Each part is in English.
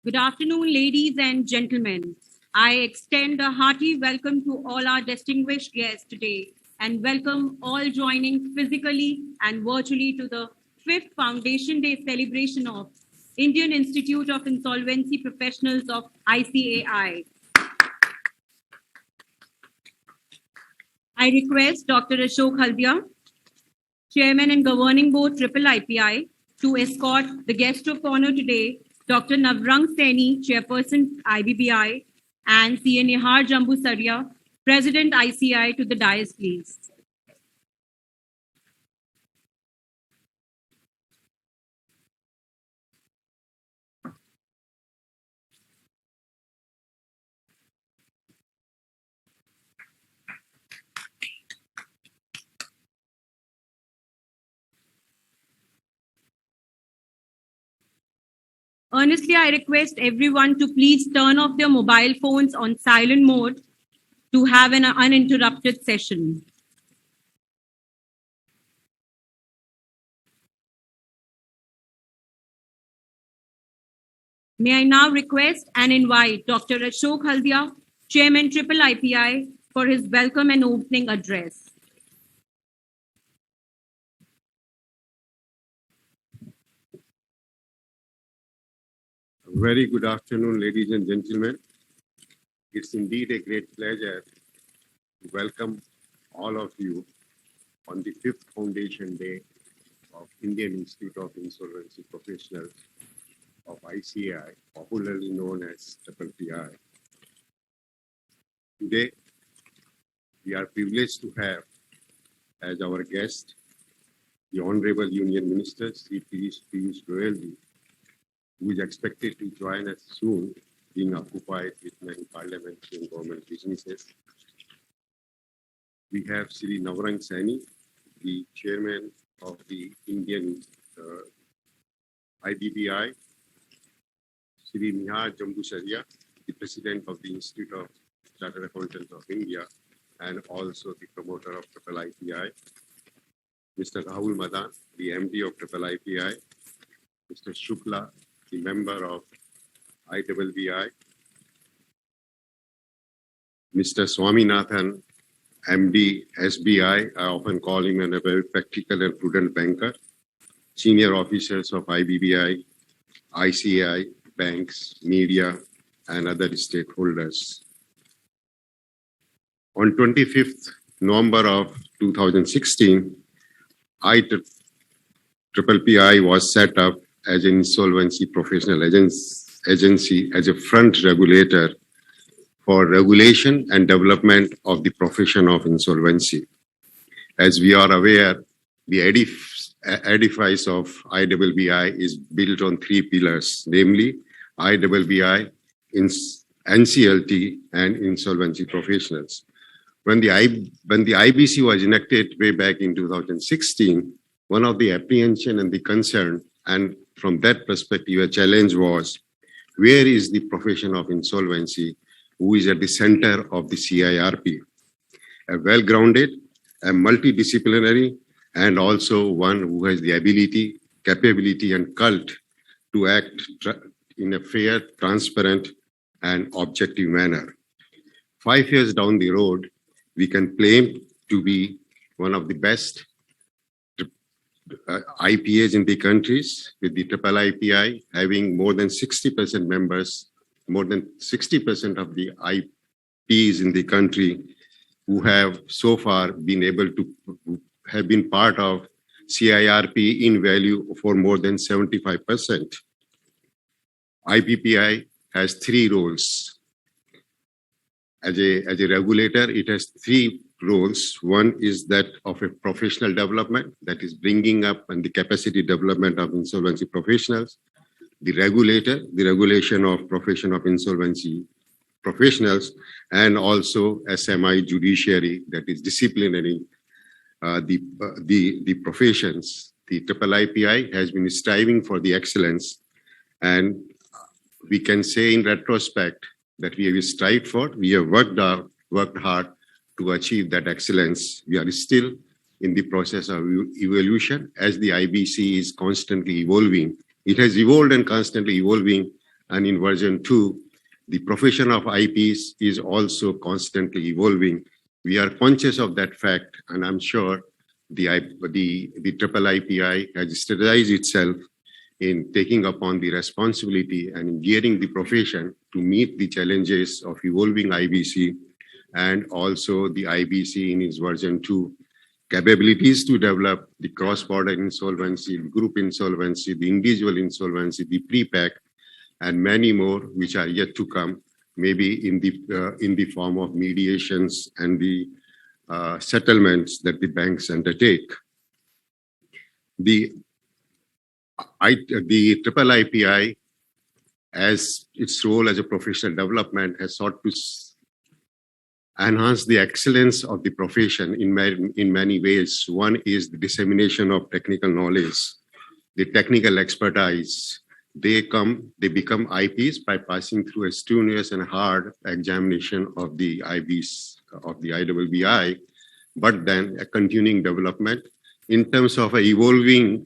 Good afternoon, ladies and gentlemen. I extend a hearty welcome to all our distinguished guests today and welcome all joining physically and virtually to the 5th Foundation Day celebration of Indian Institute of Insolvency Professionals of ICAI. I request Dr. Ashok Haldia, Chairman and Governing Board Iipi, to escort the guest of honor today, Dr. Navrang Saini, Chairperson IBBI, and CA Nihar Jambusaria, President ICI, to the dais, please. Earnestly, I request everyone to please turn off their mobile phones on silent mode to have an uninterrupted session. May I now request and invite Dr. Ashok Haldia, Chairman Iipi, for his welcome and opening address. Very good afternoon, ladies and gentlemen. It's indeed a great pleasure to welcome all of you on the 5th Foundation Day of Indian Institute of Insolvency Professionals of ICAI, popularly known as IIPI. Today, we are privileged to have as our guest the Honorable Union Minister, Shri Piyush Goyal, who is expected to join us soon, being occupied with many parliamentary and government businesses. We have Shri Navrang Saini, the chairman of the Indian IBBI, Shri Nihar Jambusaria, the president of the Institute of Chartered Accountants of India, and also the promoter of IIPI, Mr. Rahul Madan, the MD of IIPI, Mr. Shukla, the member of IIBI, Mr. Swaminathan, MD, SBI, I often call him a very practical and prudent banker, senior officers of IBBI, ICAI, banks, media, and other stakeholders. On 25th November of 2016, IIPI was set up as an insolvency professional agency as a front regulator for regulation and development of the profession of insolvency. As we are aware, the edifice of IIBI is built on 3 pillars, namely IIBI, NCLT, and insolvency professionals. When the IBC was enacted way back in 2016, one of the apprehension and the concern, and from that perspective, a challenge was, where is the profession of insolvency, who is at the center of the CIRP? A well-grounded, a multidisciplinary, and also one who has the ability, capability, and cult to act in a fair, transparent, and objective manner. 5 years down the road, we can claim to be one of the best IPAs in the countries, with the IIPI having more than 60% members, more than 60% of the IPs in the country who have so far been able to have been part of CIRP in value for more than 75%. IPPI has 3 roles. As a regulator, it has 3 roles. One is that of a professional development, that is bringing up and the capacity development of insolvency professionals. The regulator, the regulation of profession of insolvency professionals, and also a semi-judiciary, that is disciplining the professions. The IIPI has been striving for the excellence, and we can say in retrospect that we have strived for, we have worked hard to achieve that excellence. We are still in the process of evolution as the IBC is constantly evolving. It has evolved and constantly evolving And in version 2, the profession of IPs is also constantly evolving. We are conscious of that fact, and I'm sure the triple IPI has strategized itself in taking upon the responsibility and in gearing the profession to meet the challenges of evolving IBC and also the IBC in its version 2 capabilities to develop the cross-border insolvency, the group insolvency, the individual insolvency, the pre-pack, and many more which are yet to come, maybe in the form of mediations and the settlements that the banks undertake. The triple IPI, as its role as a professional development, has sought to enhance the excellence of the profession in many ways. One is the dissemination of technical knowledge, the technical expertise. They become IPs by passing through a strenuous and hard examination of the IBs, of the IWBI, but then a continuing development in terms of a evolving,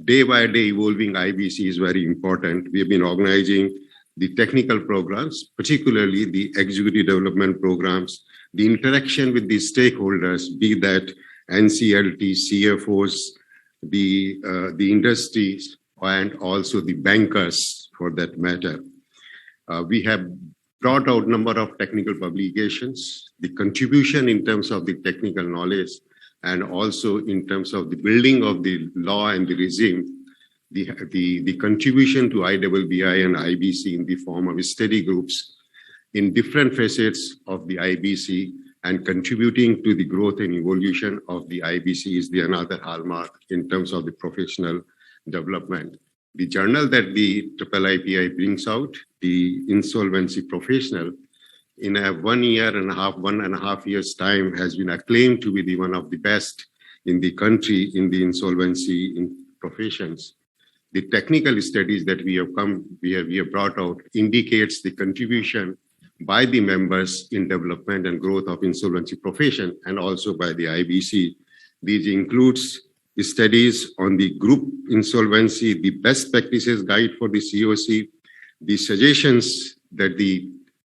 day by day evolving IBC is very important. We have been organizing the technical programs, particularly the executive development programs, the interaction with the stakeholders, be that NCLT, CFOs, the industries, and also the bankers for that matter. We have brought out a number of technical publications, the contribution in terms of the technical knowledge, and also in terms of the building of the law and the regime, the contribution to IWBI and IBC in the form of study groups in different facets of the IBC and contributing to the growth and evolution of the IBC is the another hallmark in terms of the professional development. The journal that the triple IPI brings out, the Insolvency Professional, in a 1.5 years time has been acclaimed to be one of the best in the country in the insolvency professions. The technical studies that we have brought out indicates the contribution by the members in development and growth of insolvency profession and also by the IBC. These includes studies on the group insolvency, the best practices guide for the COC, the suggestions that the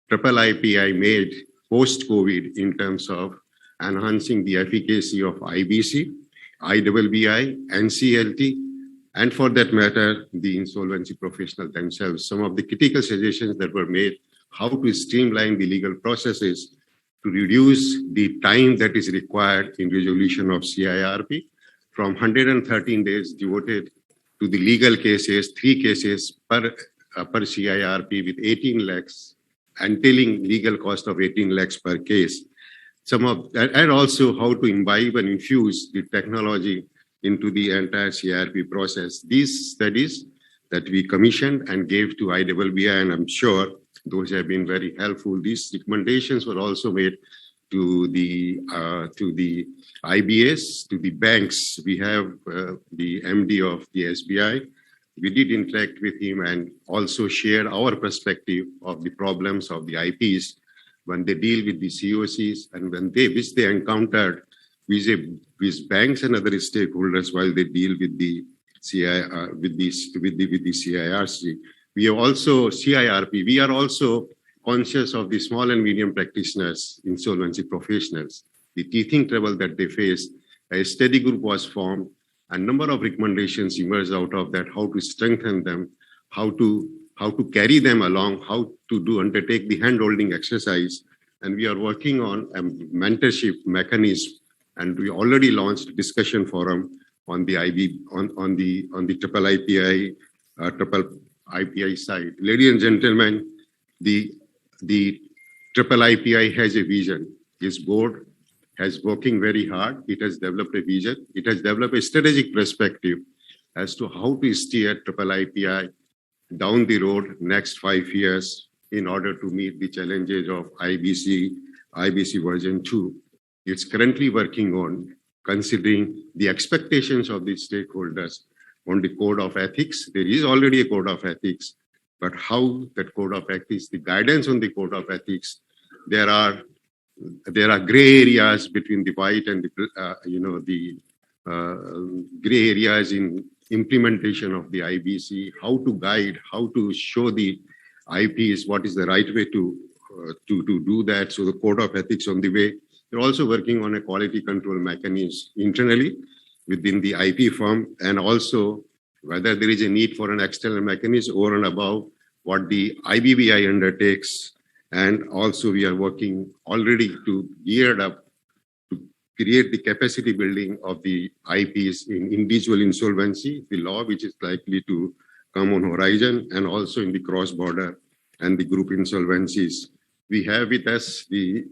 triple IPI made post-COVID in terms of enhancing the efficacy of IBC, IWBI, NCLT, and for that matter, the insolvency professional themselves. Some of the critical suggestions that were made, how to streamline the legal processes to reduce the time that is required in resolution of CIRP from 113 days devoted to the legal cases, 3 cases per CIRP with 18 lakhs, entailing legal cost of 18 lakhs per case. And also how to imbibe and infuse the technology into the entire CIRP process. These studies that we commissioned and gave to IWBI, and I'm sure those have been very helpful. These recommendations were also made to the IBS, to the banks. We have the MD of the SBI. We did interact with him and also share our perspective of the problems of the IPs when they deal with the COCs and which they encountered with banks and other stakeholders while they deal with the CIRC. We have also CIRP. We are also conscious of the small and medium practitioners, insolvency professionals, the teething trouble that they face. A study group was formed. A number of recommendations emerged out of that, how to strengthen them, how to carry them along, how to undertake the hand-holding exercise. And we are working on a mentorship mechanism, and we already launched a discussion forum on the triple IPI side. Ladies and gentlemen, the triple IPI has a vision. This board has working very hard. It has developed a vision. It has developed a strategic perspective as to how to steer triple IPI down the road next 5 years in order to meet the challenges of IBC version 2. It's currently working on considering the expectations of the stakeholders on the code of ethics. There is already a code of ethics, but how that code of ethics, the guidance on the code of ethics, there are gray areas between the white and the gray areas in implementation of the IBC, how to guide, how to show the IPs what is the right way to do that. So the code of ethics on the way. We're also working on a quality control mechanism internally within the IP firm, and also whether there is a need for an external mechanism over and above what the IBBI undertakes. And also we are working already to geared up to create the capacity building of the IPs in individual insolvency, the law which is likely to come on horizon, and also in the cross-border and the group insolvencies. We have with us the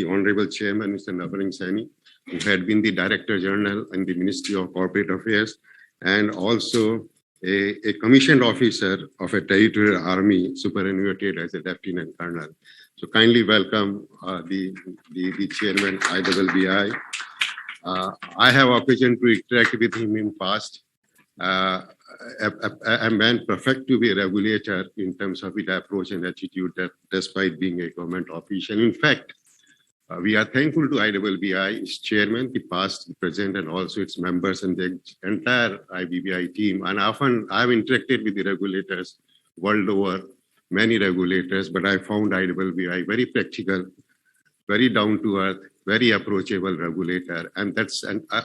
Honorable Chairman, Mr. Navring Saini, who had been the Director General in the Ministry of Corporate Affairs, and also a commissioned officer of a territorial army superannuated as a Lieutenant Colonel. So kindly welcome the Chairman IIBI. I have occasion to interact with him in past. A man perfect to be a regulator in terms of his approach and attitude, that despite being a government official. In fact, we are thankful to IIBI, its chairman, the past, the present, and also its members and the entire IBBI team. And often I've interacted with the regulators world over, many regulators, but I found IIBI very practical, very down to earth, very approachable regulator. And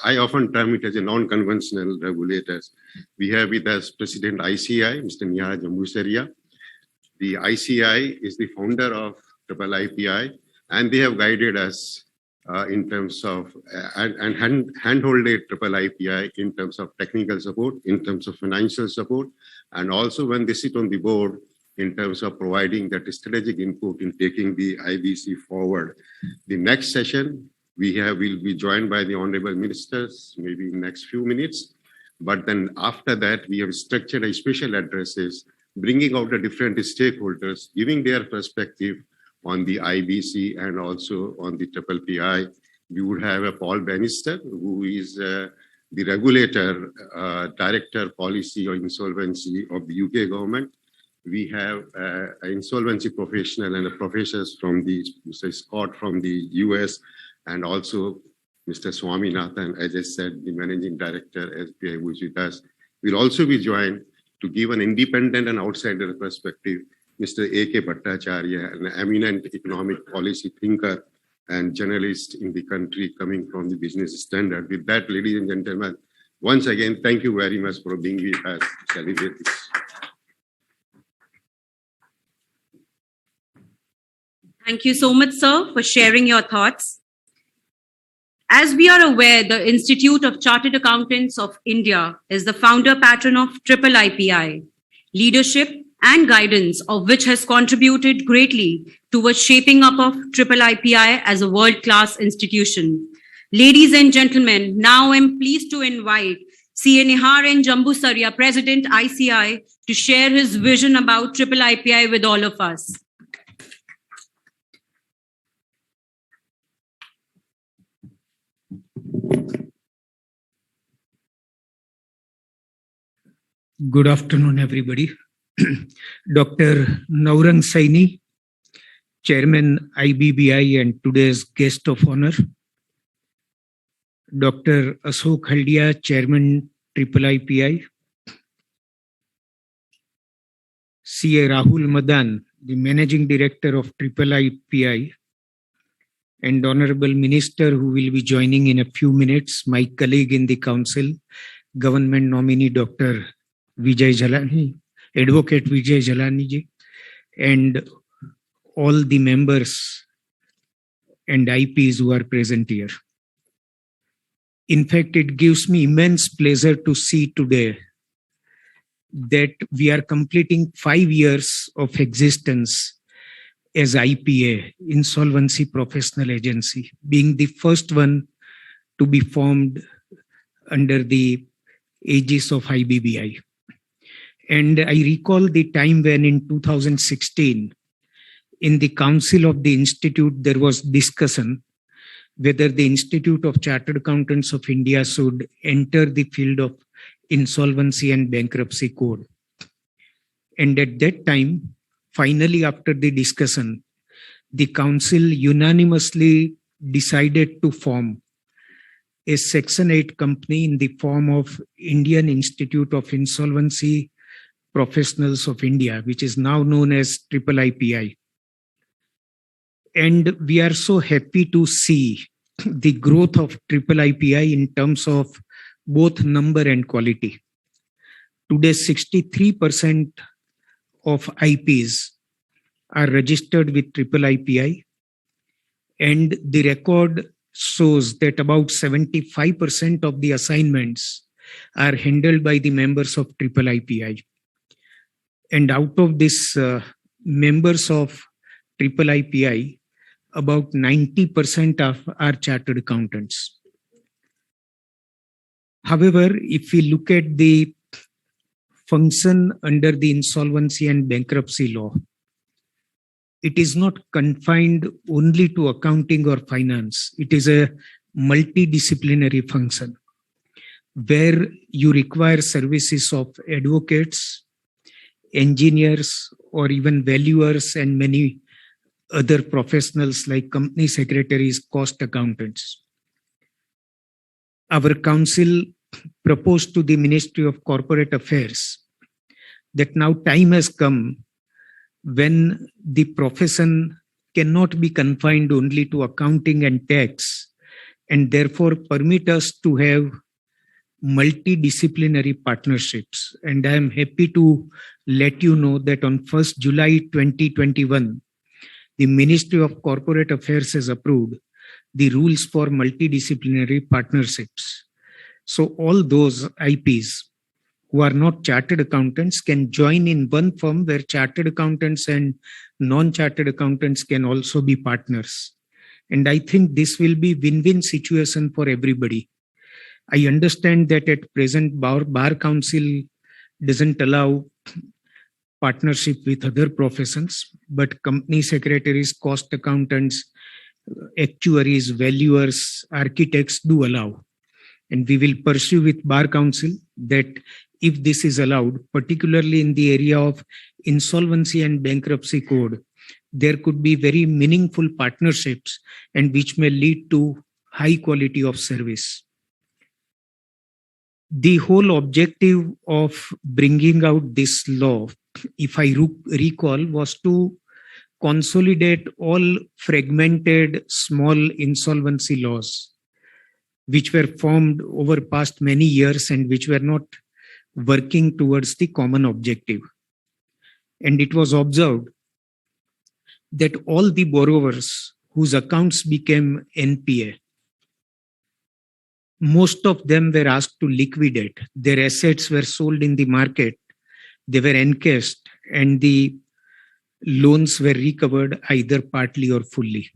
I often term it as a non-conventional regulators. We have with us President ICI, Mr. Nihar Jambusaria. The ICI is the founder of IIPI, and they have guided us in terms of and handholded IIPI in terms of technical support, in terms of financial support, and also when they sit on the board in terms of providing that strategic input in taking the IBC forward. The next session will be joined by the honorable ministers, maybe in next few minutes. But then after that, we have structured a special addresses, bringing out the different stakeholders, giving their perspective on the IBC and also on the IIPI. We would have a Paul Bannister, who is the regulator, director policy or insolvency of the UK government. We have an insolvency professional and a professors from Mr. Scott from the US, and also Mr. Swaminathan, as I said, the managing director, SBI, who is with us. We'll also be joined to give an independent and outsider perspective, Mr. A.K. Bhattacharya, an eminent economic policy thinker and journalist in the country coming from the business standard. With that, ladies and gentlemen, once again, thank you very much for being with us to celebrate this. Thank you so much, sir, for sharing your thoughts. As we are aware, the Institute of Chartered Accountants of India is the founder patron of IIPI, leadership and guidance of which has contributed greatly towards shaping up of IIPI as a world-class institution. Ladies and gentlemen, now I'm pleased to invite CA Nihar N. Jambusaria, President ICI, to share his vision about IIPI with all of us. Good afternoon, everybody. Dr. Navring Saini, Chairman IBBI and today's guest of honor. Dr. Ashok Haldia, Chairman IIPI. CA Rahul Madan, the Managing Director of IIPI. And Honorable Minister, who will be joining in a few minutes, my colleague in the Council, Government Nominee Dr. Vijay Jalani, Advocate Vijay Jalani ji, and all the members and IPs who are present here. In fact, it gives me immense pleasure to see today that we are completing 5 years of existence as IPA, Insolvency Professional Agency, being the first one to be formed under the aegis of IBBI. And I recall the time when in 2016, in the Council of the Institute, there was discussion whether the Institute of Chartered Accountants of India should enter the field of insolvency and bankruptcy code. And at that time, finally, after the discussion, the Council unanimously decided to form a Section 8 company in the form of Indian Institute of Insolvency Professionals of India, which is now known as Iipi. And we are so happy to see the growth of Iipi in terms of both number and quality. Today, 63% of IPs are registered with Iipi, and the record shows that about 75% of the assignments are handled by the members of Iipi. And out of this members of Iipi, about 90% are chartered accountants. However, if we look at the function under the insolvency and bankruptcy law, it is not confined only to accounting or finance. It is a multidisciplinary function where you require services of advocates, engineers, or even valuers and many other professionals like company secretaries, cost accountants. Our council proposed to the Ministry of Corporate Affairs that now time has come when the profession cannot be confined only to accounting and tax, and therefore permit us to have multidisciplinary partnerships. And I am happy to let you know that on 1st July 2021, the Ministry of Corporate Affairs has approved the rules for multidisciplinary partnerships. So all those IPs who are not chartered accountants can join in one firm where chartered accountants and non-chartered accountants can also be partners. And I think this will be win-win situation for everybody. I understand that at present Bar Council doesn't allow partnership with other professions, but company secretaries, cost accountants, actuaries, valuers, architects do allow. And we will pursue with Bar Council that if this is allowed, particularly in the area of insolvency and bankruptcy code, there could be very meaningful partnerships and which may lead to high quality of service. The whole objective of bringing out this law, if I recall, was to consolidate all fragmented small insolvency laws which were formed over past many years and which were not working towards the common objective. And it was observed that all the borrowers whose accounts became NPA, most of them were asked to liquidate. Their assets were sold in the market, they were encashed, and the loans were recovered either partly or fully.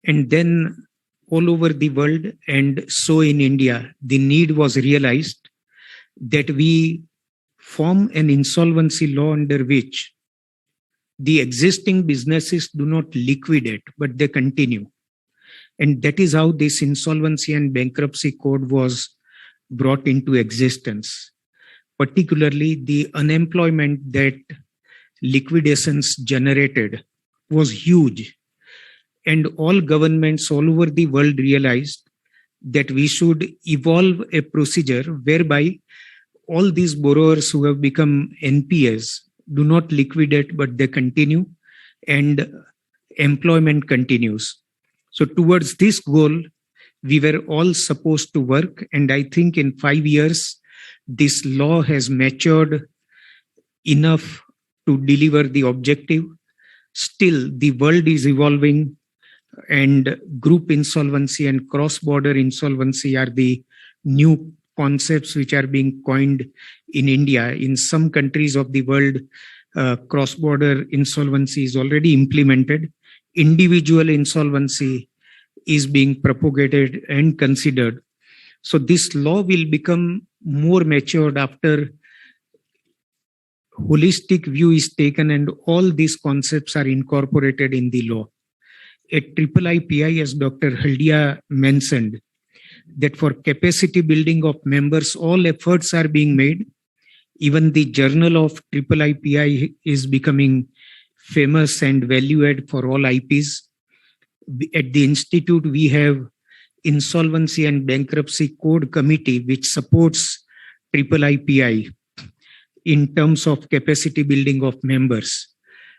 And then all over the world, and so in India, the need was realized that we form an insolvency law under which the existing businesses do not liquidate, but they continue. And that is how this insolvency and bankruptcy code was brought into existence. Particularly the unemployment that liquidations generated was huge. And all governments all over the world realized that we should evolve a procedure whereby all these borrowers who have become NPAs do not liquidate, but they continue and employment continues. So towards this goal, we were all supposed to work. And I think in 5 years, this law has matured enough to deliver the objective. Still, the world is evolving, and group insolvency and cross-border insolvency are the new concepts which are being coined in India. In some countries of the world, cross-border insolvency is already implemented. Individual insolvency is being propagated and considered. So this law will become more matured after holistic view is taken and all these concepts are incorporated in the law. At Iipi, as Dr. Haldia mentioned, that for capacity building of members, all efforts are being made. Even the journal of Iipi is becoming famous and value add for all IPs. At the institute, we have Insolvency and Bankruptcy Code Committee, which supports Iipi in terms of capacity building of members.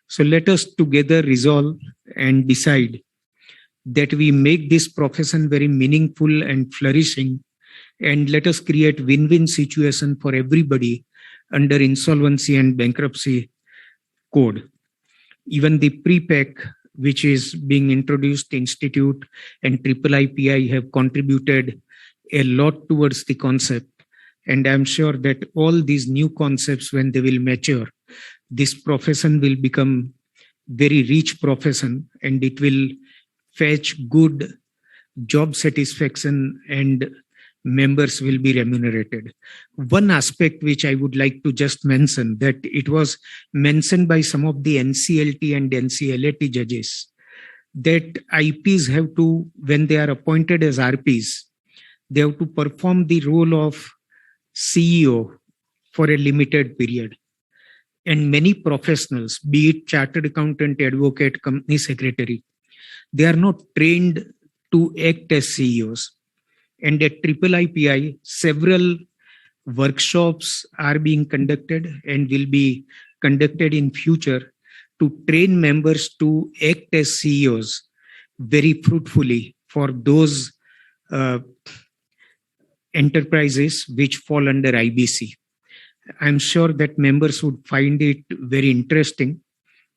So let us together resolve and decide that we make this profession very meaningful and flourishing, and let us create win-win situation for everybody under Insolvency and Bankruptcy Code. Even the pre-PAC, which is being introduced, Institute and Iipi have contributed a lot towards the concept. And I'm sure that all these new concepts, when they will mature, this profession will become very rich profession, and it will fetch good job satisfaction and members will be remunerated. One aspect which I would like to just mention, that it was mentioned by some of the NCLT and NCLAT judges, that IPs have to, when they are appointed as RPs, they have to perform the role of CEO for a limited period. And many professionals, be it chartered accountant, advocate, company secretary, they are not trained to act as CEOs. And at Iipi, several workshops are being conducted and will be conducted in future to train members to act as CEOs very fruitfully for those enterprises which fall under IBC. I'm sure that members would find it very interesting,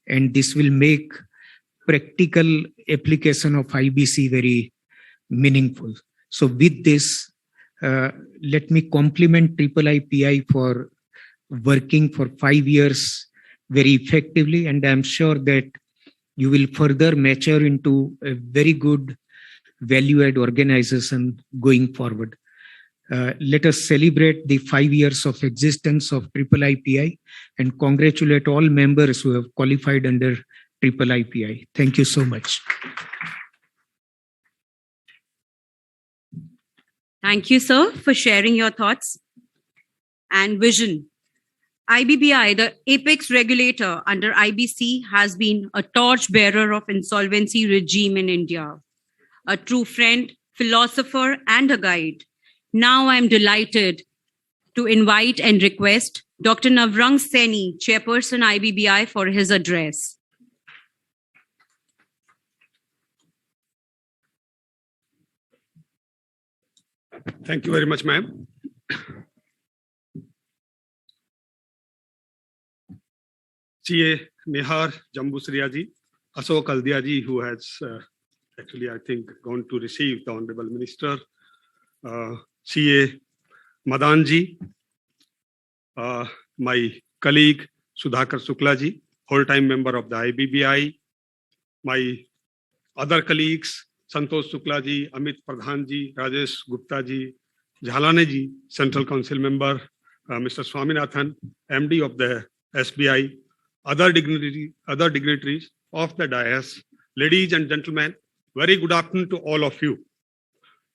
and this will make practical application of IBC very meaningful. So with this, let me compliment Iipi for working for 5 years very effectively, and I'm sure that you will further mature into a very good value-add organization going forward. Let us celebrate the 5 years of existence of Iipi and congratulate all members who have qualified under Iipi. Thank you so much. Thank you, sir, for sharing your thoughts and vision. IBBI, the apex regulator under IBC, has been a torchbearer of insolvency regime in India, a true friend, philosopher, and a guide. Now I'm delighted to invite and request Dr. Navrang Seni, Chairperson IBBI, for his address. Thank you very much, ma'am. CA Nihar Jambusriya ji, Ashok Haldia ji, who has actually, I think, gone to receive the Honorable Minister, CA Madan ji, my colleague Sudhakar Sukla ji, whole-time member of the IBBI, my other colleagues, Santosh Sukla ji, Amit Pradhan ji, Rajesh Gupta ji, Jhalane ji, Central Council member, Mr. Swaminathan, MD of the SBI, other dignitaries of the dais, ladies and gentlemen, very good afternoon to all of you.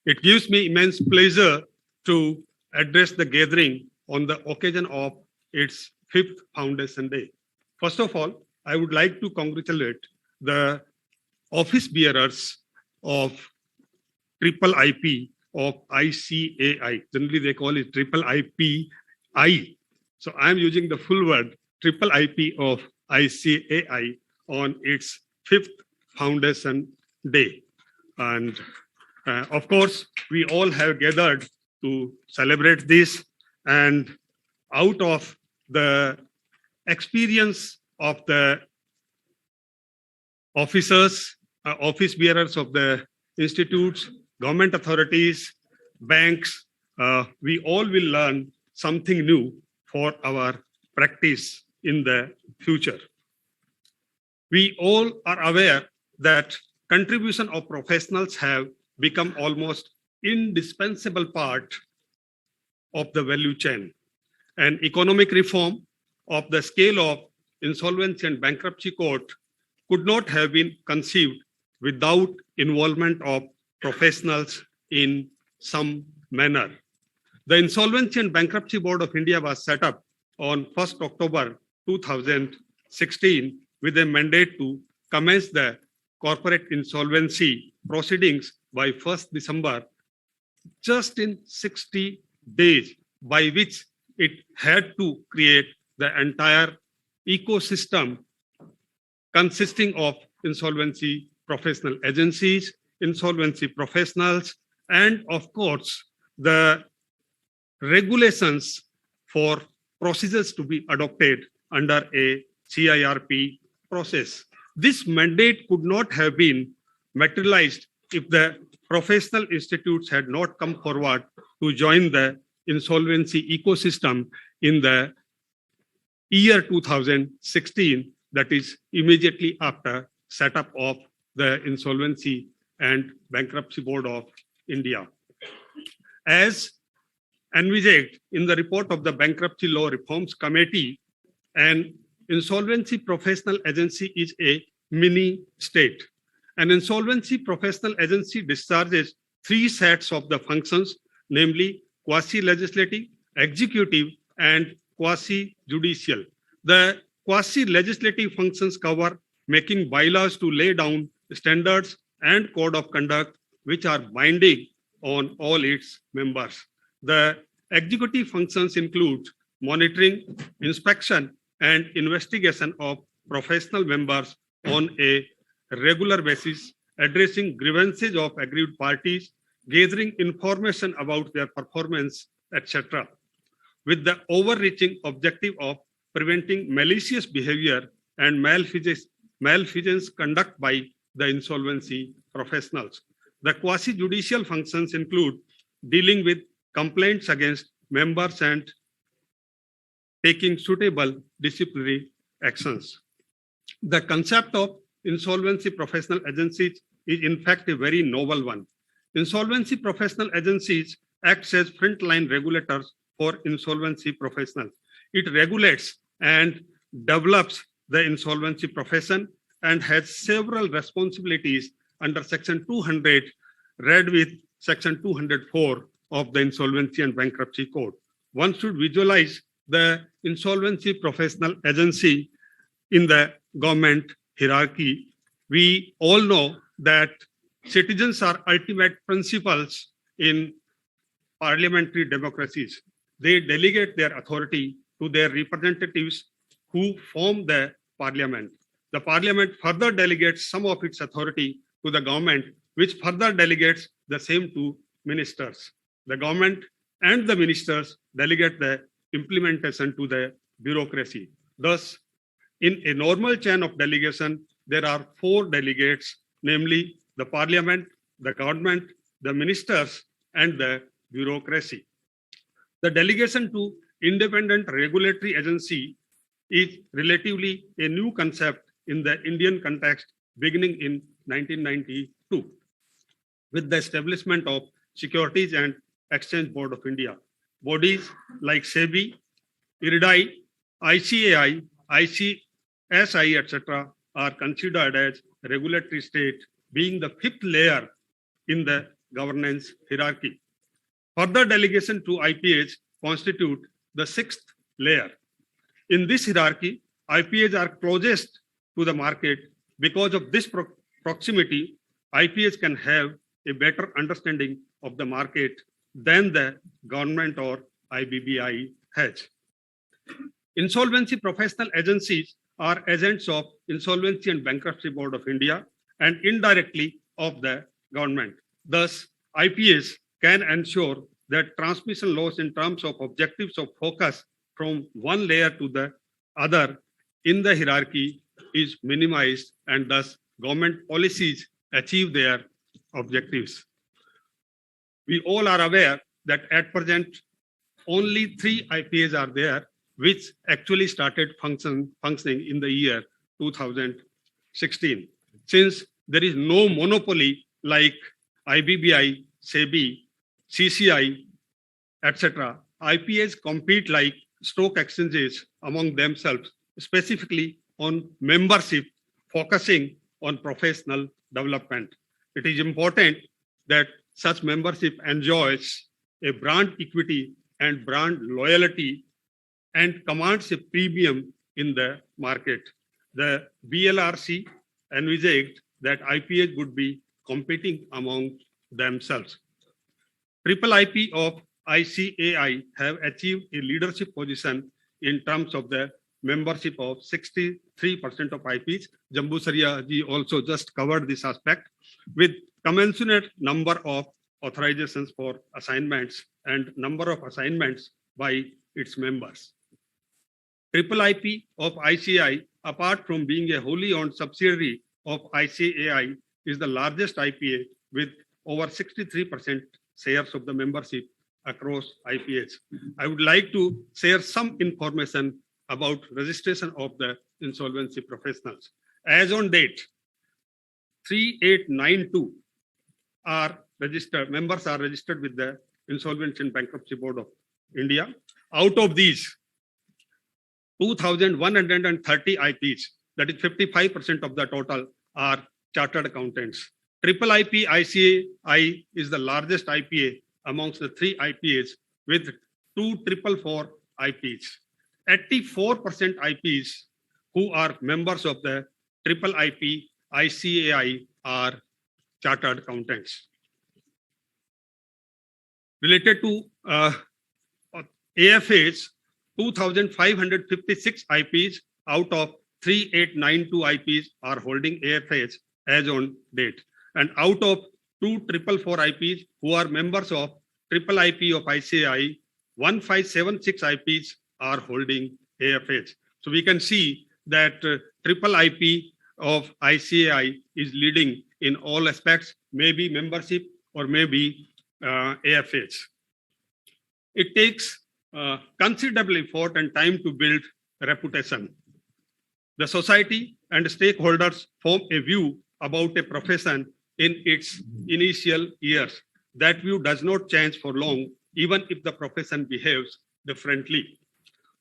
It gives me immense pleasure to address the gathering on the occasion of its 5th Foundation Day. First of all, I would like to congratulate the office bearers of Iipi of ICAI. Generally, they call it Iipi. So I am using the full word Iipi of ICAI on its 5th Foundation Day. And of course, we all have gathered to celebrate this. And out of the experience of the officers, office bearers of the institutes, government authorities, banks, we all will learn something new for our practice in the future. We all are aware that contribution of professionals have become almost indispensable part of the value chain. And economic reform of the scale of Insolvency and Bankruptcy Court could not have been conceived without involvement of professionals in some manner. The Insolvency and Bankruptcy Board of India was set up on 1st October 2016 with a mandate to commence the corporate insolvency proceedings by 1st December, just in 60 days, by which it had to create the entire ecosystem consisting of insolvency professional agencies, insolvency professionals, and of course, the regulations for procedures to be adopted under a CIRP process. This mandate could not have been materialized if the professional institutes had not come forward to join the insolvency ecosystem in the year 2016, that is immediately after setup of the Insolvency and Bankruptcy Board of India. As envisaged in the report of the Bankruptcy Law Reforms Committee, an insolvency professional agency is a mini state. An insolvency professional agency discharges three sets of the functions, namely quasi-legislative, executive, and quasi-judicial. The quasi-legislative functions cover making bylaws to lay down standards and code of conduct which are binding on all its members. The executive functions include monitoring, inspection, and investigation of professional members on a regular basis, addressing grievances of aggrieved parties, gathering information about their performance, etc., with the overreaching objective of preventing malicious behavior and malfeasance conduct by the insolvency professionals. The quasi-judicial functions include dealing with complaints against members and taking suitable disciplinary actions. The concept of insolvency professional agencies is in fact a very novel one. Insolvency professional agencies act as frontline regulators for insolvency professionals. It regulates and develops the insolvency profession and has several responsibilities under Section 200, read with Section 204 of the Insolvency and Bankruptcy Code. One should visualize the insolvency professional agency in the government hierarchy. We all know that citizens are ultimate principals in parliamentary democracies. They delegate their authority to their representatives who form the parliament. The parliament further delegates some of its authority to the government, which further delegates the same to ministers. The government and the ministers delegate the implementation to the bureaucracy. Thus, in a normal chain of delegation, there are four delegates, namely the parliament, the government, the ministers, and the bureaucracy. The delegation to independent regulatory agency is relatively a new concept in the Indian context beginning in 1992 with the establishment of Securities and Exchange Board of India. Bodies like SEBI, IRDAI, ICAI, ICSI, etc. are considered as regulatory state, being the fifth layer in the governance hierarchy. Further delegation to IPAs constitute the sixth layer. In this hierarchy, IPAs are closest to the market. Because of this proximity, IPAs can have a better understanding of the market than the government or IBBI has. Insolvency professional agencies are agents of Insolvency and Bankruptcy Board of India and indirectly of the government. Thus, IPAs can ensure that transmission loss in terms of objectives of focus from one layer to the other in the hierarchy is minimized, and thus government policies achieve their objectives. We all are aware that at present only 3 IPAs are there, which actually started functioning in the year 2016. Since there is no monopoly like IBBI, SEBI, CCI, etc., IPAs compete like stock exchanges among themselves, specifically on membership, focusing on professional development. It is important that such membership enjoys a brand equity and brand loyalty and commands a premium in the market. The BLRC envisaged that IPAs would be competing among themselves. IIIP of ICAI have achieved a leadership position in terms of the membership of 63% of IPs. Jambu Saria ji also just covered this aspect with commensurate number of authorizations for assignments and number of assignments by its members. IIIP of ICAI, apart from being a wholly owned subsidiary of ICAI, is the largest IPA with over 63% shares of the membership across IPAs. I would like to share some information about registration of the insolvency professionals. As on date, 3892 are registered, members are registered with the Insolvency and Bankruptcy Board of India. Out of these, 2,130 IPs, that is 55% of the total, are chartered accountants. IIIP ICAI is the largest IPA amongst the three IPAs with 2,444 IPs. 84% IPs who are members of the IIIP ICAI are chartered accountants. Related to AFAs, 2,556 IPs out of 3,892 IPs are holding AFAs as on date. And out of 2,444 IPs who are members of IIIP of ICAI, 1,576 IPs are holding AFAs. So we can see that IIIP of ICAI is leading in all aspects, maybe membership or maybe AFAs. It takes considerable effort and time to build reputation. The society and stakeholders form a view about a profession in its initial years. That view does not change for long, even if the profession behaves differently.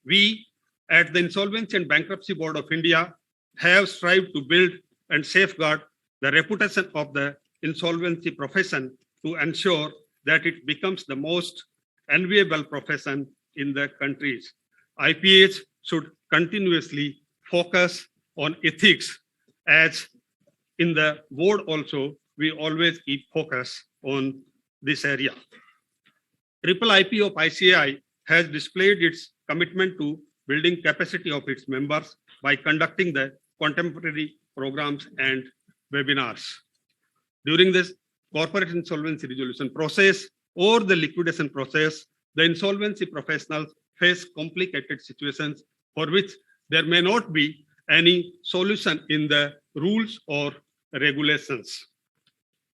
We at the Insolvency and Bankruptcy Board of India have strived to build and safeguard the reputation of the insolvency profession to ensure that it becomes the most enviable profession in the countries. IPAs should continuously focus on ethics, as in the board also, we always keep focus on this area. IIIP of ICAI has displayed its commitment to building capacity of its members by conducting the contemporary programs and webinars. During this corporate insolvency resolution process or the liquidation process, the insolvency professionals face complicated situations for which there may not be any solution in the rules or regulations.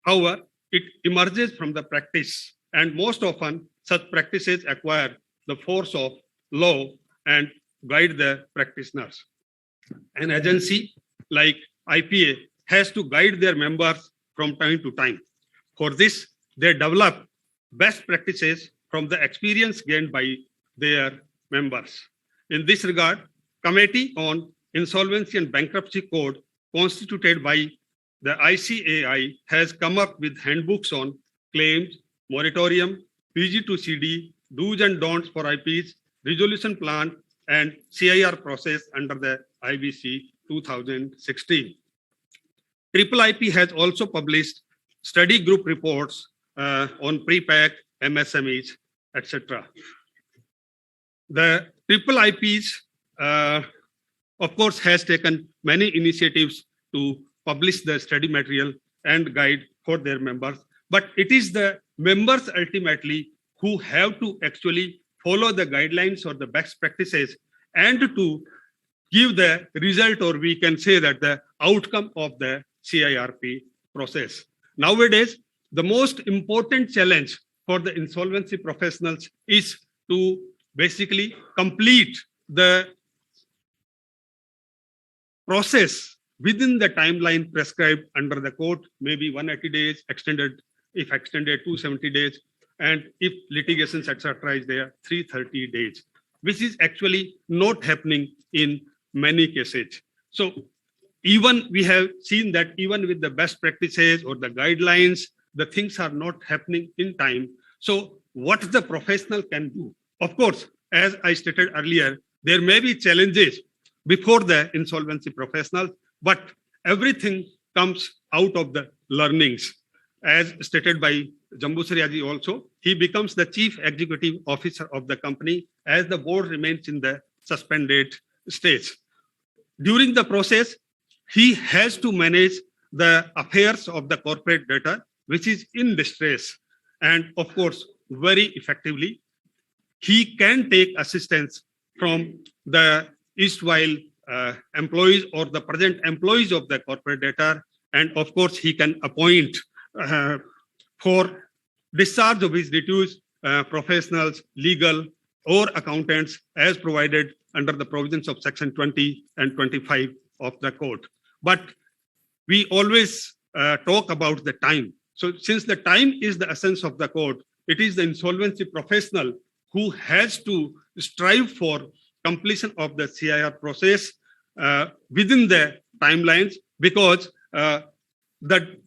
However, it emerges from the practice, and most often such practices acquire the force of law and guide the practitioners. An agency like IPA has to guide their members from time to time. For this, they develop best practices from the experience gained by their members. In this regard, Committee on Insolvency and Bankruptcy Code, constituted by the ICAI, has come up with handbooks on claims, moratorium, PG to CD, do's and don'ts for IPs, resolution plan, and CIR process under the IBC 2016. IIIP has also published study group reports on pre-pack, MSMEs, etc. The IIIPs, of course, has taken many initiatives to publish the study material and guide for their members, but it is the members ultimately who have to actually follow the guidelines or the best practices and to give the result, or we can say that the outcome of the CIRP process. Nowadays, the most important challenge for the insolvency professionals is to basically complete the process within the timeline prescribed under the code, maybe 180 days, extended, if extended 270 days, and if litigations, etc., is there, 330 days, which is actually not happening in many cases. So even we have seen that even with the best practices or the guidelines, the things are not happening in time. So what the professional can do? Of course, as I stated earlier, there may be challenges before the insolvency professionals, but everything comes out of the learnings. as stated by Jambu Sriyaji also, he becomes the chief executive officer of the company as the board remains in the suspended stage. During the process, he has to manage the affairs of the corporate debtor, which is in distress, and of course, very effectively. He can take assistance from the erstwhile employees or the present employees of the corporate debtor, and of course, he can appoint for discharge of his duties professionals, legal, or accountants as provided under the provisions of section 20 and 25 of the code. But we always talk about the time. So since the time is the essence of the code, it is the insolvency professional who has to strive for completion of the CIR process within the timelines, because the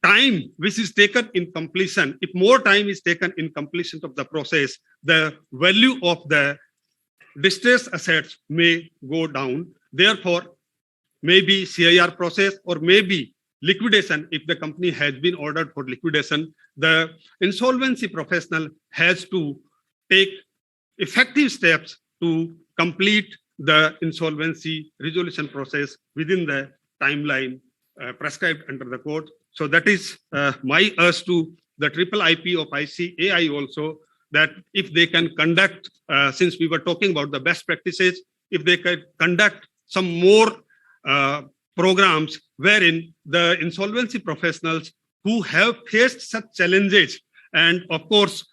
time which is taken in completion, if more time is taken in completion of the process, the value of the distressed assets may go down. Therefore, maybe CIR process or maybe liquidation, if the company has been ordered for liquidation, the insolvency professional has to take effective steps to complete the insolvency resolution process within the timeline prescribed under the code. So that is my urge to the Iipi of ICAI also, that if they can conduct, since we were talking about the best practices, if they can conduct some more programs wherein the insolvency professionals who have faced such challenges, and of course,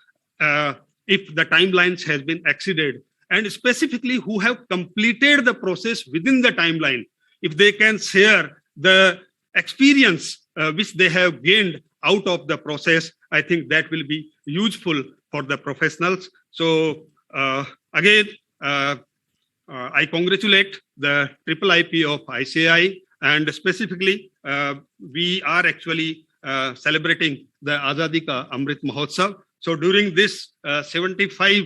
if the timelines has been exceeded, and specifically who have completed the process within the timeline, if they can share the experience which they have gained out of the process, I think that will be useful for the professionals. So again, I congratulate the Iipi of ICAI, and specifically, we are actually celebrating the Azadi Ka Amrit Mahotsav. So during this 75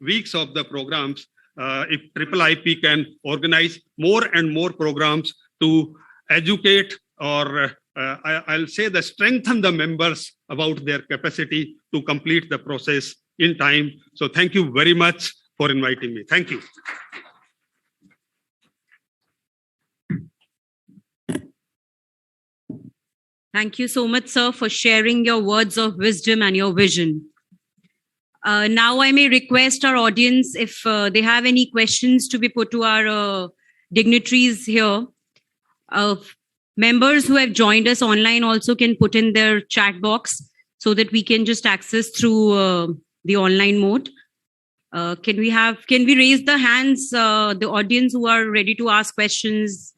weeks of the programs, if Iipi can organize more and more programs to educate or I'll say the strengthen the members about their capacity to complete the process in time. So thank you very much for inviting me. Thank you. Thank you so much, sir, for sharing your words of wisdom and your vision. Now I may request our audience, if they have any questions to be put to our dignitaries here. Members who have joined us online also can put in their chat box so that we can just access through the online mode. Can we raise the hands, the audience who are ready to ask questions?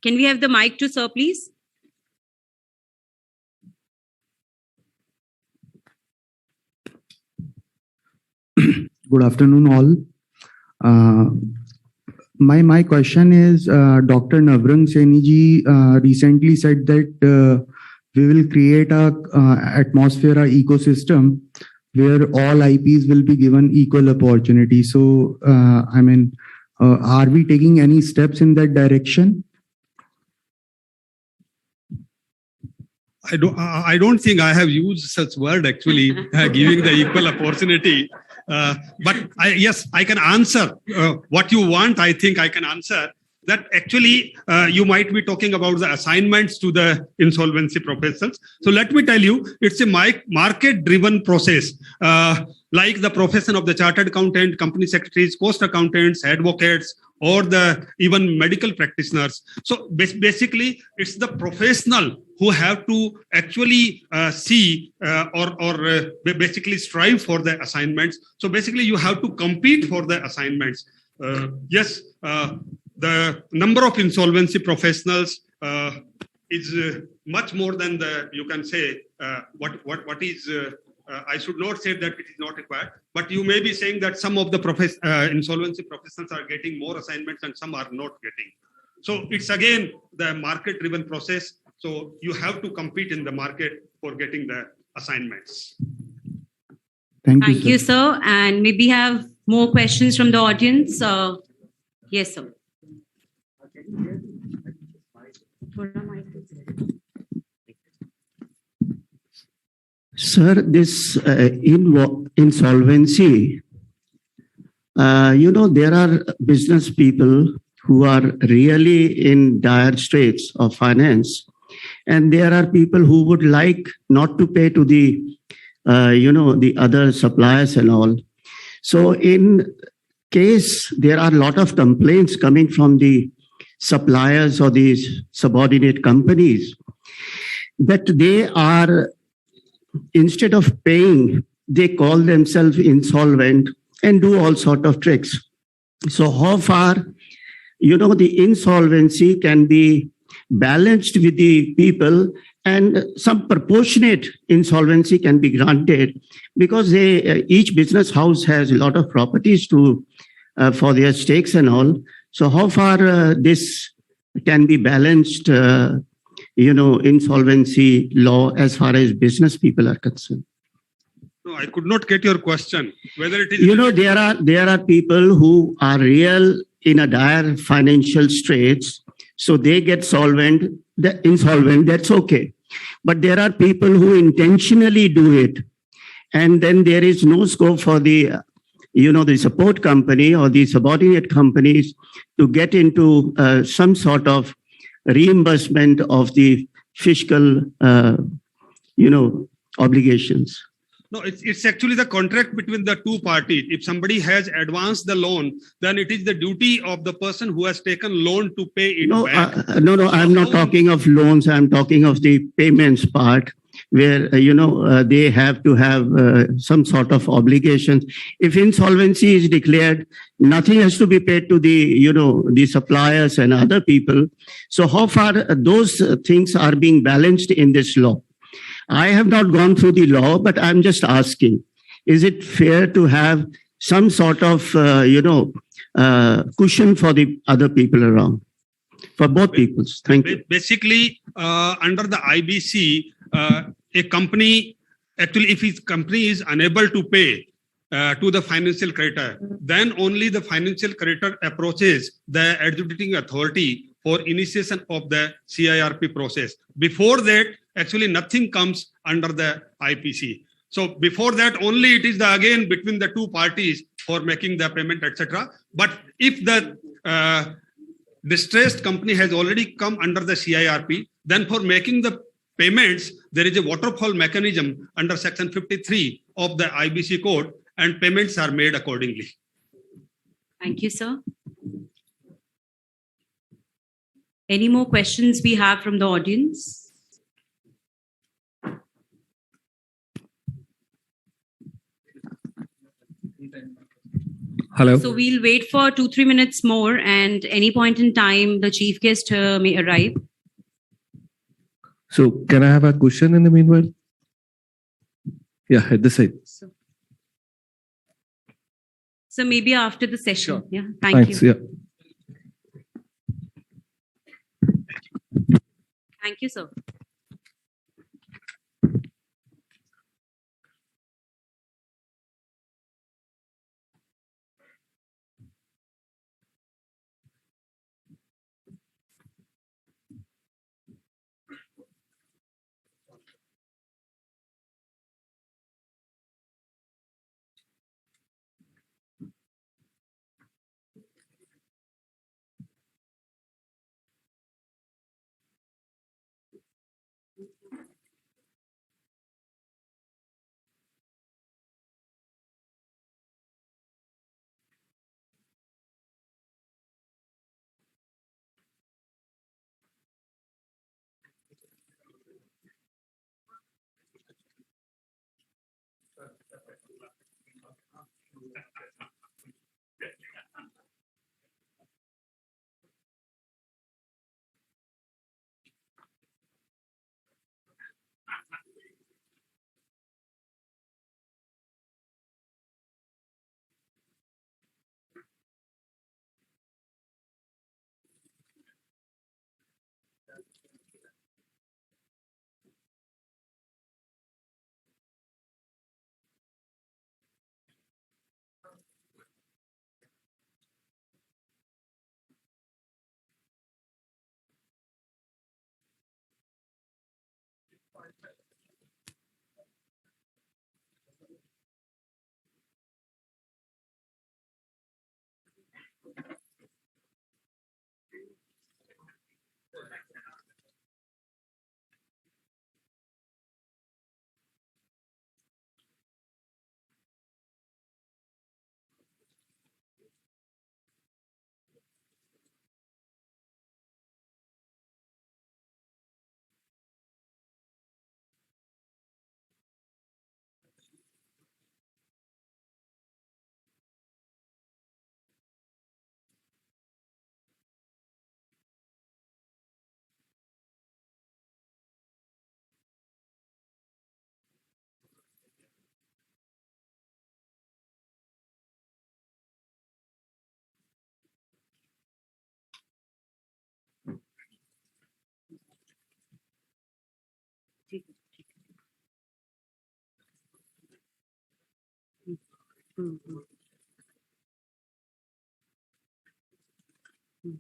Can we have the mic to sir, please? Good afternoon, all. My question is, Dr. Navrang Saini ji recently said that we will create a atmosphere, a ecosystem where all IPs will be given equal opportunity. So, are we taking any steps in that direction? I don't think I have used such word actually, giving the equal opportunity. But yes, I can answer what you want. I think I can answer that. Actually, you might be talking about the assignments to the insolvency professionals. So let me tell you, it's a market-driven process. Like the profession of the chartered accountant, company secretaries, cost accountants, advocates, or the even medical practitioners. So basically, it's the professional who have to actually see or basically strive for the assignments. So basically, you have to compete for the assignments. Yes, the number of insolvency professionals is much more than the, you can say, what is. I should not say that it is not required, but you may be saying that some of the insolvency professionals are getting more assignments and some are not getting. So it's again the market-driven process. So you have to compete in the market for getting the assignments. Thank you, sir. And maybe have more questions from the audience. Yes, sir. Sir, this insolvency, there are business people who are really in dire straits of finance, and there are people who would like not to pay to the other suppliers and all. So in case there are a lot of complaints coming from the suppliers or these subordinate companies that they are, instead of paying, they call themselves insolvent and do all sort of tricks. So how far, the insolvency can be balanced with the people, and some proportionate insolvency can be granted, because each business house has a lot of properties to for their stakes and all. So how far this can be balanced, insolvency law as far as business people are concerned? No, I could not get your question. Whether it is there are people who are real in a dire financial straits, so they get insolvent. That's okay. But there are people who intentionally do it, and then there is no scope for the support company or the subordinate companies to get into some sort of reimbursement of the fiscal, obligations. No, it's actually the contract between the two parties. If somebody has advanced the loan, then it is the duty of the person who has taken loan to pay it back. No, I'm not talking of loans. I'm talking of the payments part, where they have to have some sort of obligations. If insolvency is declared, nothing has to be paid to the suppliers and other people. So how far those things are being balanced in this law? I have not gone through the law, but I'm just asking, is it fair to have some sort of cushion for the other people around, for both peoples? Thank you. Basically, under the IBC, a company, actually, if his company is unable to pay to the financial creditor, then only the financial creditor approaches the adjudicating authority for initiation of the CIRP process. Before that, actually nothing comes under the IPC. So before that, only it is again between the two parties for making the payment, etc. But if the distressed company has already come under the CIRP, then for making the payments, there is a waterfall mechanism under section 53 of the IBC code, and payments are made accordingly. Thank you, sir. Any more questions we have from the audience? Hello. So we'll wait for 2-3 minutes more, and any point in time, the chief guest may arrive. So can I have a question in the meanwhile? Yeah, at the side. So maybe after the session. Sure. Yeah. Thanks. Yeah. Thank you, sir. हम्म, हम्म, हम्म,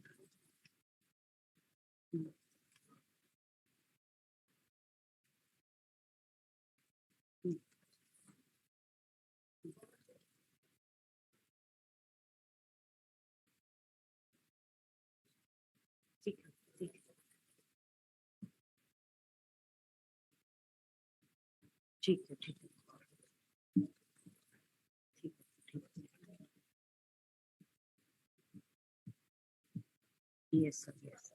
हम्म, ठीक है, ठीक है, ठीक है, ठीक है, ठीक है, ठीक है। Yes, sir, yes.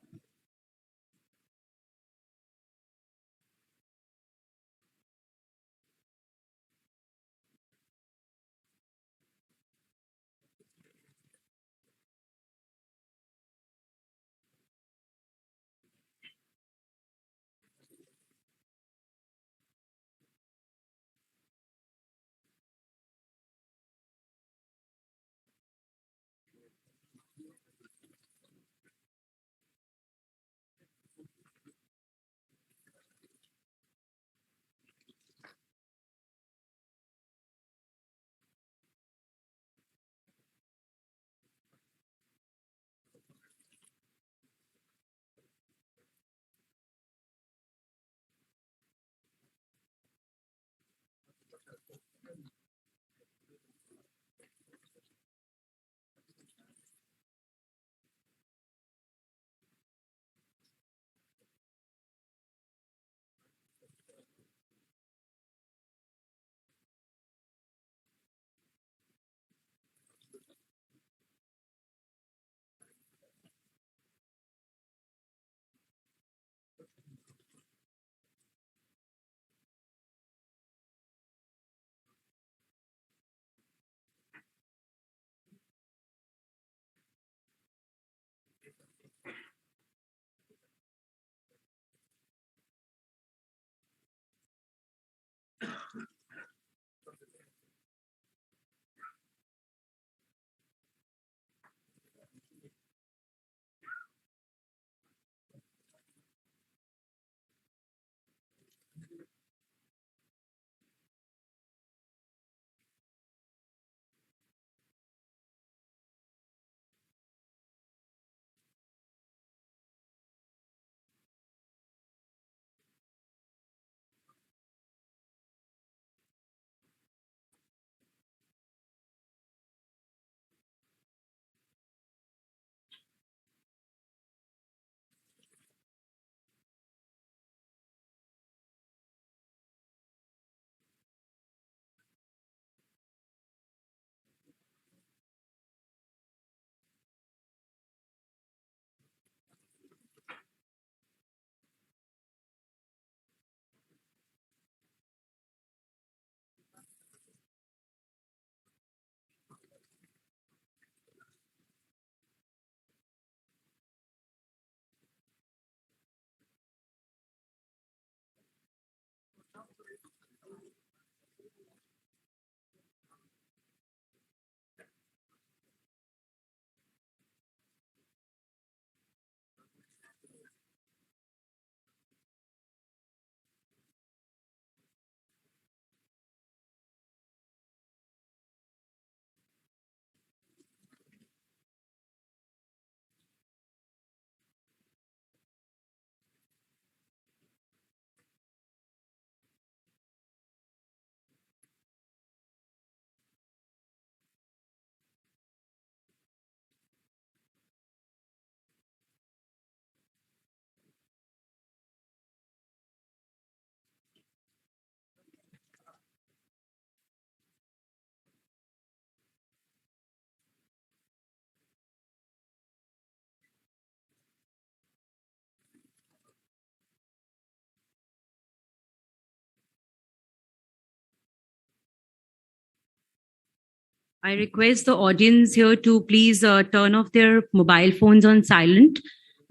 I request the audience here to please turn off their mobile phones on silent.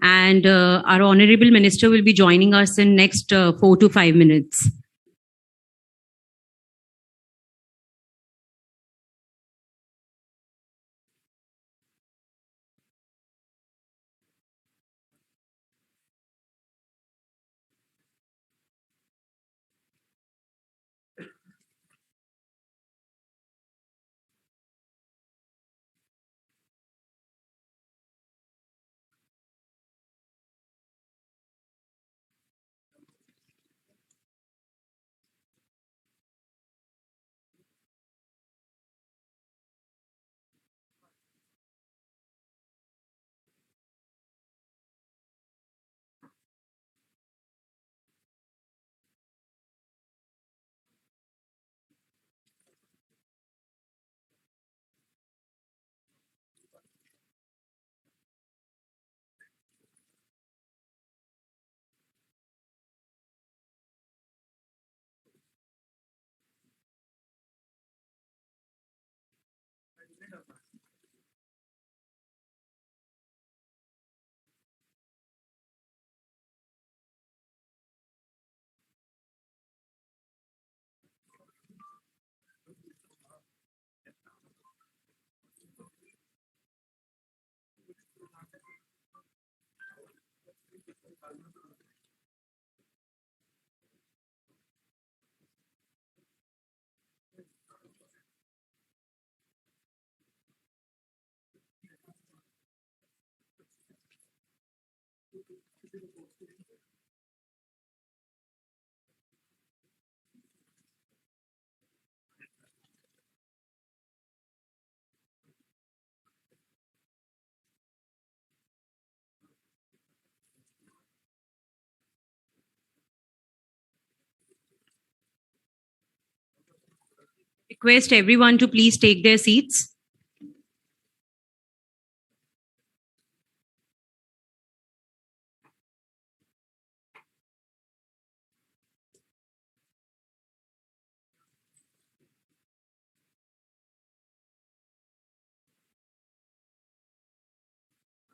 And our Honorable Minister will be joining us in next 4 to 5 minutes. Request everyone to please take their seats.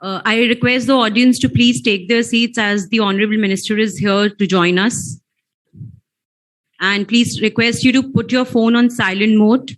I request the audience to please take their seats as the Honorable Minister is here to join us. And please request you to put your phone on silent mode.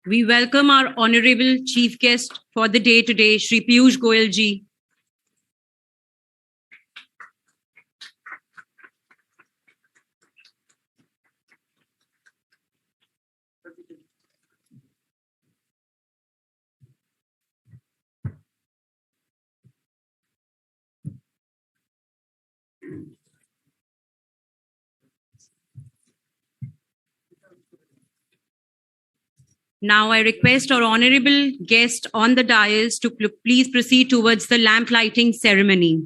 We welcome our Honorable Chief Guest for the day today, Shri Piyush Goyal ji. Now I request our honorable guest on the dais to please proceed towards the lamp lighting ceremony.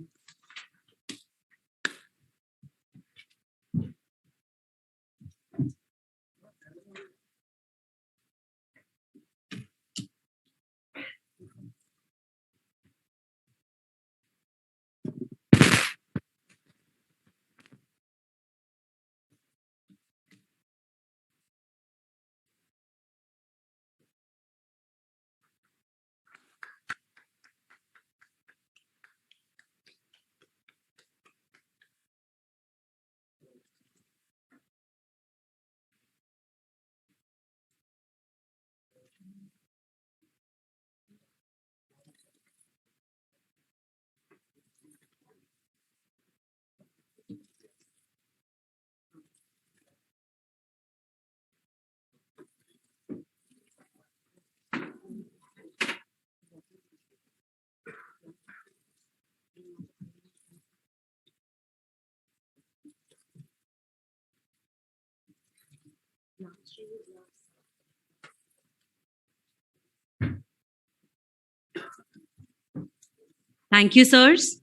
Thank you, sirs.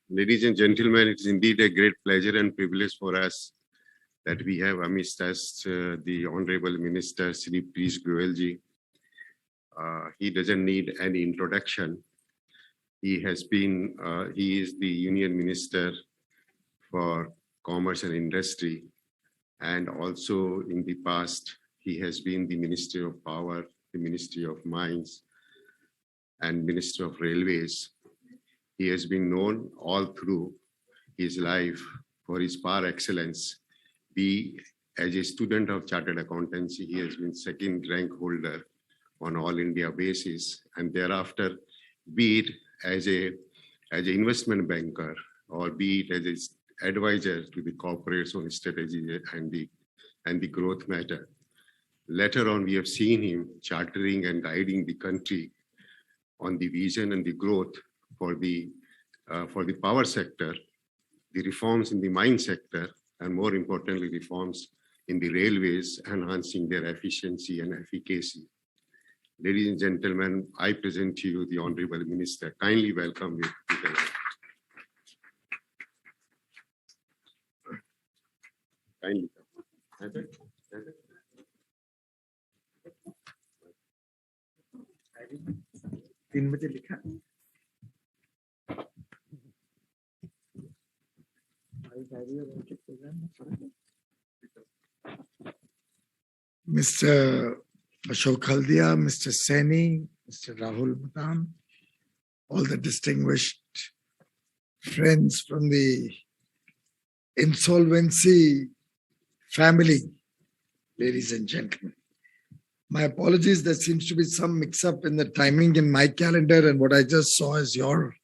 Ladies and gentlemen, it is indeed a great pleasure and privilege for us that we have amidst us the Honorable Minister Shri Piyush Goyal ji. He doesn't need any introduction. He is the Union Minister for Commerce and Industry, and also in the past he has been the Ministry of Power, the Ministry of Mines, and Minister of Railways. He has been known all through his life for his par excellence. As a student of chartered accountancy, he has been second rank holder on all India basis, and thereafter, be it as an investment banker or be it as an advisor to the corporates on strategy and the growth matter. Later on, we have seen him chartering and guiding the country on the vision and the growth for the for the power sector, the reforms in the mine sector, and more importantly, reforms in the railways, enhancing their efficiency and efficacy. Ladies and gentlemen, I present to you the Honorable Minister. Kindly welcome with the kindly come. Mr. Ashok Haldia, Mr. Saini, Mr. Rahul Madan, all the distinguished friends from the insolvency family, ladies and gentlemen. My apologies, there seems to be some mix-up in the timing in my calendar and what I just saw as your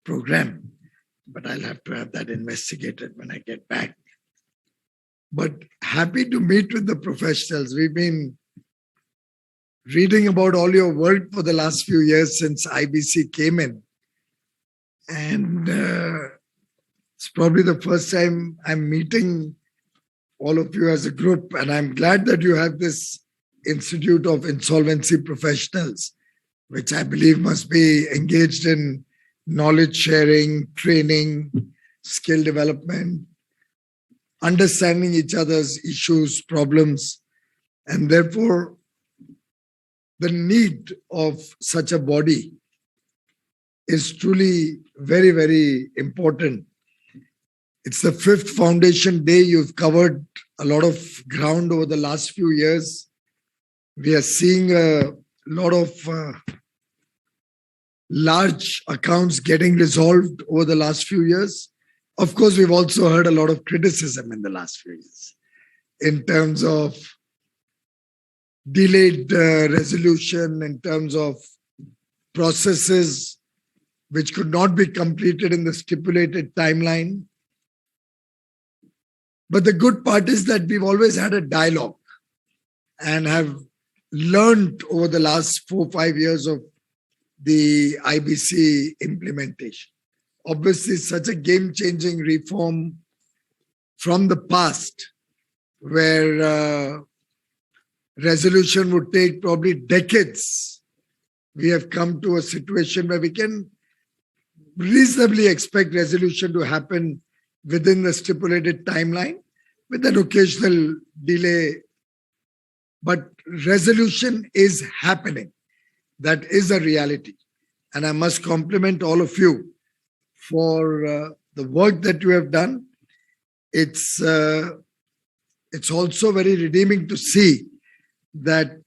program. But I'll have to have that investigated when I get back. But happy to meet with the professionals. We've been reading about all your work for the last few years since IBC came in. And it's probably the first time I'm meeting all of you as a group. And I'm glad that you have this Institute of Insolvency Professionals, which I believe must be engaged in knowledge sharing, training, skill development, understanding each other's issues, problems, and therefore the need of such a body is truly very, very important. It's the 5th foundation day. You've covered a lot of ground over the last few years. We are seeing a lot of large accounts getting resolved over the last few years. Of course, we've also heard a lot of criticism in the last few years in terms of delayed resolution, in terms of processes which could not be completed in the stipulated timeline. But the good part is that we've always had a dialogue and have learned over the last 4-5 years of the IBC implementation. Obviously, such a game-changing reform from the past, where resolution would take probably decades. We have come to a situation where we can reasonably expect resolution to happen within the stipulated timeline with an occasional delay. But resolution is happening. That is a reality. And I must compliment all of you for the work that you have done. It's also very redeeming to see that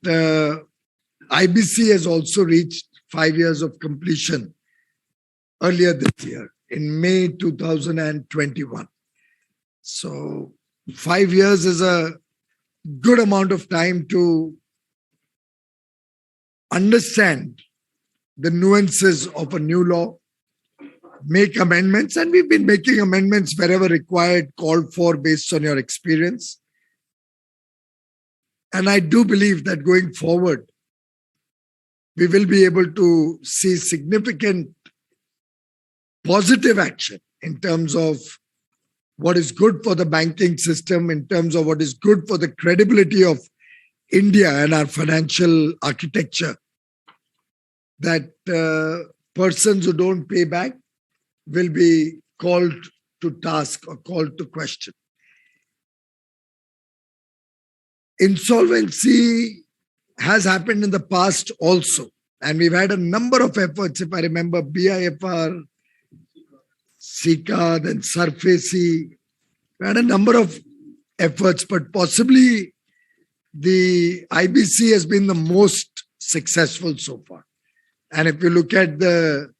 IBC has also reached 5 years of completion earlier this year in May 2021. So 5 years is a good amount of time to understand the nuances of a new law, make amendments, and we've been making amendments wherever required, called for based on your experience. And I do believe that going forward, we will be able to see significant positive action in terms of what is good for the banking system, in terms of what is good for the credibility of India and our financial architecture, that persons who don't pay back will be called to task or called to question. Insolvency has happened in the past also, and we've had a number of efforts. If I remember, BIFR, SICA, then SARFACI, we had a number of efforts, but possibly the IBC has been the most successful so far. And if you look at the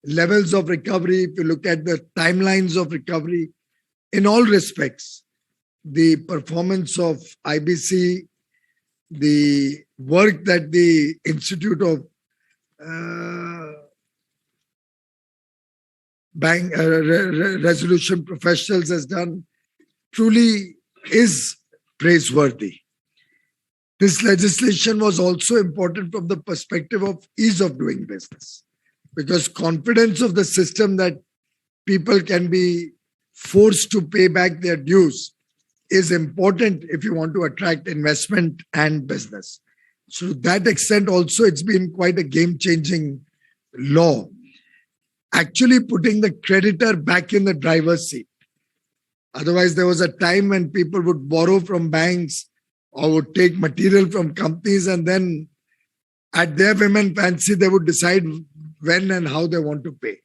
levels of recovery, if you look at the timelines of recovery, in all respects, the performance of IBC, the work that the Institute of Resolution Professionals has done truly is praiseworthy. This legislation was also important from the perspective of ease of doing business, because confidence of the system that people can be forced to pay back their dues is important if you want to attract investment and business. So to that extent also, it's been quite a game-changing law, actually putting the creditor back in the driver's seat. Otherwise, there was a time when people would borrow from banks or would take material from companies, and then at their whim and fancy, they would decide when and how they want to pay.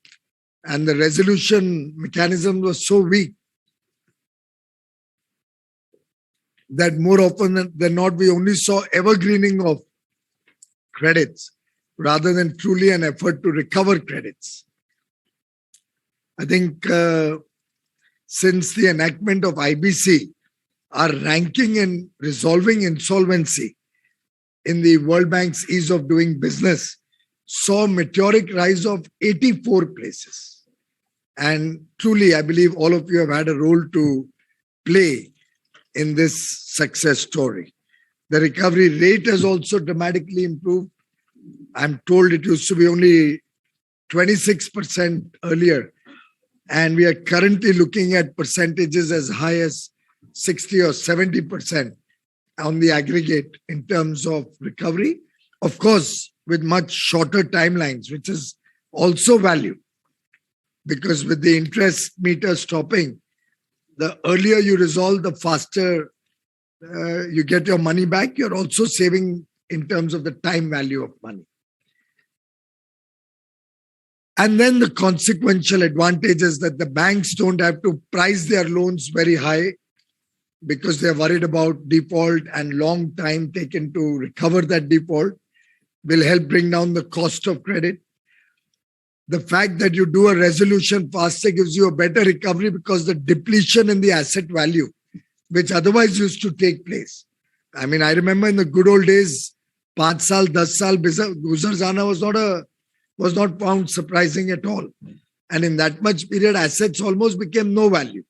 And the resolution mechanism was so weak that more often than not, we only saw evergreening of credits rather than truly an effort to recover credits. I think since the enactment of IBC, our ranking in resolving insolvency in the World Bank's Ease of Doing Business saw a meteoric rise of 84 places. And truly, I believe all of you have had a role to play in this success story. The recovery rate has also dramatically improved. I'm told it used to be only 26% earlier, and we are currently looking at percentages as high as 60 or 70% on the aggregate in terms of recovery. Of course, with much shorter timelines, which is also value, because with the interest meter stopping, the earlier you resolve, the faster you get your money back. You're also saving in terms of the time value of money. And then the consequential advantage is that the banks don't have to price their loans very high because they're worried about default, and long time taken to recover that default will help bring down the cost of credit. The fact that you do a resolution faster gives you a better recovery because the depletion in the asset value, which otherwise used to take place. I mean, I remember in the good old days, 5 saal, 10 saal, guzar jana was not found surprising at all. And in that much period, assets almost became no value.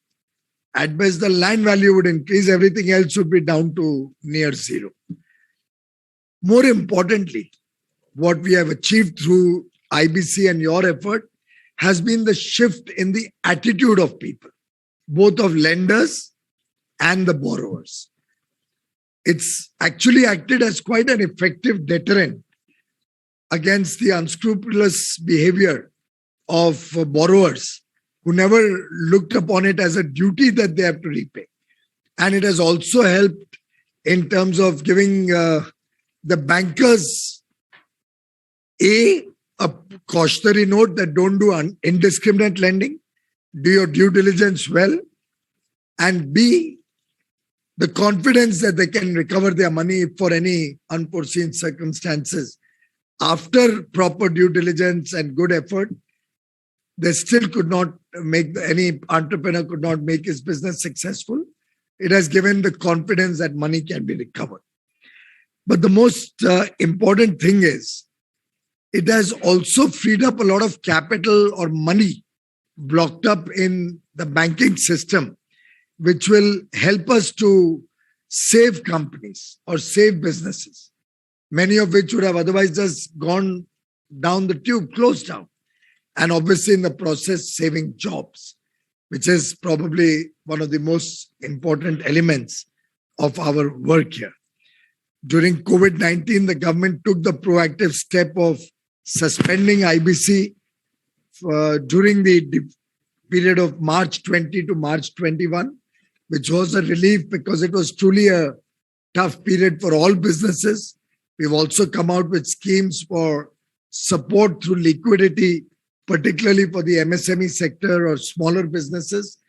At best, the land value would increase, everything else would be down to near zero. More importantly, what we have achieved through IBC and your effort has been the shift in the attitude of people, both of lenders and the borrowers. It's actually acted as quite an effective deterrent against the unscrupulous behavior of borrowers who never looked upon it as a duty that they have to repay. And it has also helped in terms of giving the bankers a cautionary note that don't do indiscriminate lending, do your due diligence well, and B, the confidence that they can recover their money for any unforeseen circumstances. After proper due diligence and good effort, they still could not make, any entrepreneur could not make his business successful. It has given the confidence that money can be recovered. But the most important thing is, it has also freed up a lot of capital or money blocked up in the banking system, which will help us to save companies or save businesses, many of which would have otherwise just gone down the tube, closed down. And obviously in the process, saving jobs, which is probably one of the most important elements of our work here. During COVID-19, the government took the proactive step of suspending IBC during the period of March 20 to March 21, which was a relief because it was truly a tough period for all businesses. We've also come out with schemes for support through liquidity, particularly for the MSME sector or smaller businesses,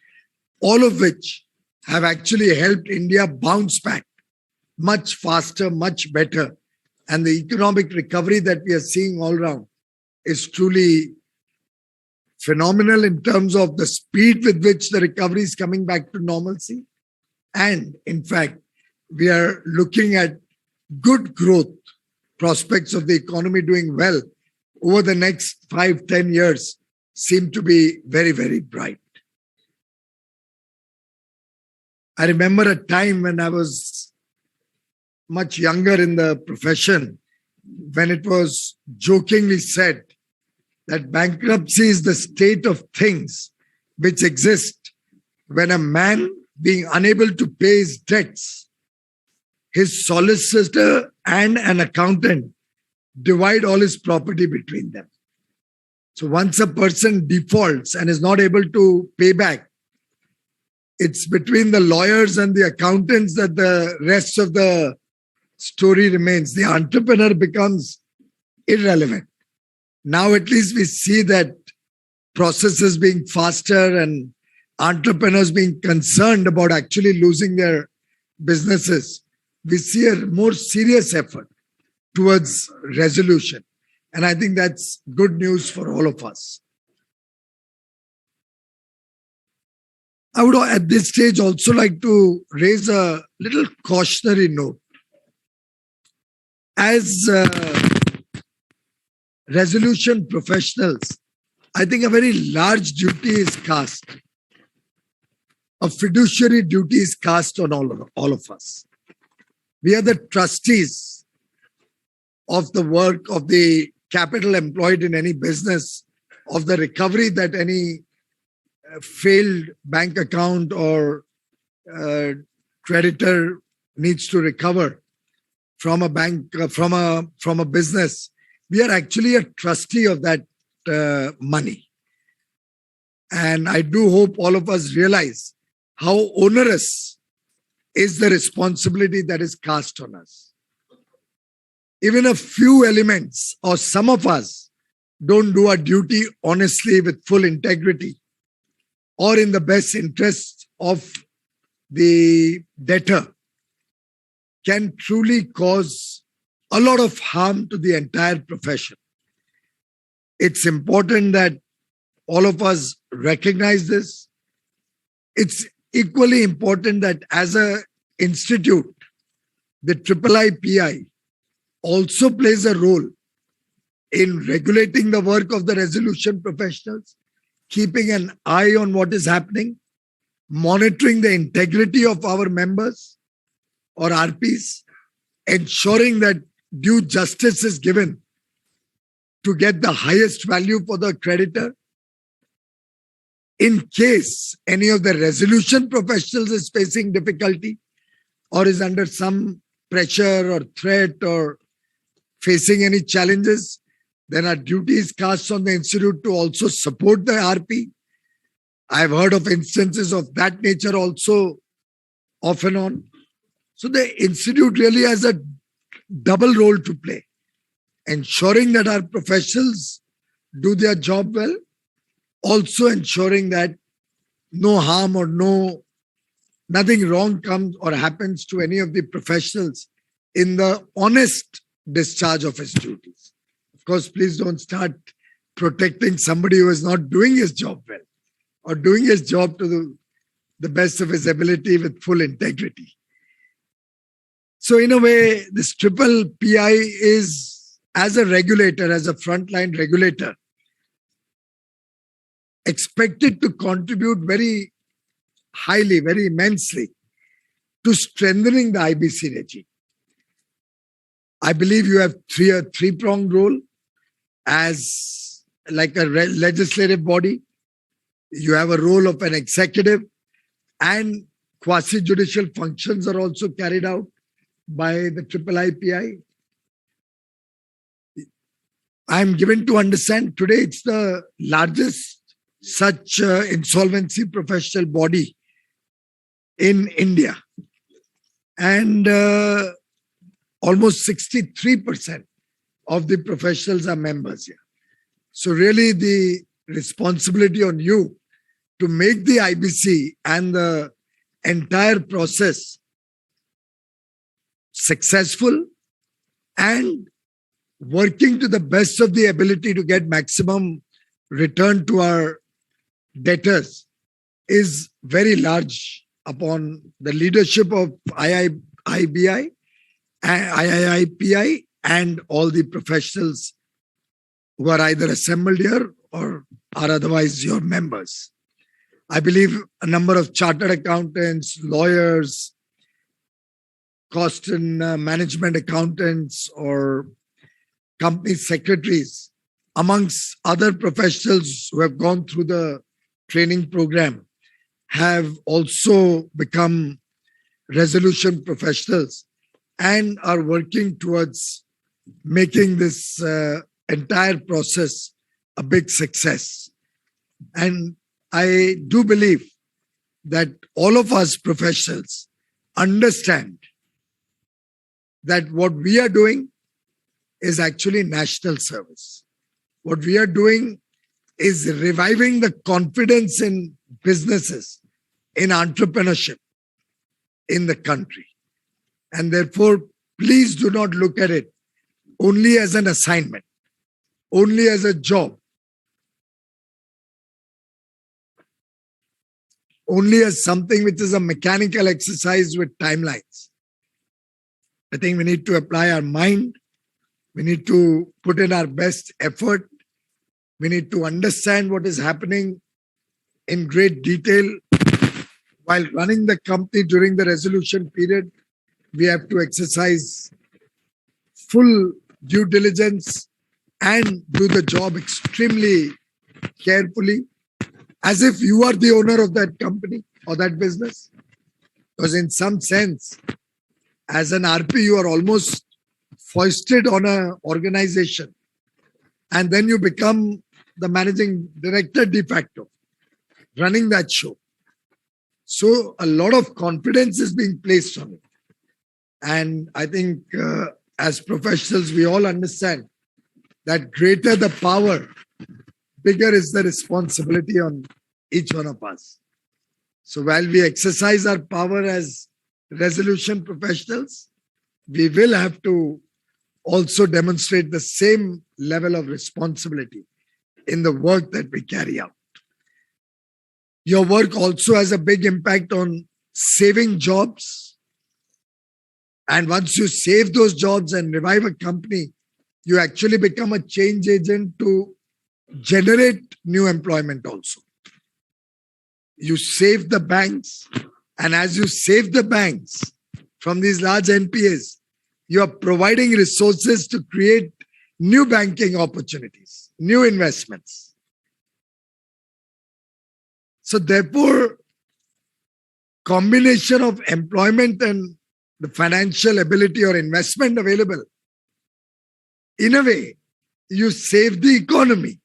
all of which have actually helped India bounce back much faster, much better. And the economic recovery that we are seeing all around is truly phenomenal in terms of the speed with which the recovery is coming back to normalcy. And in fact, we are looking at good growth prospects of the economy doing well over the next 5-10 years seem to be very, very bright. I remember a time when I was much younger in the profession, when it was jokingly said that bankruptcy is the state of things which exist when a man, being unable to pay his debts, his solicitor and an accountant divide all his property between them. So once a person defaults and is not able to pay back, it's between the lawyers and the accountants that the rest of the story remains. The entrepreneur becomes irrelevant. Now at least we see that processes being faster and entrepreneurs being concerned about actually losing their businesses. We see a more serious effort towards resolution. And I think that's good news for all of us. I would at this stage also like to raise a little cautionary note. As resolution professionals, I think a very large duty is cast. A fiduciary duty is cast on all of us. We are the trustees of the work of the capital employed in any business, of the recovery that any failed bank account or creditor needs to recover from a bank, from a business. We are actually a trustee of that money. And I do hope all of us realize how onerous is the responsibility that is cast on us. Even a few elements or some of us don't do our duty honestly with full integrity or in the best interest of the debtor can truly cause a lot of harm to the entire profession. It's important that all of us recognize this. It's equally important that as an institute, the Iipi also plays a role in regulating the work of the resolution professionals, keeping an eye on what is happening, monitoring the integrity of our members or RPs, ensuring that due justice is given to get the highest value for the creditor. In case any of the resolution professionals is facing difficulty or is under some pressure or threat or facing any challenges, then our duty is cast on the institute to also support the RP. I've heard of instances of that nature also off and on. So the institute really has a double role to play, ensuring that our professionals do their job well, also ensuring that no harm or nothing wrong comes or happens to any of the professionals in the honest discharge of his duties. Of course, please don't start protecting somebody who is not doing his job well or doing his job to the best of his ability with full integrity. So in a way, this Iipi is, as a regulator, as a frontline regulator, expected to contribute very highly, very immensely to strengthening the IBC regime. I believe you have a three-pronged role as like a legislative body. You have a role of an executive, and quasi-judicial functions are also carried out by the Iipi. I'm given to understand today it's the largest such insolvency professional body in India. And almost 63% of the professionals are members here. So really the responsibility on you to make the IBC and the entire process successful and working to the best of the ability to get maximum return to our debtors is very large upon the leadership of Iipi and all the professionals who are either assembled here or are otherwise your members. I believe a number of chartered accountants, lawyers, cost and management accountants or company secretaries, amongst other professionals who have gone through the training program have also become resolution professionals and are working towards making this entire process a big success. And I do believe that all of us professionals understand that what we are doing is actually national service. What we are doing is reviving the confidence in businesses, in entrepreneurship in the country. And therefore, please do not look at it only as an assignment, only as a job, only as something which is a mechanical exercise with timelines. I think we need to apply our mind. We need to put in our best effort. We need to understand what is happening in great detail. While running the company during the resolution period, we have to exercise full due diligence and do the job extremely carefully, as if you are the owner of that company or that business. Because in some sense, as an RP, you are almost foisted on an organization, and then you become the managing director de facto, running that show. So a lot of confidence is being placed on it. And I think as professionals, we all understand that greater the power, bigger is the responsibility on each one of us. So while we exercise our power as resolution professionals, we will have to also demonstrate the same level of responsibility in the work that we carry out. Your work also has a big impact on saving jobs. And once you save those jobs and revive a company, you actually become a change agent to generate new employment also. You save the banks, and as you save the banks from these large NPAs, you are providing resources to create new banking opportunities, new investments. So therefore, combination of employment and the financial ability or investment available, in a way, you save the economy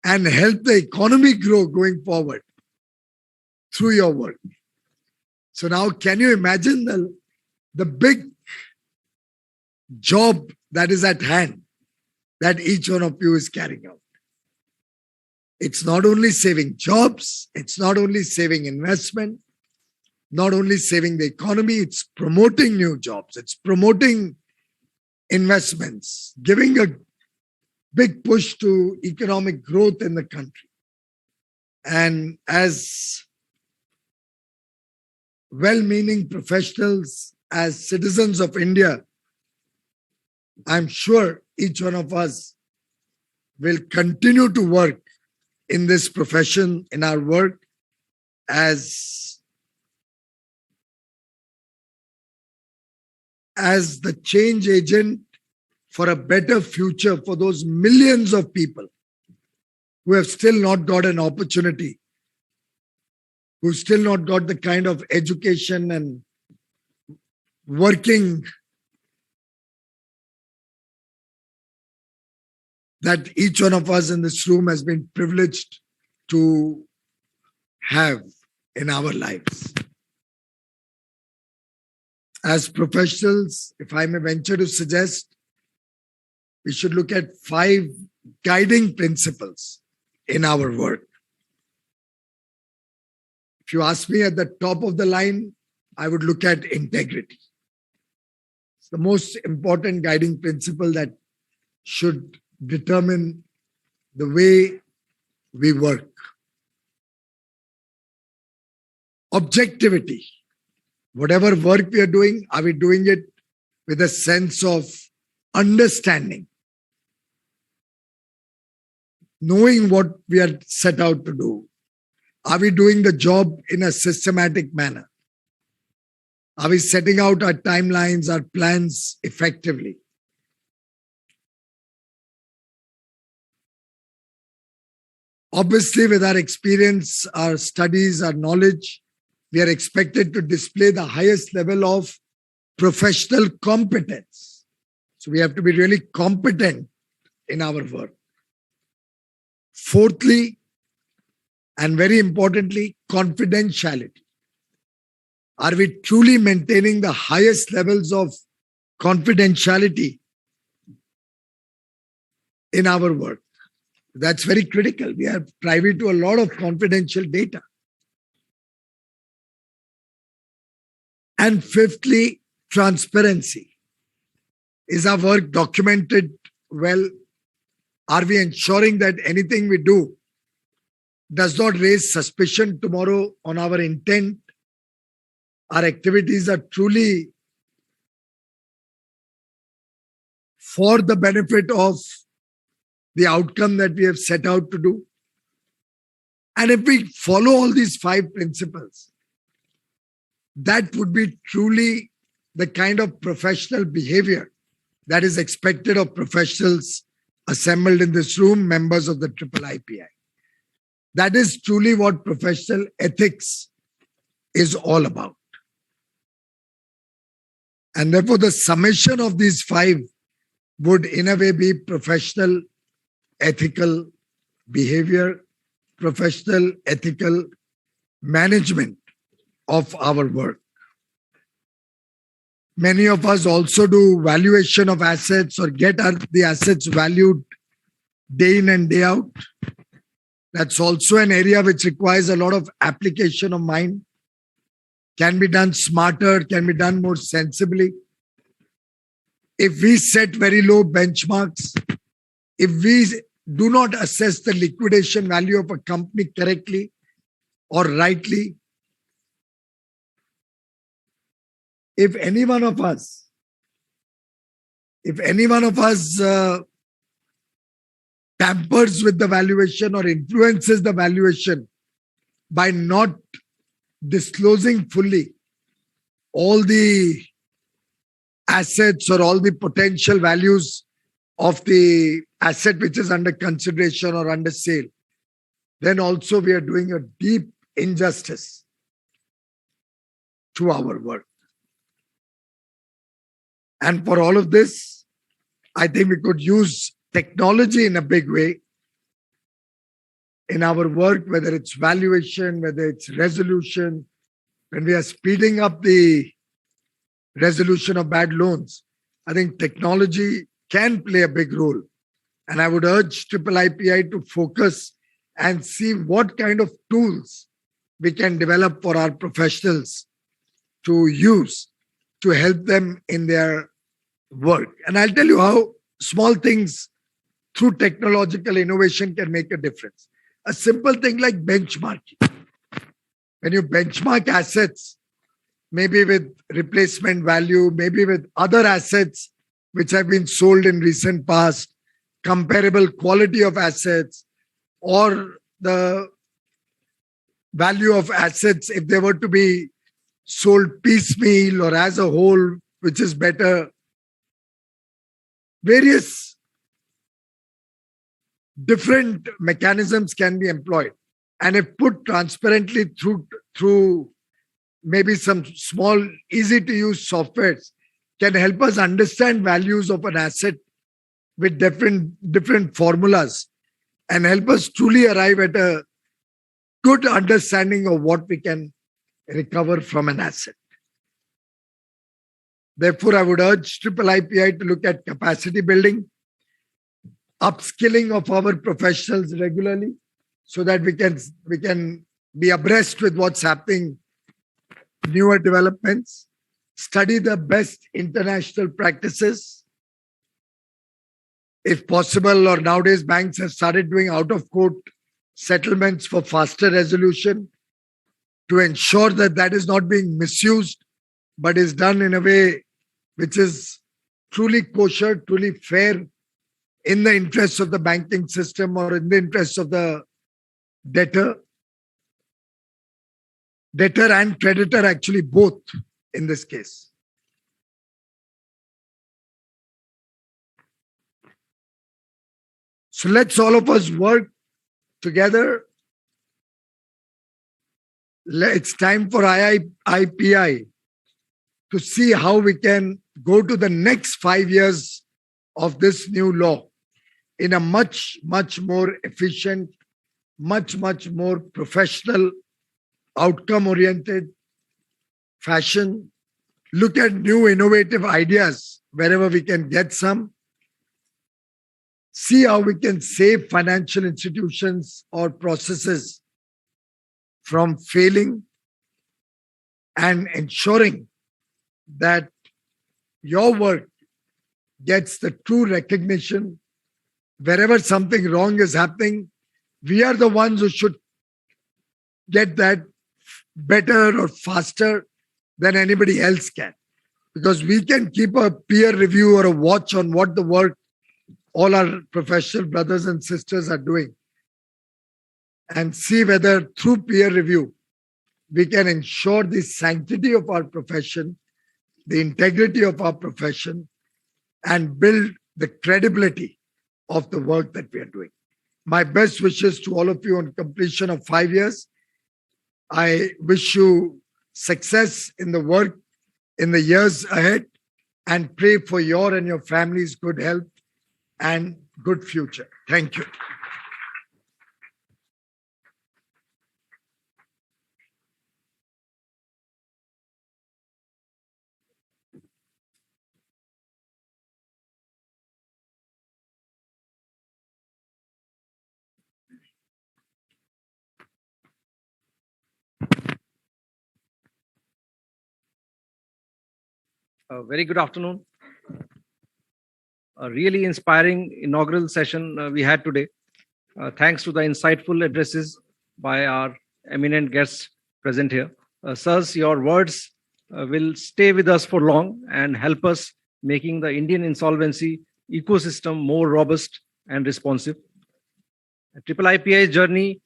and help the economy grow going forward through your work. So now can you imagine the big job that is at hand that each one of you is carrying out? It's not only saving jobs, it's not only saving investment, not only saving the economy, it's promoting new jobs, it's promoting investments, giving a big push to economic growth in the country. And as well-meaning professionals, as citizens of India, I'm sure each one of us will continue to work in this profession, in our work, as the change agent for a better future for those millions of people who have still not got an opportunity, who still not got the kind of education and working that each one of us in this room has been privileged to have in our lives. As professionals, if I may venture to suggest, we should look at 5 guiding principles in our work. If you ask me, at the top of the line, I would look at integrity. It's the most important guiding principle that should determine the way we work. Objectivity. Whatever work we are doing, are we doing it with a sense of understanding, knowing what we are set out to do? Are we doing the job in a systematic manner? Are we setting out our timelines, our plans effectively? Obviously, with our experience, our studies, our knowledge, we are expected to display the highest level of professional competence. So we have to be really competent in our work. Fourthly, and very importantly, confidentiality. Are we truly maintaining the highest levels of confidentiality in our work? That's very critical. We are privy to a lot of confidential data. And fifthly, transparency. Is our work documented well? Are we ensuring that anything we do does not raise suspicion tomorrow on our intent? Our activities are truly for the benefit of the outcome that we have set out to do. And if we follow all these 5 principles, that would be truly the kind of professional behavior that is expected of professionals assembled in this room, members of the Iiipi. That is truly what professional ethics is all about. And therefore, the summation of these 5 would in a way be professional ethical behavior, professional ethical management of our work. Many of us also do valuation of assets or get the assets valued day in and day out. That's also an area which requires a lot of application of mind. Can be done smarter, can be done more sensibly. If we set very low benchmarks, if we do not assess the liquidation value of a company correctly or rightly, if any one of us tampers with the valuation or influences the valuation by not disclosing fully all the assets or all the potential values of the asset which is under consideration or under sale, then also we are doing a deep injustice to our work. And for all of this, I think we could use technology in a big way in our work, whether it's valuation, whether it's resolution. When we are speeding up the resolution of bad loans, I think technology can play a big role. And I would urge Iiipi to focus and see what kind of tools we can develop for our professionals to use to help them in their work. And I'll tell you how small things through technological innovation can make a difference. A simple thing like benchmarking. When you benchmark assets, maybe with replacement value, maybe with other assets which have been sold in recent past, comparable quality of assets, or the value of assets if they were to be sold piecemeal or as a whole, which is better. Various different mechanisms can be employed, and if put transparently through maybe some small, easy to use softwares, can help us understand values of an asset with different formulas and help us truly arrive at a good understanding of what we can recover from an asset. Therefore, I would urge Iiipi to look at capacity building, upskilling of our professionals regularly, so that we can be abreast with what's happening, newer developments, study the best international practices. If possible, or nowadays banks have started doing out-of-court settlements for faster resolution to ensure that that is not being misused, but is done in a way which is truly kosher, truly fair, in the interests of the banking system or in the interests of the debtor. Debtor and creditor, actually both in this case. So let's all of us work together, it's time for IIPI to see how we can go to the next 5 years of this new law in a much, much more efficient, much, much more professional, outcome-oriented fashion. Look at new innovative ideas wherever we can get some. See how we can save financial institutions or processes from failing and ensuring that your work gets the true recognition. Wherever something wrong is happening, we are the ones who should get that better or faster than anybody else can. Because we can keep a peer review or a watch on what the work all our professional brothers and sisters are doing and see whether through peer review we can ensure the sanctity of our profession, the integrity of our profession, and build the credibility of the work that we are doing. My best wishes to all of you on completion of 5 years. I wish you success in the work in the years ahead and pray for your and your family's good health and good future. Thank you. Very good afternoon. A really inspiring inaugural session we had today. Thanks to the insightful addresses by our eminent guests present here. Sirs, your words will stay with us for long and help us making the Indian insolvency ecosystem more robust and responsive. IIIPI's journey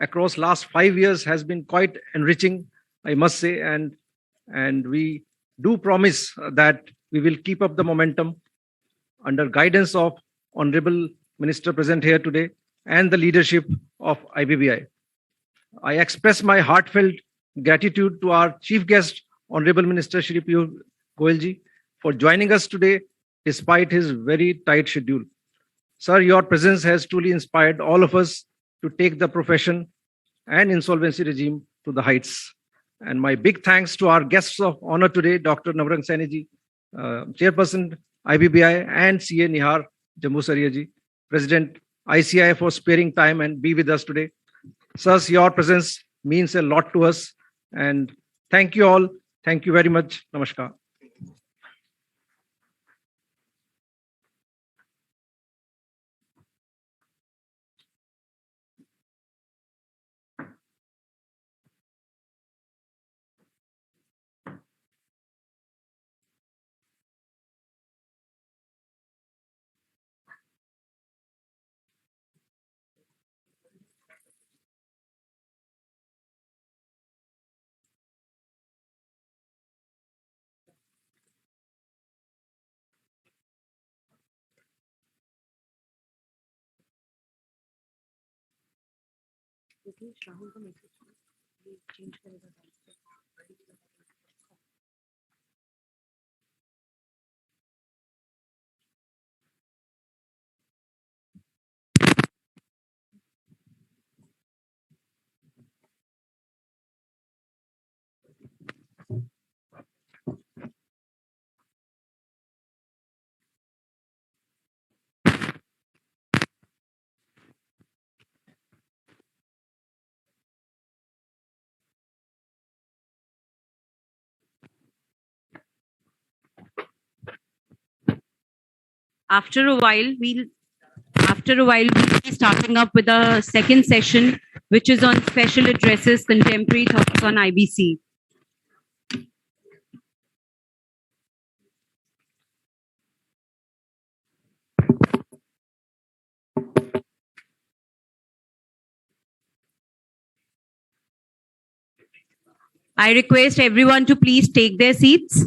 across last 5 years has been quite enriching, I must say, and we do promise that we will keep up the momentum under guidance of Honorable Minister present here today and the leadership of IBBI. I express my heartfelt gratitude to our chief guest, Honorable Minister Shri Piyush Goyal ji, for joining us today despite his very tight schedule. Sir, your presence has truly inspired all of us to take the profession and insolvency regime to the heights. And my big thanks to our guests of honor today, Dr. Navrang Saini ji, Chairperson IBBI, and CA Nihar Jambusaria ji, President ICI, for sparing time and be with us today. Sirs, your presence means a lot to us, and thank you all. Thank you very much. Namaskar. After a while, we'll be starting up with a second session, which is on special addresses, contemporary thoughts on IBC. I request everyone to please take their seats.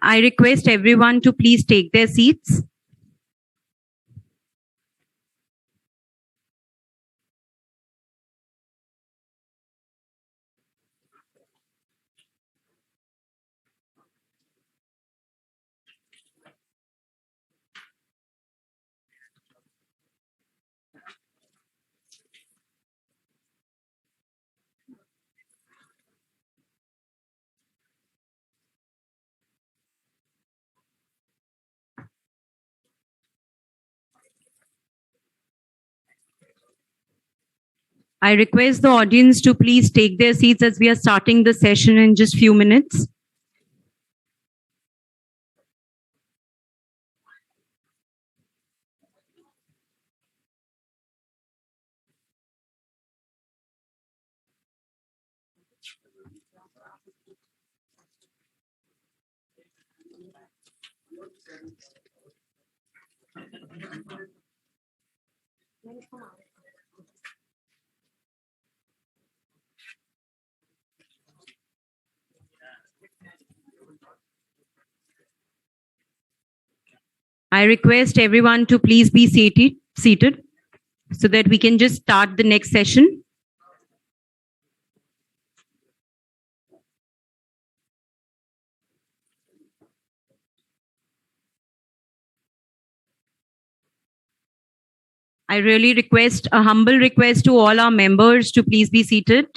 I request everyone to please take their seats. I request the audience to please take their seats as we are starting the session in just few minutes. I request everyone to please be seated so that we can just start the next session. I really request a humble request to all our members to please be seated.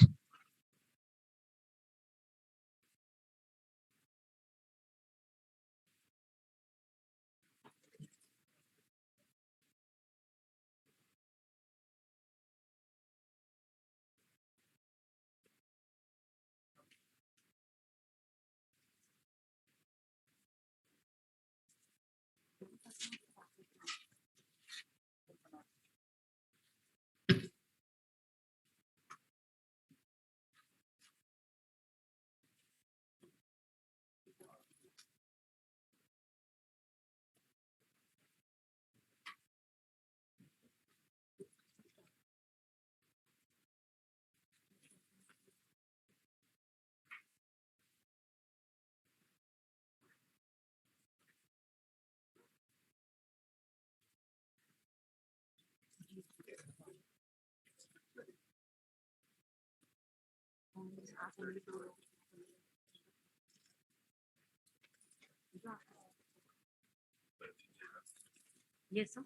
Yes, sir.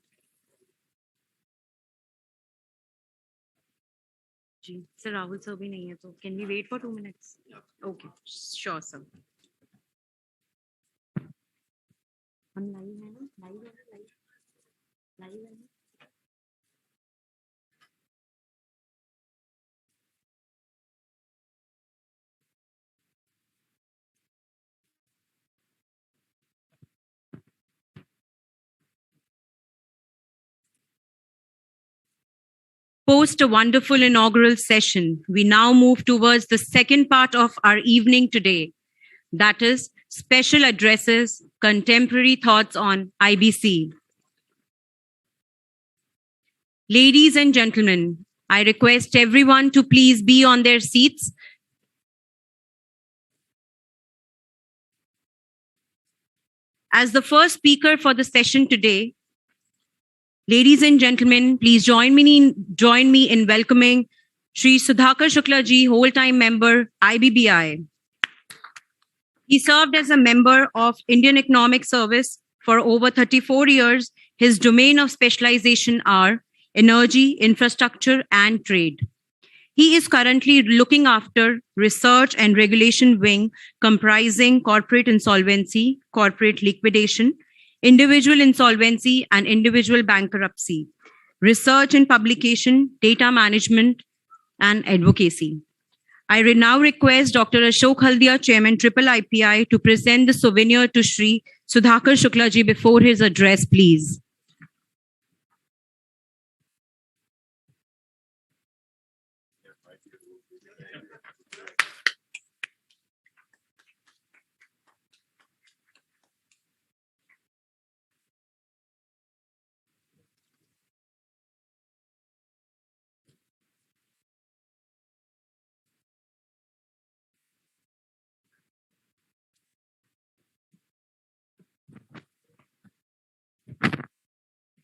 जी sir Rahul sir भी नहीं है तो can we wait for 2 minutes? Okay, sure, sir. हम live है ना? Live है ना? लाइव है ना? Post a wonderful inaugural session, we now move towards the second part of our evening today. That is special addresses, contemporary thoughts on IBC. Ladies and gentlemen, I request everyone to please be on their seats. As the first speaker for the session today, ladies and gentlemen, please join me in welcoming Shri Sudhakar Shukla ji, whole-time member, IBBI. He served as a member of Indian Economic Service for over 34 years. His domain of specialization are energy, infrastructure, and trade. He is currently looking after research and regulation wing comprising corporate insolvency, corporate liquidation, individual insolvency, and individual bankruptcy, research and publication, data management, and advocacy. I now request Dr. Ashok Haldia, Chairman Iipi, to present the souvenir to Shri Sudhakar Shukla ji before his address, please.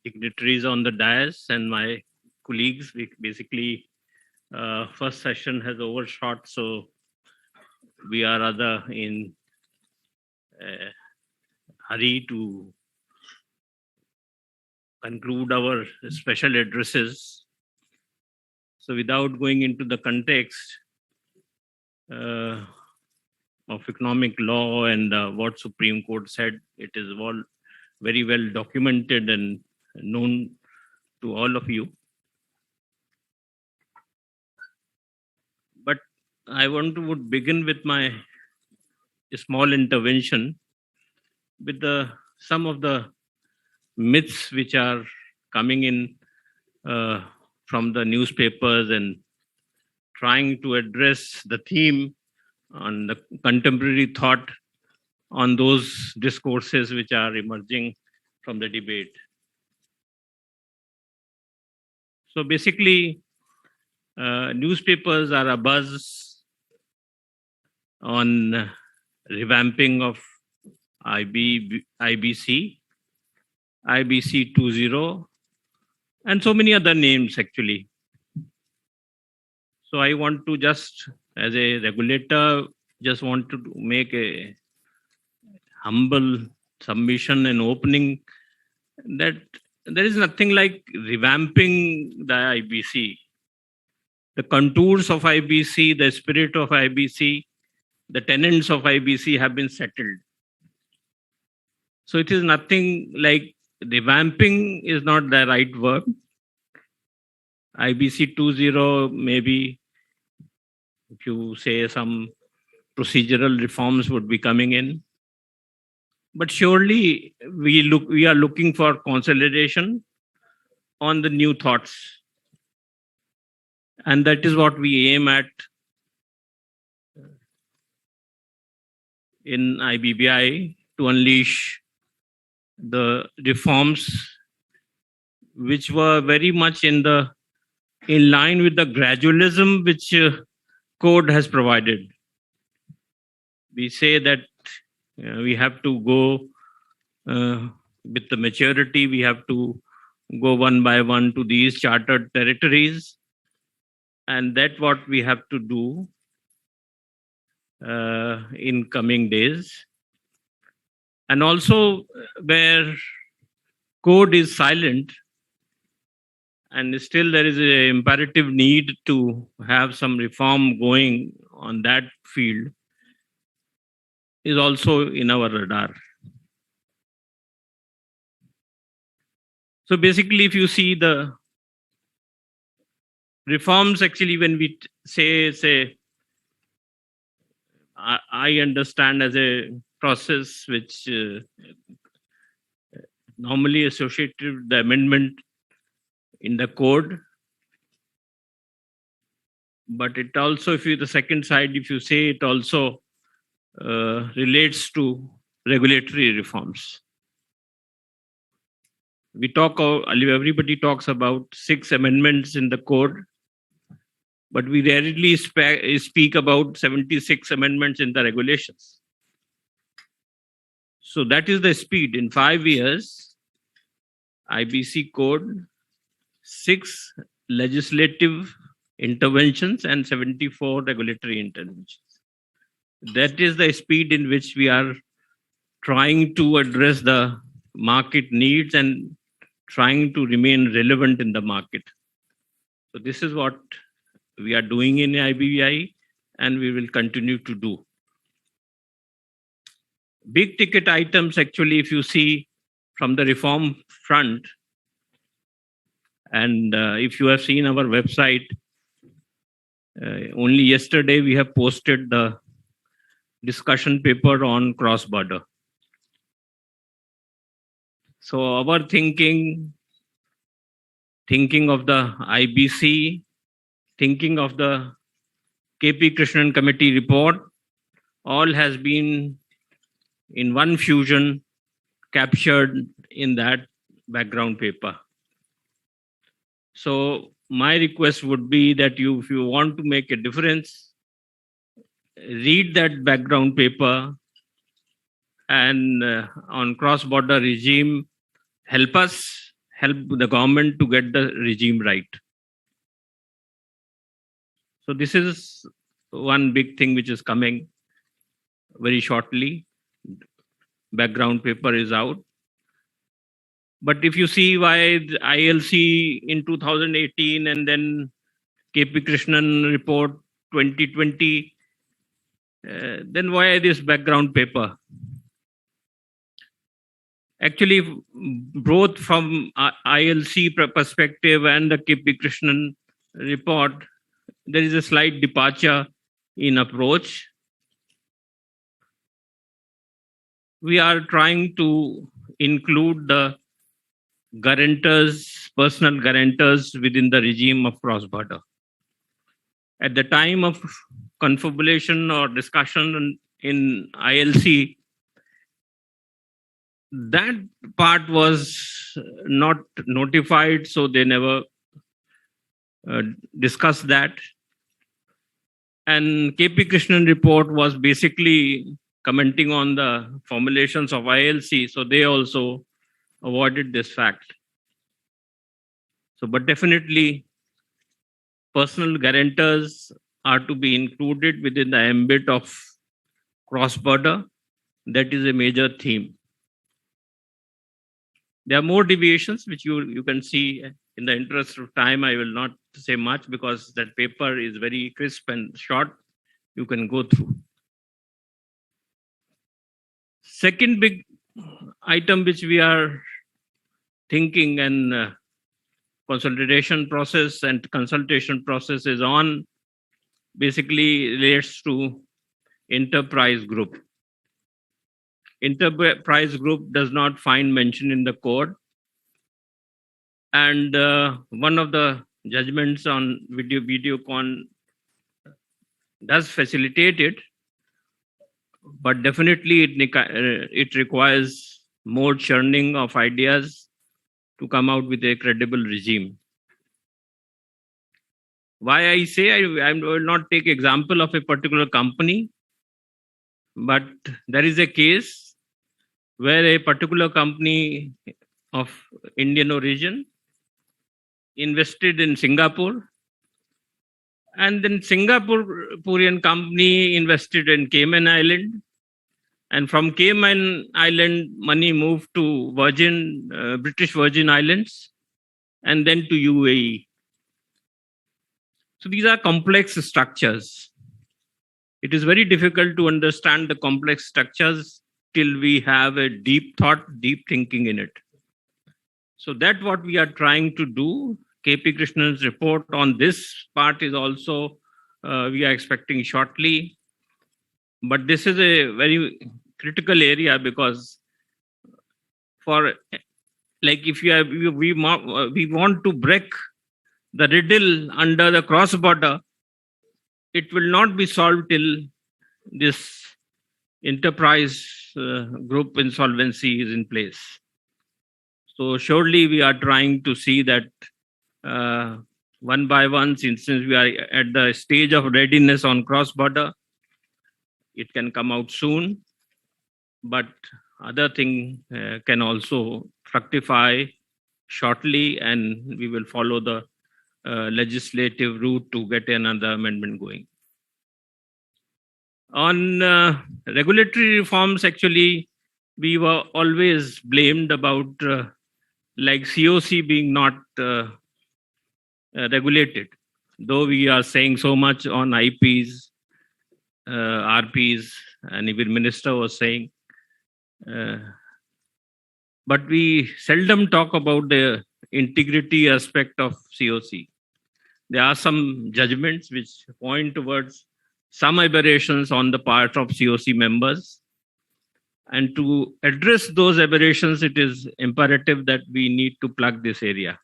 Dignitaries on the dais and my colleagues. Basically, first session has overshot, so we are rather in hurry to conclude our special addresses. So without going into the context of economic law and what Supreme Court said, it is all very well documented and known to all of you. But I want to begin with my small intervention with some of the myths which are coming in from the newspapers and trying to address the theme on the contemporary thought on those discourses which are emerging from the debate. So basically, newspapers are abuzz on revamping of IBC, IBC 2.0, and so many other names actually. So I want to just, as a regulator, just want to make a humble submission and opening that there is nothing like revamping the IBC. The contours of IBC, the spirit of IBC, the tenets of IBC have been settled. So it is nothing like revamping is not the right word. IBC 2.0, maybe if you say some procedural reforms would be coming in. But surely we are looking for consolidation on the new thoughts. And that is what we aim at in IBBI, to unleash the reforms which were very much in line with the gradualism which code has provided. We say that we have to go with the maturity, we have to go one by one to these chartered territories, and that's what we have to do in coming days. And also where code is silent and still there is an imperative need to have some reform going on that field, is also in our radar. So basically, if you see the reforms, actually, when we say, I understand as a process which normally associated with the amendment in the code. But it also, if you, the second side, if you say it also relates to regulatory reforms. We talk, everybody talks about 6 amendments in the code, but we rarely speak about 76 amendments in the regulations. So that is the speed. In 5 years, IBC code, 6 legislative interventions and 74 regulatory interventions. That is the speed in which we are trying to address the market needs and trying to remain relevant in the market. So this is what we are doing in IBBI, and we will continue to do. Big ticket items, actually, if you see from the reform front, and if you have seen our website, only yesterday we have posted the discussion paper on cross-border. So our thinking of the IBC, thinking of the KP Krishnan committee report, all has been in one fusion captured in that background paper. So my request would be that if you want to make a difference, read that background paper, and on cross-border regime, help the government to get the regime right. So this is one big thing which is coming very shortly. Background paper is out. But if you see why the ILC in 2018 and then KP Krishnan report 2020, then why this background paper? Actually, both from ILC perspective and the KP Krishnan report, there is a slight departure in approach. We are trying to include the guarantors, personal guarantors within the regime of cross-border. At the time of confabulation or discussion in ILC, that part was not notified, so they never discussed that. And KP Krishnan report was basically commenting on the formulations of ILC, so they also avoided this fact. So, but definitely personal guarantors are to be included within the ambit of cross-border. That is a major theme. There are more deviations which you can see. In the interest of time, I will not say much because that paper is very crisp and short. You can go through. Second big item which we are thinking and consolidation process and consultation process is on basically relates to enterprise group. Enterprise group does not find mention in the code. And one of the judgments on Videocon does facilitate it, but definitely it requires more churning of ideas to come out with a credible regime. Why I say I will not take example of a particular company, but there is a case where a particular company of Indian origin invested in Singapore, and then Singaporean company invested in Cayman Island, and from Cayman Island money moved to British Virgin Islands, and then to UAE. So these are complex structures. It is very difficult to understand the complex structures till we have a deep thought, deep thinking in it. So that's what we are trying to do. KP Krishnan's report on this part is also, we are expecting shortly. But this is a very critical area because for, like if you have, we want to break the riddle under the cross-border, it will not be solved till this enterprise group insolvency is in place. So surely we are trying to see that one by one, since we are at the stage of readiness on cross-border, it can come out soon, but other thing can also fructify shortly, and we will follow the legislative route to get another amendment going. On regulatory reforms, actually, we were always blamed about like COC being not regulated, though we are saying so much on IPs, RPs, and even minister was saying, but we seldom talk about the integrity aspect of COC. There are some judgments which point towards some aberrations on the part of COC members. And to address those aberrations, it is imperative that we need to plug this area.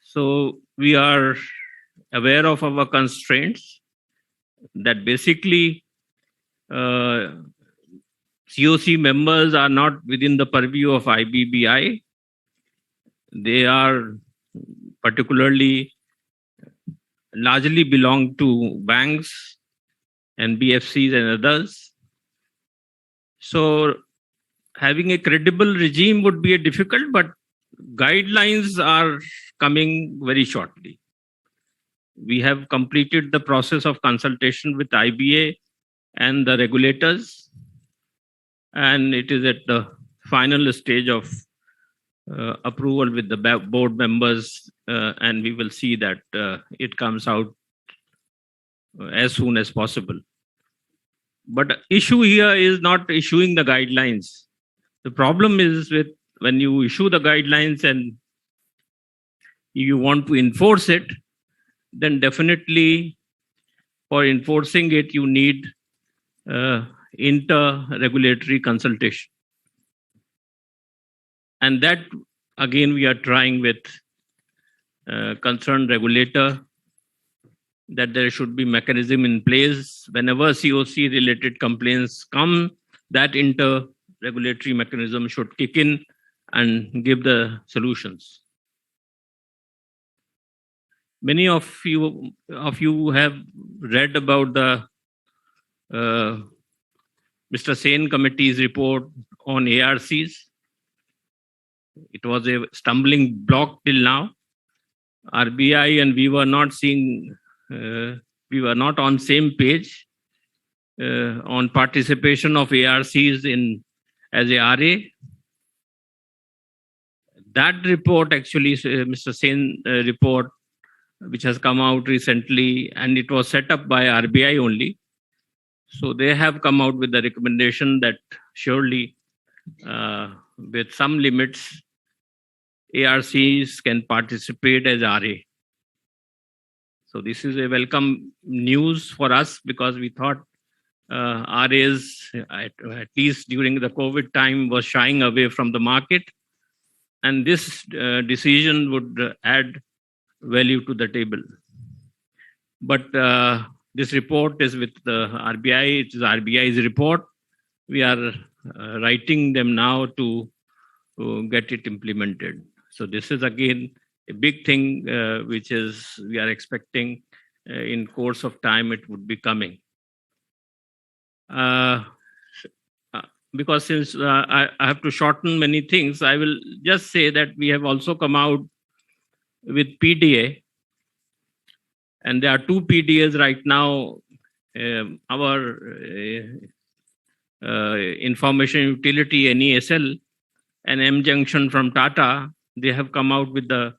So we are aware of our constraints, that basically COC members are not within the purview of IBBI. They are particularly largely belong to banks and BFCs and others. So having a credible regime would be a difficult, but guidelines are coming very shortly. We have completed the process of consultation with IBA and the regulators, and it is at the final stage of approval with the board members, and we will see that it comes out as soon as possible. But the issue here is not issuing the guidelines. The problem is with when you issue the guidelines and you want to enforce it, then definitely for enforcing it, you need inter-regulatory consultation. And that, again, we are trying with concerned regulator that there should be mechanism in place whenever COC related complaints come, that inter regulatory mechanism should kick in and give the solutions. Many of you have read about the Mr. Sen Committee's report on ARCs. It was a stumbling block till now. RBI and we were not seeing, we were not on same page on participation of ARCs in as a RA. That report actually, Mr. Sen report, which has come out recently, and it was set up by RBI only. So they have come out with the recommendation that surely with some limits, ARCs can participate as RA. So this is a welcome news for us because we thought RAs, at least during the COVID time, was shying away from the market. And this decision would add value to the table. But this report is with the RBI. It is RBI's report. We are writing them now to get it implemented. So this is again a big thing which is we are expecting in course of time it would be coming. Because since I have to shorten many things, I will just say that we have also come out with PDA. And there are two PDAs right now. Our information utility, NESL, and M Junction from Tata, they have come out with the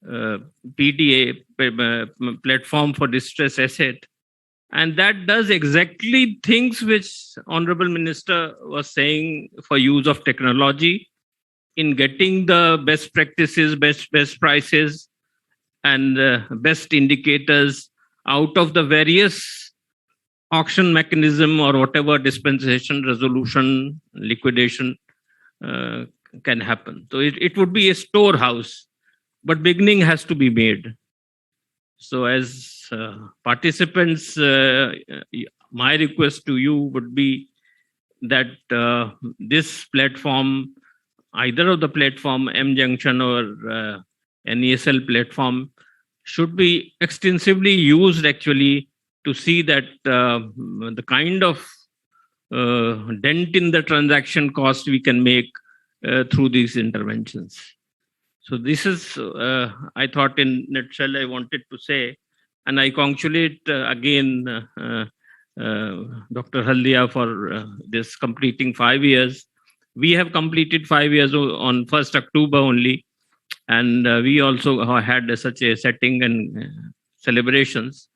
PDA, platform for distress asset. And that does exactly things which Honorable Minister was saying for use of technology in getting the best practices, best prices, and best indicators out of the various auction mechanism or whatever dispensation, resolution, liquidation can happen. So it would be a storehouse, but beginning has to be made. So as participants, my request to you would be that this platform, either of the platform, M Junction or NESL platform, should be extensively used actually to see that the kind of dent in the transaction cost we can make through these interventions. So this is, I thought in nutshell, I wanted to say, and I congratulate again Dr. Haldia for this completing 5 years. We have completed 5 years on 1st October only. And we also had such a setting and celebrations.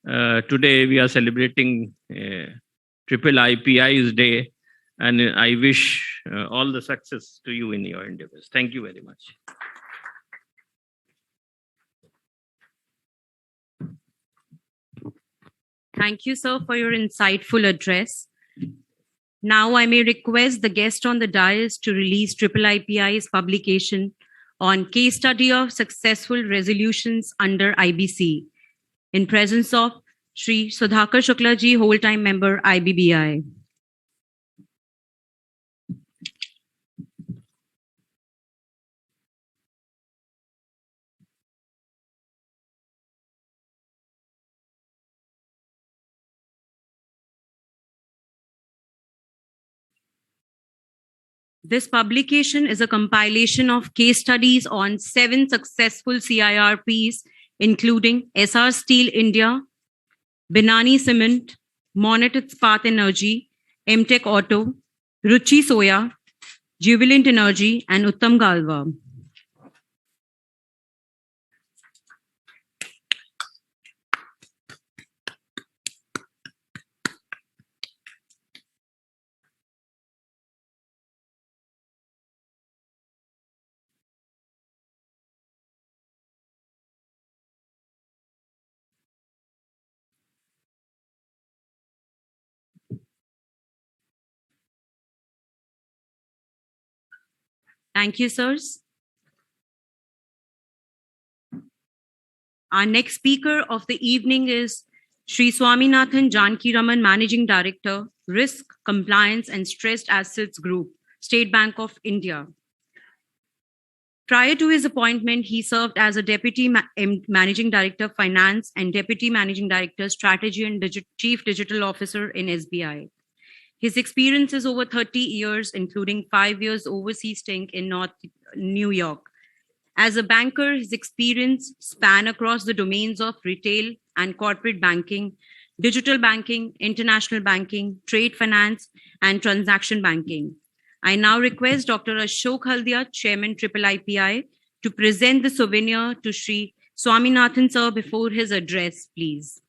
Today we are celebrating Triple IPI's Day, and I wish all the success to you in your endeavors. Thank you very much. Thank you, sir, for your insightful address. Now I may request the guest on the dais to release Triple IPI's publication on case study of successful resolutions under IBC in presence of Shri Sudhakar Shukla ji, whole-time member, IBBI. This publication is a compilation of case studies on 7 successful CIRPs, including SR Steel India, Binani Cement, Monet Ispat Energy, MTech Auto, Ruchi Soya, Jubilant Energy, and Uttam Galva. Thank you, sirs. Our next speaker of the evening is Sri Swaminathan Janki Raman, Managing Director, Risk, Compliance and Stressed Assets Group, State Bank of India. Prior to his appointment, he served as a Deputy Managing Director Finance and Deputy Managing Director Strategy and Chief Digital Officer in SBI. His experience is over 30 years, including 5 years overseas stint in New York. As a banker, his experience span across the domains of retail and corporate banking, digital banking, international banking, trade finance, and transaction banking. I now request Dr. Ashok Haldia, Chairman IIIPI, to present the souvenir to Sri Swaminathan sir before his address, please.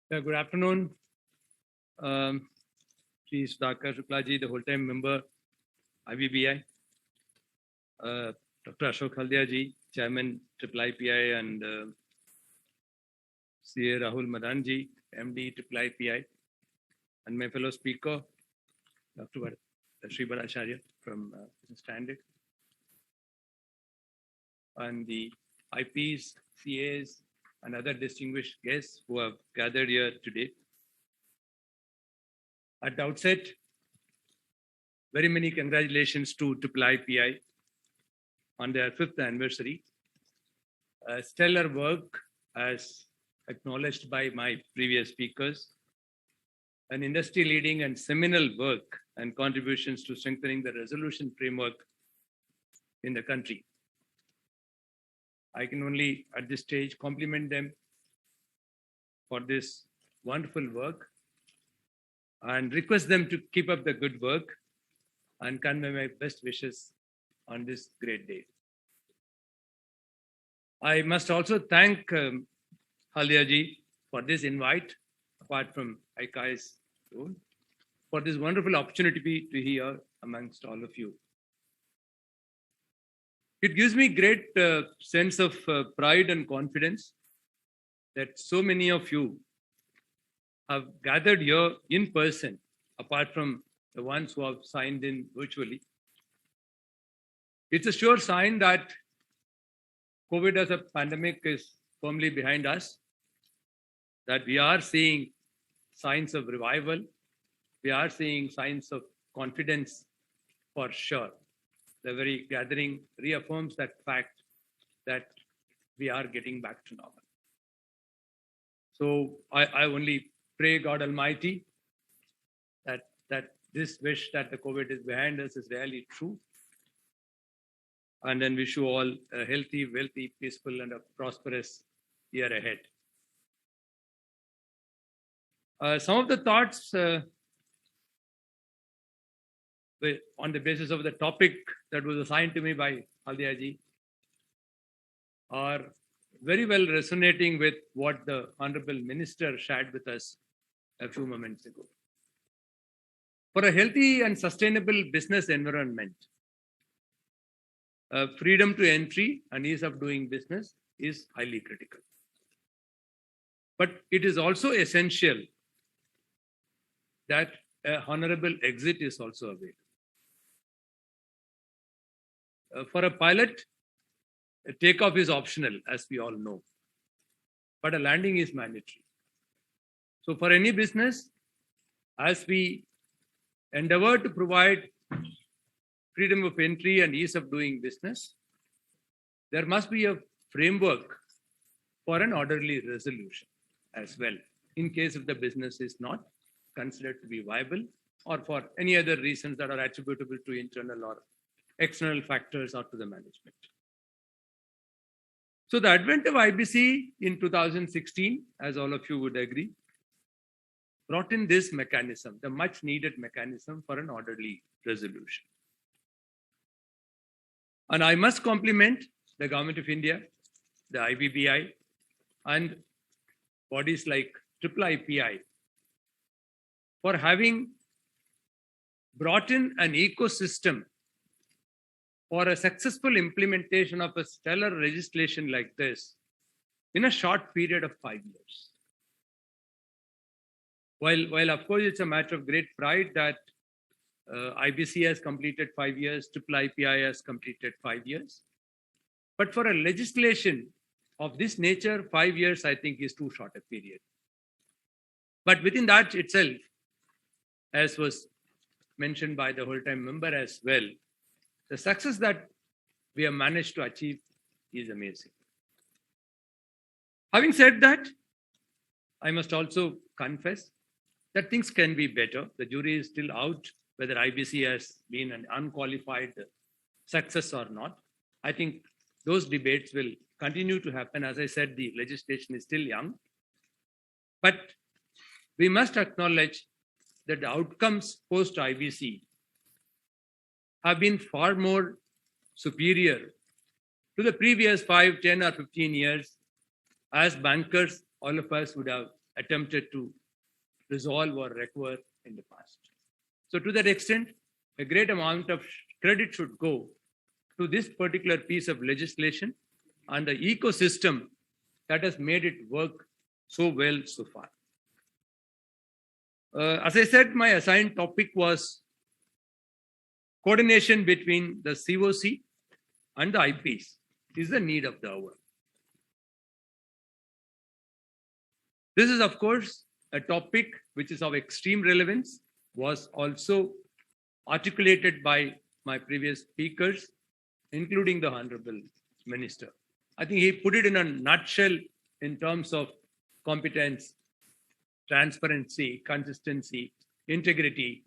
Good afternoon. Shri Sudhakar Shuklaji, the whole-time member, IBBI. Dr. Ashok Haldia ji, Chairman IIIPI, and CA Rahul Madan ji, MD IIIPI, and my fellow speaker, Dr. Sri Bharacharya from Business Standard, and the IPs, CAs, and other distinguished guests who have gathered here today. At the outset, very many congratulations to IIIPI on their 5th anniversary. Stellar work, as acknowledged by my previous speakers, an industry-leading and seminal work and contributions to strengthening the resolution framework in the country. I can only, at this stage, compliment them for this wonderful work and request them to keep up the good work and convey my best wishes on this great day. I must also thank Haldia ji for this invite, apart from ICAI's role, for this wonderful opportunity to hear amongst all of you. It gives me great sense of pride and confidence that so many of you have gathered here in person, apart from the ones who have signed in virtually. It's a sure sign that COVID as a pandemic is firmly behind us, that we are seeing signs of revival, we are seeing signs of confidence for sure. The very gathering reaffirms that fact that we are getting back to normal. So I only pray God Almighty that this wish that the COVID is behind us is really true. And then wish you all a healthy, wealthy, peaceful, and a prosperous year ahead. Some of the thoughts on the basis of the topic that was assigned to me by Haldia ji are very well resonating with what the Honorable Minister shared with us a few moments ago. For a healthy and sustainable business environment, freedom to entry and ease of doing business is highly critical. But it is also essential that a honorable exit is also available. For a pilot, a takeoff is optional, as we all know, but a landing is mandatory. So for any business, as we endeavor to provide freedom of entry and ease of doing business, there must be a framework for an orderly resolution as well, in case if the business is not considered to be viable or for any other reasons that are attributable to internal or external factors or to the management. So the advent of IBC in 2016, as all of you would agree, brought in this mechanism, the much needed mechanism for an orderly resolution. And I must compliment the Government of India, the IBBI, and bodies like Iipi for having brought in an ecosystem for a successful implementation of a stellar legislation like this in a short period of 5 years. While of course it's a matter of great pride that IBC has completed 5 years, Iipi has completed 5 years. But for a legislation of this nature, 5 years, I think, is too short a period. But within that itself, as was mentioned by the whole-time member as well, the success that we have managed to achieve is amazing. Having said that, I must also confess that things can be better. The jury is still out whether IBC has been an unqualified success or not. I think those debates will continue to happen. As I said, the legislation is still young. But we must acknowledge that the outcomes post IBC have been far more superior to the previous 5, 10, or 15 years, as bankers, all of us would have attempted to resolve or recover in the past. So to that extent, a great amount of credit should go to this particular piece of legislation and the ecosystem that has made it work so well so far. As I said, my assigned topic was coordination between the COC and the IPs is the need of the hour. This is, of course, a topic which is of extreme relevance, was also articulated by my previous speakers, including the Honorable Minister. I think he put it in a nutshell in terms of competence, transparency, consistency, integrity.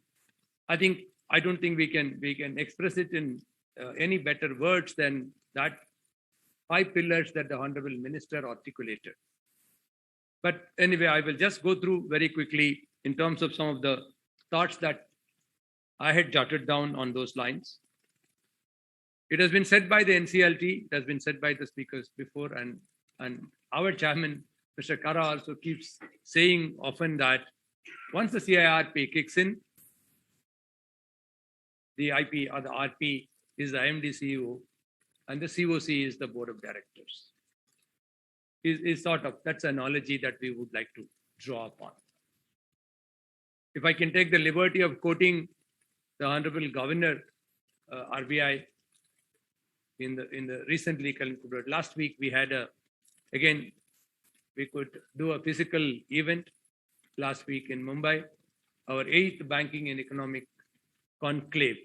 I don't think we can express it in any better words than that 5 pillars that the Honorable Minister articulated. But anyway, I will just go through very quickly in terms of some of the thoughts that I had jotted down on those lines. It has been said by the NCLT, it has been said by the speakers before, and our chairman, Mr. Kara, also keeps saying often that once the CIRP kicks in, the IP or the RP is the MD CEO and the COC is the board of directors. Is sort of, that's an analogy that we would like to draw upon. If I can take the liberty of quoting the Honorable Governor, RBI, in the recently concluded last week, we had again, we could do a physical event last week in Mumbai, our 8th banking and economic conclave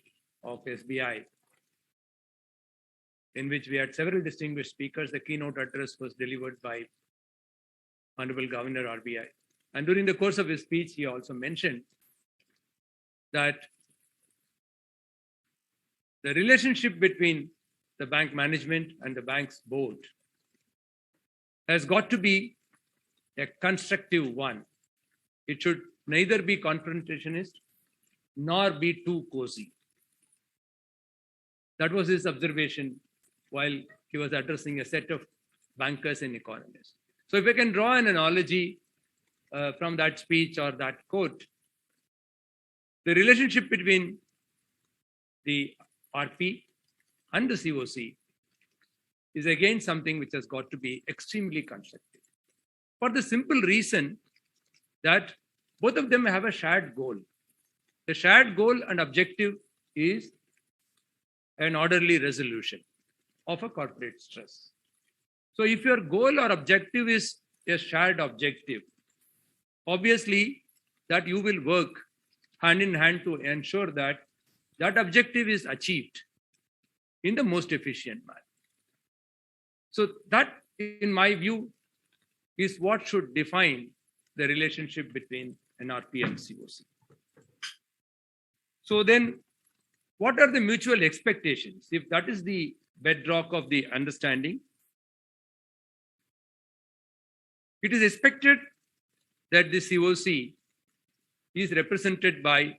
of SBI, in which we had several distinguished speakers. The keynote address was delivered by Honorable Governor RBI. And during the course of his speech, he also mentioned that the relationship between the bank management and the bank's board has got to be a constructive one. It should neither be confrontationist nor be too cozy. That was his observation while he was addressing a set of bankers and economists. So if I can draw an analogy from that speech or that quote, the relationship between the RP and the COC is again something which has got to be extremely constructive. For the simple reason that both of them have a shared goal. The shared goal and objective is an orderly resolution of a corporate stress. So if your goal or objective is a shared objective, obviously that you will work hand in hand to ensure that that objective is achieved in the most efficient manner. So that, in my view, is what should define the relationship between an RP and COC. So then, what are the mutual expectations? If that is the bedrock of the understanding, it is expected that the COC is represented by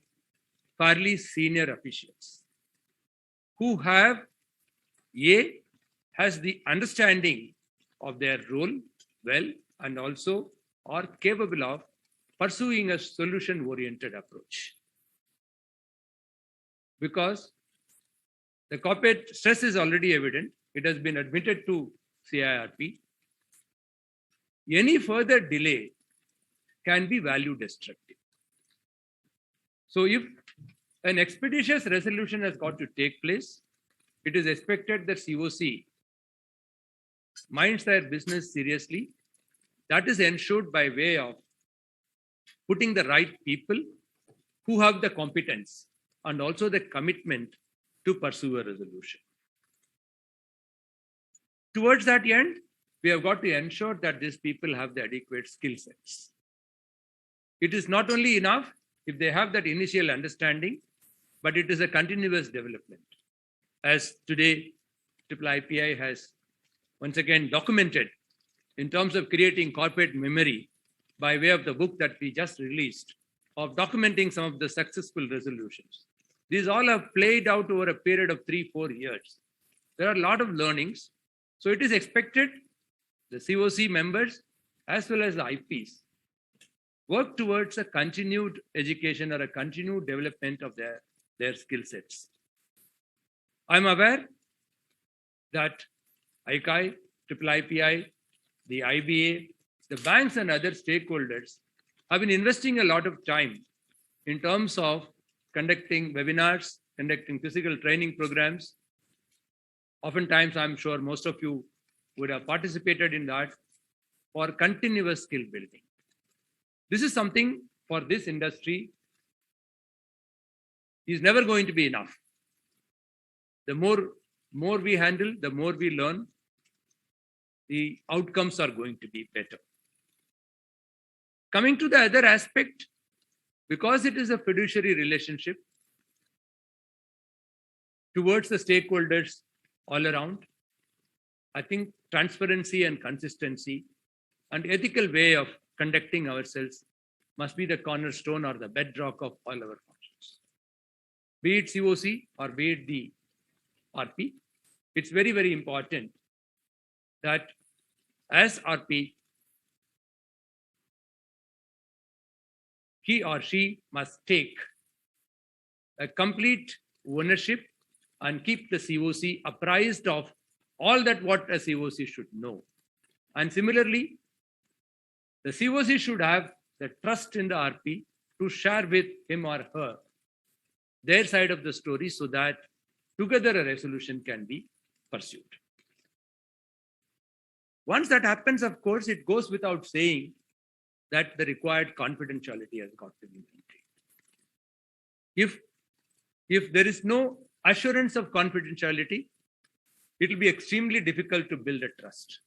fairly senior officials who have A has the understanding of their role well and also are capable of pursuing a solution-oriented approach. Because the corporate stress is already evident, it has been admitted to CIRP. Any further delay can be value destructive. So if an expeditious resolution has got to take place, it is expected that COC minds their business seriously. That is ensured by way of putting the right people who have the competence and also the commitment to pursue a resolution. Towards that end, we have got to ensure that these people have the adequate skill sets. It is not only enough if they have that initial understanding, but it is a continuous development. As today, Iipi has once again documented in terms of creating corporate memory by way of the book that we just released of documenting some of the successful resolutions. These all have played out over a period of 3-4 years. There are a lot of learnings. So it is expected the COC members as well as the IPs work towards a continued education or a continued development of their skill sets. I'm aware that ICAI, Iipi, the IBA, the banks and other stakeholders have been investing a lot of time in terms of conducting webinars, conducting physical training programs. Oftentimes, I'm sure most of you would have participated in that for continuous skill building. This is something for this industry is never going to be enough. The more we handle, the more we learn, the outcomes are going to be better. Coming to the other aspect, because it is a fiduciary relationship towards the stakeholders all around, I think transparency and consistency and ethical way of conducting ourselves must be the cornerstone or the bedrock of all our functions. Be it COC or be it the RP, it's very, very important that as RP, he or she must take a complete ownership and keep the COC apprised of all that what a COC should know. And similarly, the COC should have the trust in the RP to share with him or her their side of the story so that together a resolution can be pursued. Once that happens, of course, it goes without saying that the required confidentiality has got to be maintained. If there is no assurance of confidentiality, it will be extremely difficult to build a trust.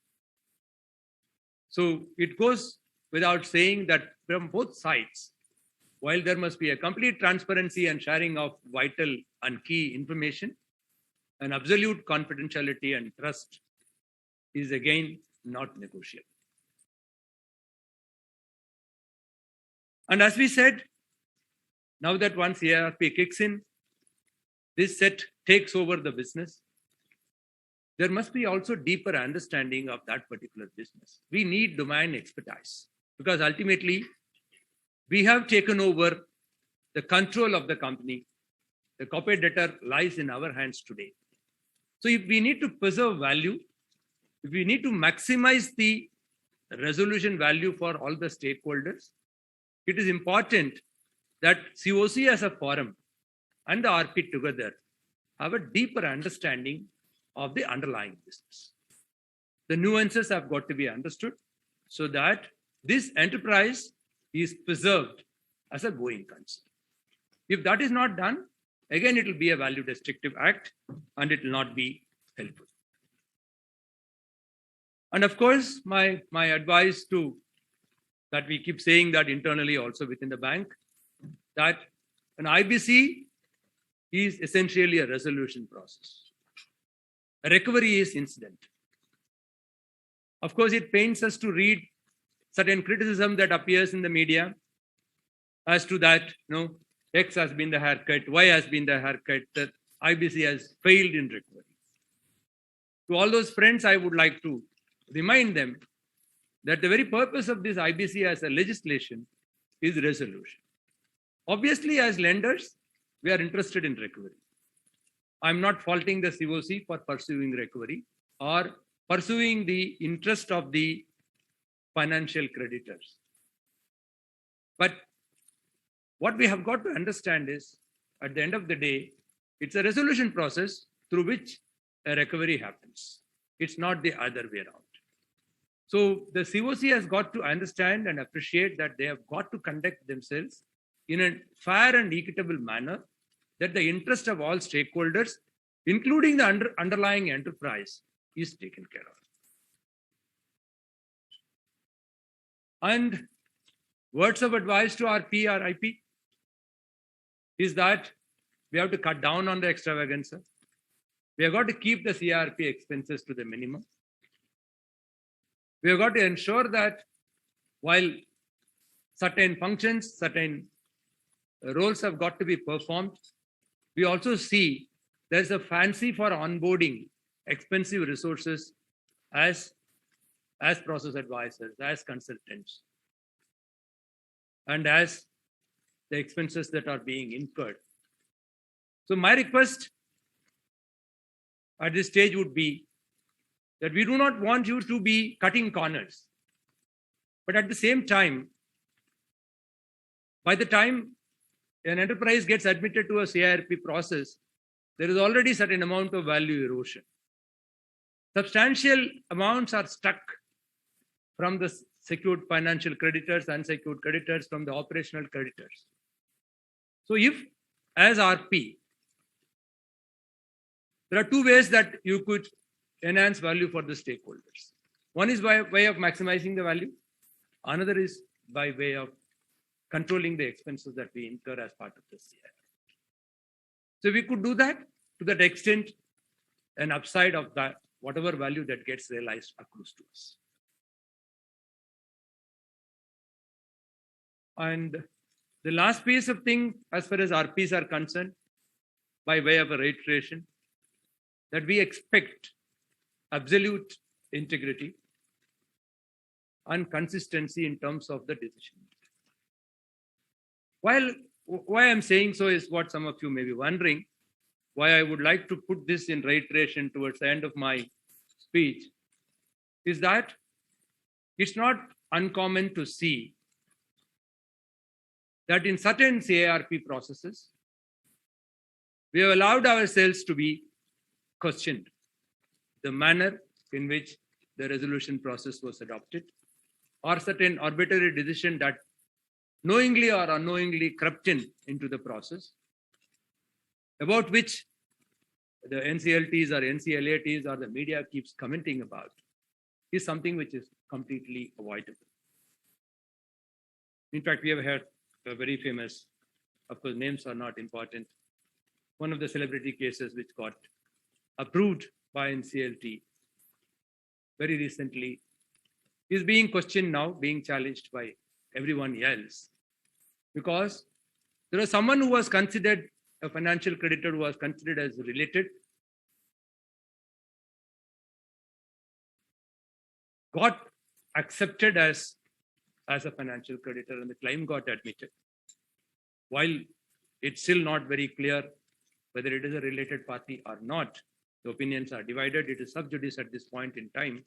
So it goes without saying that from both sides, while there must be a complete transparency and sharing of vital and key information, an absolute confidentiality and trust is again not negotiable. And as we said, now that once CIRP kicks in, this set takes over the business, there must be also deeper understanding of that particular business. We need domain expertise because ultimately we have taken over the control of the company. The corporate debtor lies in our hands today. So if we need to preserve value, if we need to maximize the resolution value for all the stakeholders, it is important that COC as a forum and the RP together have a deeper understanding of the underlying business. The nuances have got to be understood so that this enterprise is preserved as a going concern. If that is not done, again, it will be a value destructive act and it will not be helpful. And of course, my advice to that we keep saying that internally also within the bank, that an IBC is essentially a resolution process. A recovery is incident. Of course, it pains us to read certain criticism that appears in the media as to that, X has been the haircut, Y has been the haircut, that IBC has failed in recovery. To all those friends, I would like to remind them that the very purpose of this IBC as a legislation is resolution. Obviously, as lenders, we are interested in recovery. I'm not faulting the COC for pursuing recovery or pursuing the interest of the financial creditors. But what we have got to understand is, at the end of the day, it's a resolution process through which a recovery happens. It's not the other way around. So the COC has got to understand and appreciate that they have got to conduct themselves in a fair and equitable manner, that the interest of all stakeholders, including the underlying enterprise, is taken care of. And words of advice to our Iipi is that we have to cut down on the extravaganza. We have got to keep the CRP expenses to the minimum. We have got to ensure that while certain functions, certain roles have got to be performed, we also see there's a fancy for onboarding expensive resources as process advisors, as consultants, and as the expenses that are being incurred. So my request at this stage would be that we do not want you to be cutting corners. But at the same time, by the time an enterprise gets admitted to a CIRP process, there is already a certain amount of value erosion. Substantial amounts are stuck from the secured financial creditors, unsecured creditors, from the operational creditors. So if, as RP, there are two ways that you could enhance value for the stakeholders. One is by way of maximizing the value. Another is by way of controlling the expenses that we incur as part of the CIRP. So we could do that to that extent, an upside of that, whatever value that gets realized accrues to us. And the last piece of thing, as far as RPs are concerned, by way of a reiteration, that we expect absolute integrity and consistency in terms of the decision. Why I'm saying so is what some of you may be wondering, why I would like to put this in reiteration towards the end of my speech, is that it's not uncommon to see that in certain CIRP processes, we have allowed ourselves to be questioned the manner in which the resolution process was adopted, or certain arbitrary decision that knowingly or unknowingly crept into the process, about which the NCLTs or NCLATs or the media keeps commenting about, is something which is completely avoidable. In fact, we have heard a very famous, of course, names are not important, one of the celebrity cases which got approved by NCLT very recently is being questioned now, being challenged by everyone else, because there was someone who was considered a financial creditor, who was considered as related, got accepted as a financial creditor, and the claim got admitted. While it's still not very clear whether it is a related party or not, the opinions are divided. It is sub judice at this point in time.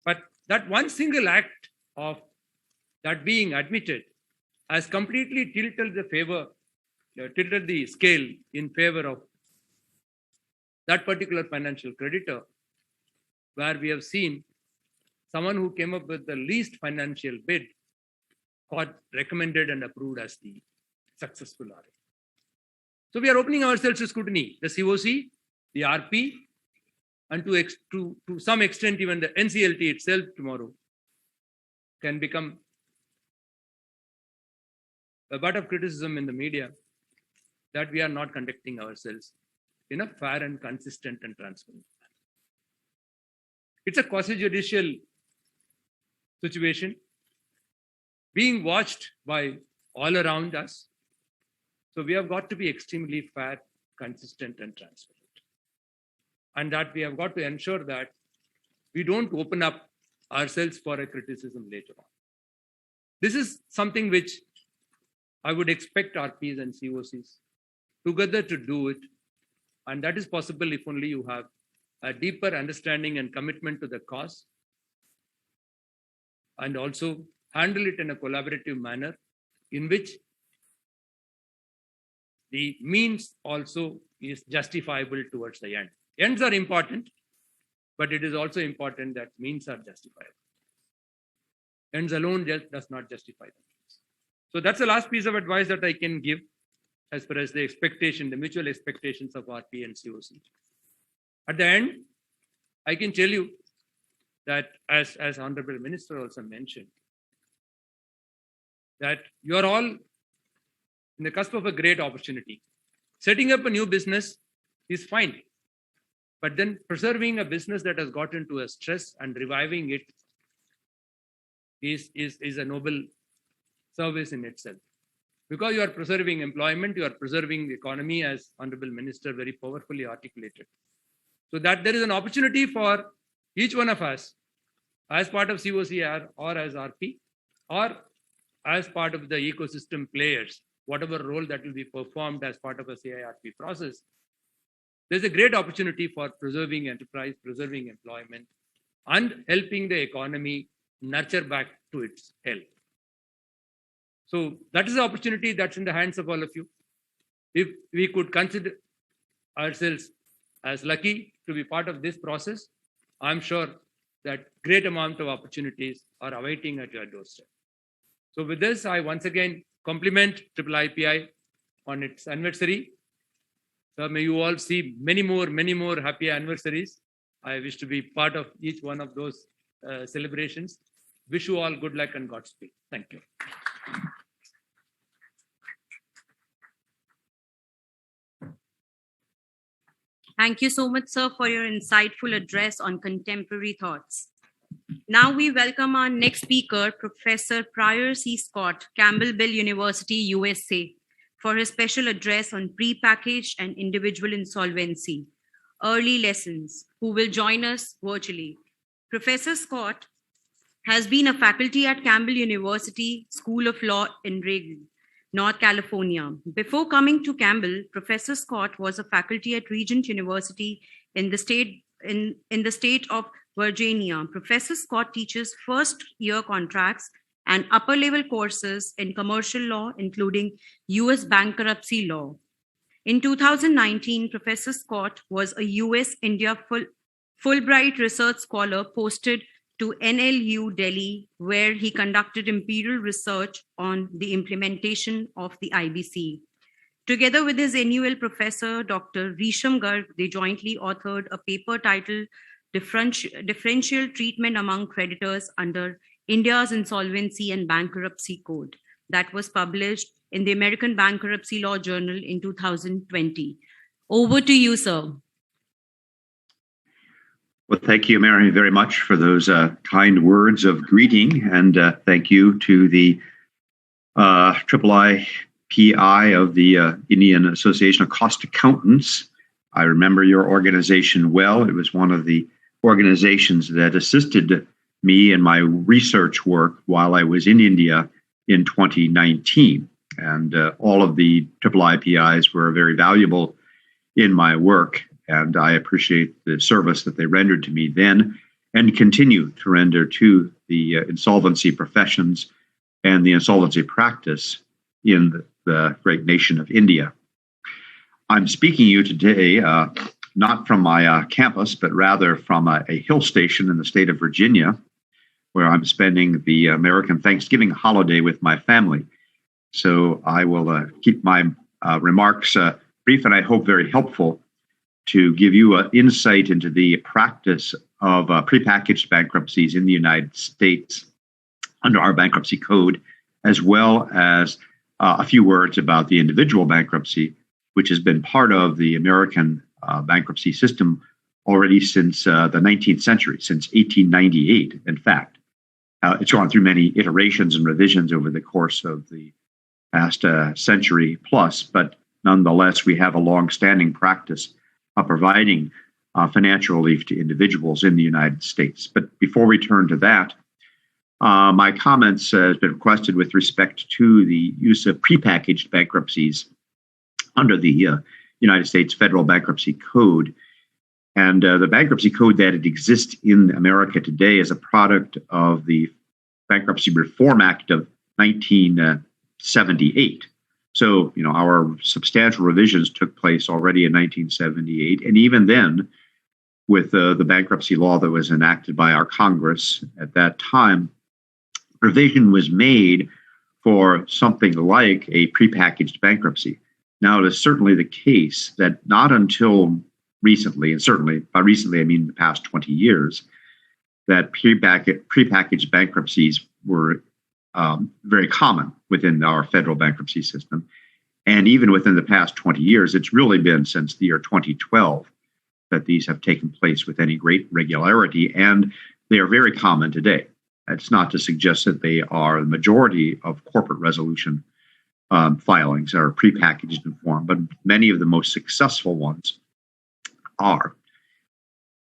But that one single act of that being admitted has completely tilted the scale in favor of that particular financial creditor, where we have seen someone who came up with the least financial bid got recommended and approved as the successful RA. So we are opening ourselves to scrutiny. The COC, the RP, and to some extent even the NCLT itself tomorrow can become a butt of criticism in the media that we are not conducting ourselves in a fair and consistent and transparent manner. It's a quasi-judicial situation being watched by all around us. So we have got to be extremely fair, consistent, and transparent. and that we have got to ensure that we don't open up ourselves for a criticism later on. This is something which I would expect RPs and COCs together to do it, and that is possible if only you have a deeper understanding and commitment to the cause, and also handle it in a collaborative manner in which the means also is justifiable towards the end. Ends are important, but it is also important that means are justifiable. Ends alone just does not justify the means. So that's the last piece of advice that I can give as far as the expectation, the mutual expectations of RP and COC. At the end, I can tell you that as Honorable Minister also mentioned, that you are all in the cusp of a great opportunity. Setting up a new business is fine, but then preserving a business that has got into a stress and reviving it is a noble service in itself. Because you are preserving employment, you are preserving the economy, as Honorable Minister very powerfully articulated. So that there is an opportunity for each one of us as part of COCR or as RP or as part of the ecosystem players, whatever role that will be performed as part of a CIRP process. There's a great opportunity for preserving enterprise, preserving employment, and helping the economy nurture back to its health. So that is the opportunity that's in the hands of all of you. If we could consider ourselves as lucky to be part of this process, I'm sure that great amount of opportunities are awaiting at your doorstep. So with this, I once again compliment Iipi on its anniversary. So may you all see many more happy anniversaries. I wish to be part of each one of those celebrations. Wish you all good luck and Godspeed. Thank you. Thank you so much, sir, for your insightful address on contemporary thoughts. Now we welcome our next speaker, Professor Prior C. Scott, Campbellville University, USA, for his special address on prepackaged and individual insolvency, early lessons, who will join us virtually. Professor Scott has been a faculty at Campbell University School of Law in Reagan, North California. Before coming to Campbell, Professor Scott was a faculty at Regent University in the state of Virginia. Professor Scott teaches first-year contracts and upper-level courses in commercial law, including U.S. bankruptcy law. In 2019, Professor Scott was a U.S.-India Fulbright Research Scholar posted to NLU Delhi, where he conducted imperial research on the implementation of the IBC. Together with his NUL professor, Dr. Risham Garg, they jointly authored a paper titled Differential Treatment Among Creditors Under India's Insolvency and Bankruptcy Code, that was published in the American Bankruptcy Law Journal in 2020. Over to you, sir. Well, thank you, Mary, very much for those kind words of greeting, and thank you to the Iipi of the Indian Association of Cost Accountants. I remember your organization well. It was one of the organizations that assisted me in my research work while I was in India in 2019. And all of the Iiipis were very valuable in my work, and I appreciate the service that they rendered to me then and continue to render to the insolvency professions and the insolvency practice in the great nation of India. I'm speaking to you today not from my campus, but rather from a hill station in the state of Virginia, where I'm spending the American Thanksgiving holiday with my family. So I will keep my remarks brief and I hope very helpful to give you an insight into the practice of prepackaged bankruptcies in the United States under our bankruptcy code, as well as a few words about the individual bankruptcy, which has been part of the American bankruptcy system already since the 19th century, since 1898, in fact. It's gone through many iterations and revisions over the course of the past century plus, but nonetheless, we have a long-standing practice of providing financial relief to individuals in the United States. But before we turn to that, my comments has been requested with respect to the use of prepackaged bankruptcies under the United States Federal Bankruptcy Code. And the bankruptcy code that it exists in America today is a product of the Bankruptcy Reform Act of 1978. So, our substantial revisions took place already in 1978. And even then, with the bankruptcy law that was enacted by our Congress at that time, provision was made for something like a prepackaged bankruptcy. Now, it is certainly the case that not until recently, and certainly by recently I mean the past 20 years, that prepackaged bankruptcies were very common within our federal bankruptcy system. And even within the past 20 years, it's really been since the year 2012 that these have taken place with any great regularity, and they are very common today. It's not to suggest that they are the majority of corporate resolution filings are prepackaged in form, but many of the most successful ones are.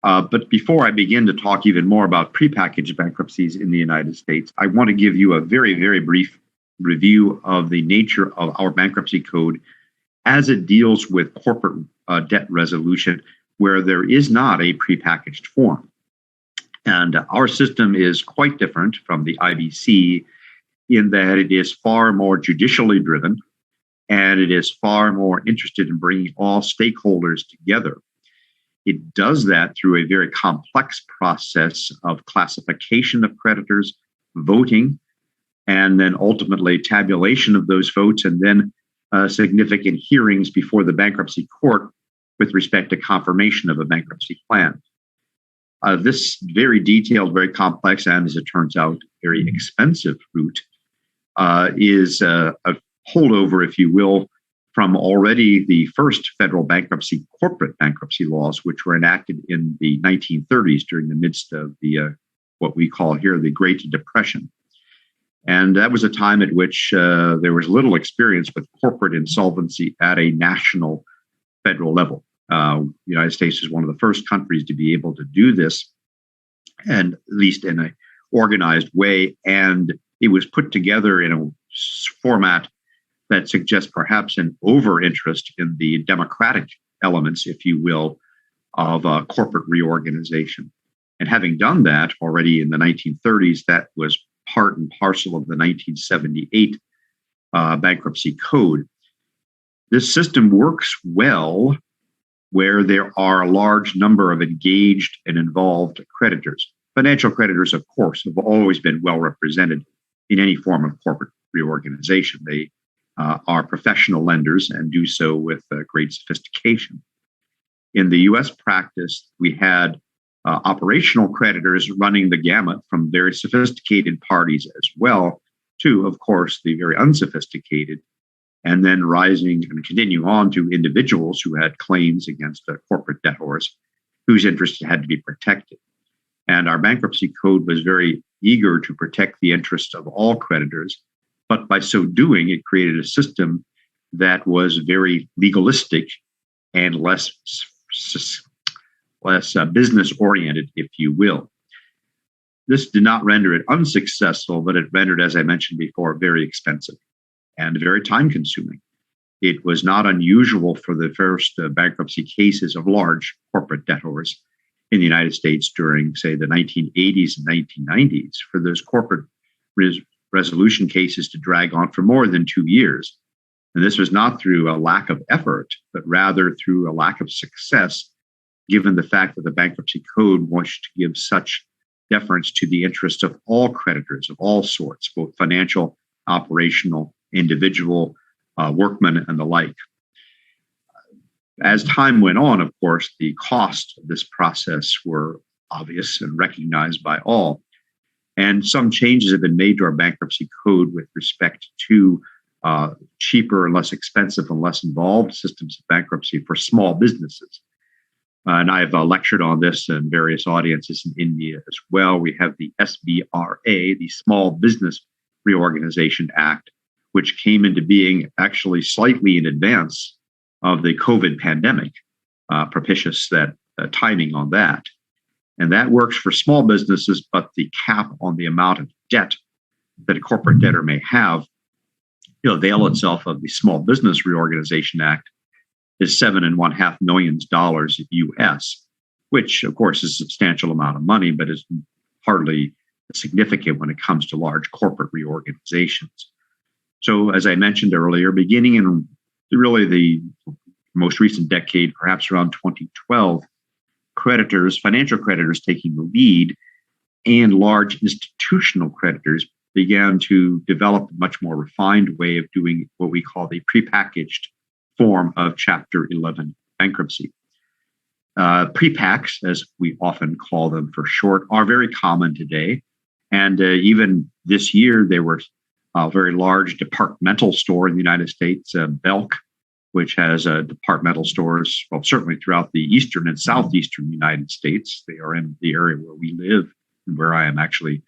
But before I begin to talk even more about prepackaged bankruptcies in the United States, I want to give you a very, very brief review of the nature of our bankruptcy code as it deals with corporate debt resolution, where there is not a prepackaged form. And our system is quite different from the IBC in that it is far more judicially driven, and it is far more interested in bringing all stakeholders together. It does that through a very complex process of classification of creditors, voting, and then ultimately tabulation of those votes, and then significant hearings before the bankruptcy court with respect to confirmation of a bankruptcy plan. This very detailed, very complex, and as it turns out, very expensive route is a holdover, if you will, from already the first federal corporate bankruptcy laws, which were enacted in the 1930s during the midst of the what we call here the Great Depression. And that was a time at which there was little experience with corporate insolvency at a national federal level. The United States is one of the first countries to be able to do this, and at least in an organized way. And it was put together in a format that suggests perhaps an over-interest in the democratic elements, if you will, of corporate reorganization. And having done that already in the 1930s, that was part and parcel of the 1978 bankruptcy code. This system works well where there are a large number of engaged and involved creditors. Financial creditors, of course, have always been well represented in any form of corporate reorganization. They are professional lenders and do so with great sophistication. In the US practice, we had operational creditors running the gamut from very sophisticated parties as well to, of course, the very unsophisticated, and then rising and continuing on to individuals who had claims against corporate debtors whose interests had to be protected. And our bankruptcy code was very eager to protect the interests of all creditors, but by so doing, it created a system that was very legalistic and less business-oriented, if you will. This did not render it unsuccessful, but it rendered, as I mentioned before, very expensive and very time-consuming. It was not unusual for the first bankruptcy cases of large corporate debtors in the United States during, say, the 1980s and 1990s for those corporate resolution cases to drag on for more than 2 years. And this was not through a lack of effort, but rather through a lack of success, given the fact that the bankruptcy code wished to give such deference to the interests of all creditors of all sorts, both financial, operational, individual, workmen, and the like. As time went on, of course, the costs of this process were obvious and recognized by all. And some changes have been made to our bankruptcy code with respect to cheaper and less expensive and less involved systems of bankruptcy for small businesses. And I've lectured on this in various audiences in India as well. We have the SBRA, the Small Business Reorganization Act, which came into being actually slightly in advance of the COVID pandemic, propitious that timing on that. And that works for small businesses, but the cap on the amount of debt that a corporate debtor may have to avail itself of the Small Business Reorganization Act is $7.5 million US, which of course is a substantial amount of money, but is hardly significant when it comes to large corporate reorganizations. So as I mentioned earlier, beginning in really the most recent decade, perhaps around 2012, financial creditors taking the lead, and large institutional creditors began to develop a much more refined way of doing what we call the prepackaged form of Chapter 11 bankruptcy. Prepacks, as we often call them for short, are very common today. And even this year, there were a very large departmental store in the United States, Belk, which has departmental stores, well, certainly throughout the eastern and southeastern United States. They are in the area where we live and where I am actually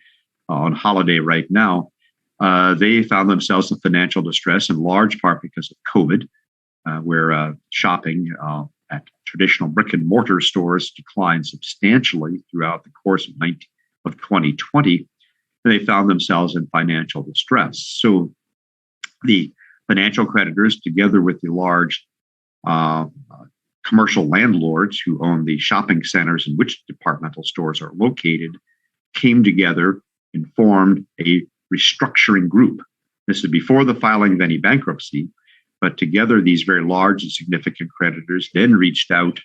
on holiday right now. They found themselves in financial distress in large part because of COVID, where shopping at traditional brick and mortar stores declined substantially throughout the course of 2020. And they found themselves in financial distress. So the financial creditors, together with the large commercial landlords who own the shopping centers in which departmental stores are located, came together and formed a restructuring group. This is before the filing of any bankruptcy, but together these very large and significant creditors then reached out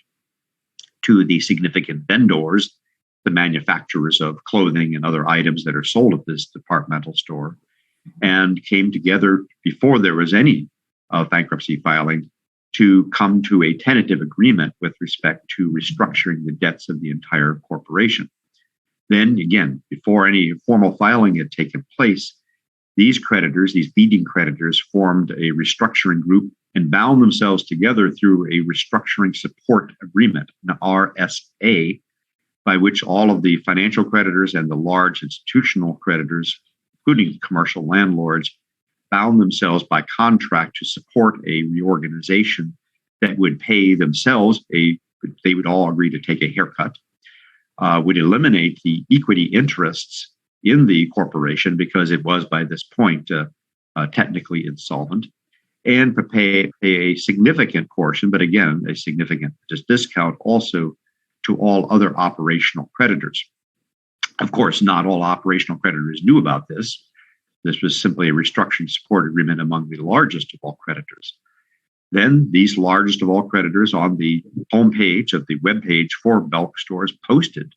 to the significant vendors, the manufacturers of clothing and other items that are sold at this departmental store, and came together before there was any bankruptcy filing to come to a tentative agreement with respect to restructuring the debts of the entire corporation. Then again, before any formal filing had taken place, these creditors, these leading creditors, formed a restructuring group and bound themselves together through a restructuring support agreement, an RSA, by which all of the financial creditors and the large institutional creditors, including commercial landlords, bound themselves by contract to support a reorganization that would pay themselves they would all agree to take a haircut, would eliminate the equity interests in the corporation because it was by this point technically insolvent, and pay a significant portion, but again, a significant discount also to all other operational creditors. Of course, not all operational creditors knew about this. This was simply a restructuring support agreement among the largest of all creditors. Then these largest of all creditors on the homepage of the webpage for Belk stores posted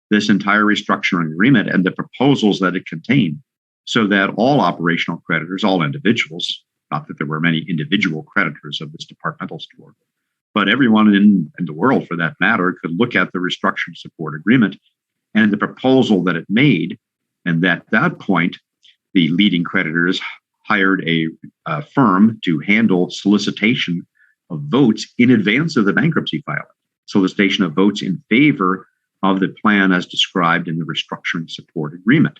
this entire restructuring agreement and the proposals that it contained, so that all operational creditors, all individuals, not that there were many individual creditors of this departmental store, but everyone in the world for that matter could look at the restructuring support agreement and the proposal that it made. And at that point, the leading creditors hired a firm to handle solicitation of votes in advance of the bankruptcy filing, solicitation of votes in favor of the plan as described in the restructuring support agreement.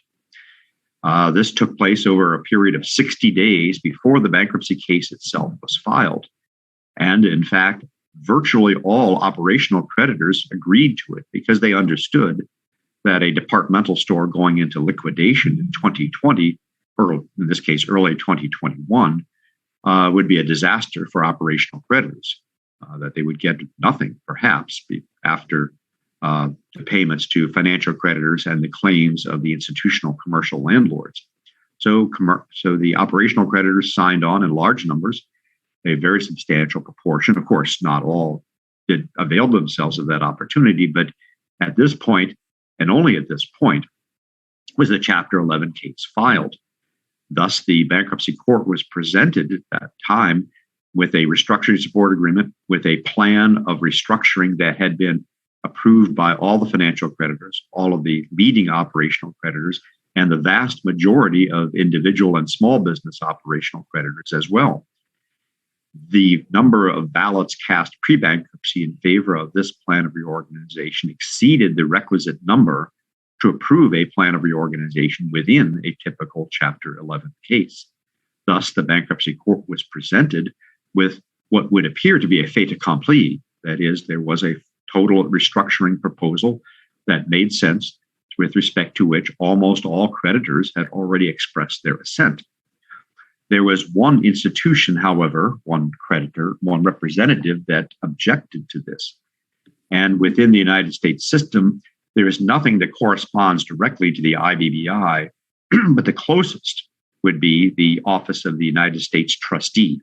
This took place over a period of 60 days before the bankruptcy case itself was filed. And in fact, virtually all operational creditors agreed to it because they understood that a departmental store going into liquidation in 2020, or in this case, early 2021, would be a disaster for operational creditors, that they would get nothing, perhaps, after the payments to financial creditors and the claims of the institutional commercial landlords. So the operational creditors signed on in large numbers, a very substantial proportion. Of course, not all did avail themselves of that opportunity, but at this point, and only at this point, was the Chapter 11 case filed. Thus, the bankruptcy court was presented at that time with a restructuring support agreement, with a plan of restructuring that had been approved by all the financial creditors, all of the leading operational creditors, and the vast majority of individual and small business operational creditors as well. The number of ballots cast pre-bankruptcy in favor of this plan of reorganization exceeded the requisite number to approve a plan of reorganization within a typical Chapter 11 case. Thus, the bankruptcy court was presented with what would appear to be a fait accompli. That is, there was a total restructuring proposal that made sense, with respect to which almost all creditors had already expressed their assent. There was one institution, however, one creditor, one representative that objected to this. And within the United States system, there is nothing that corresponds directly to the IBBI, but the closest would be the Office of the United States Trustee.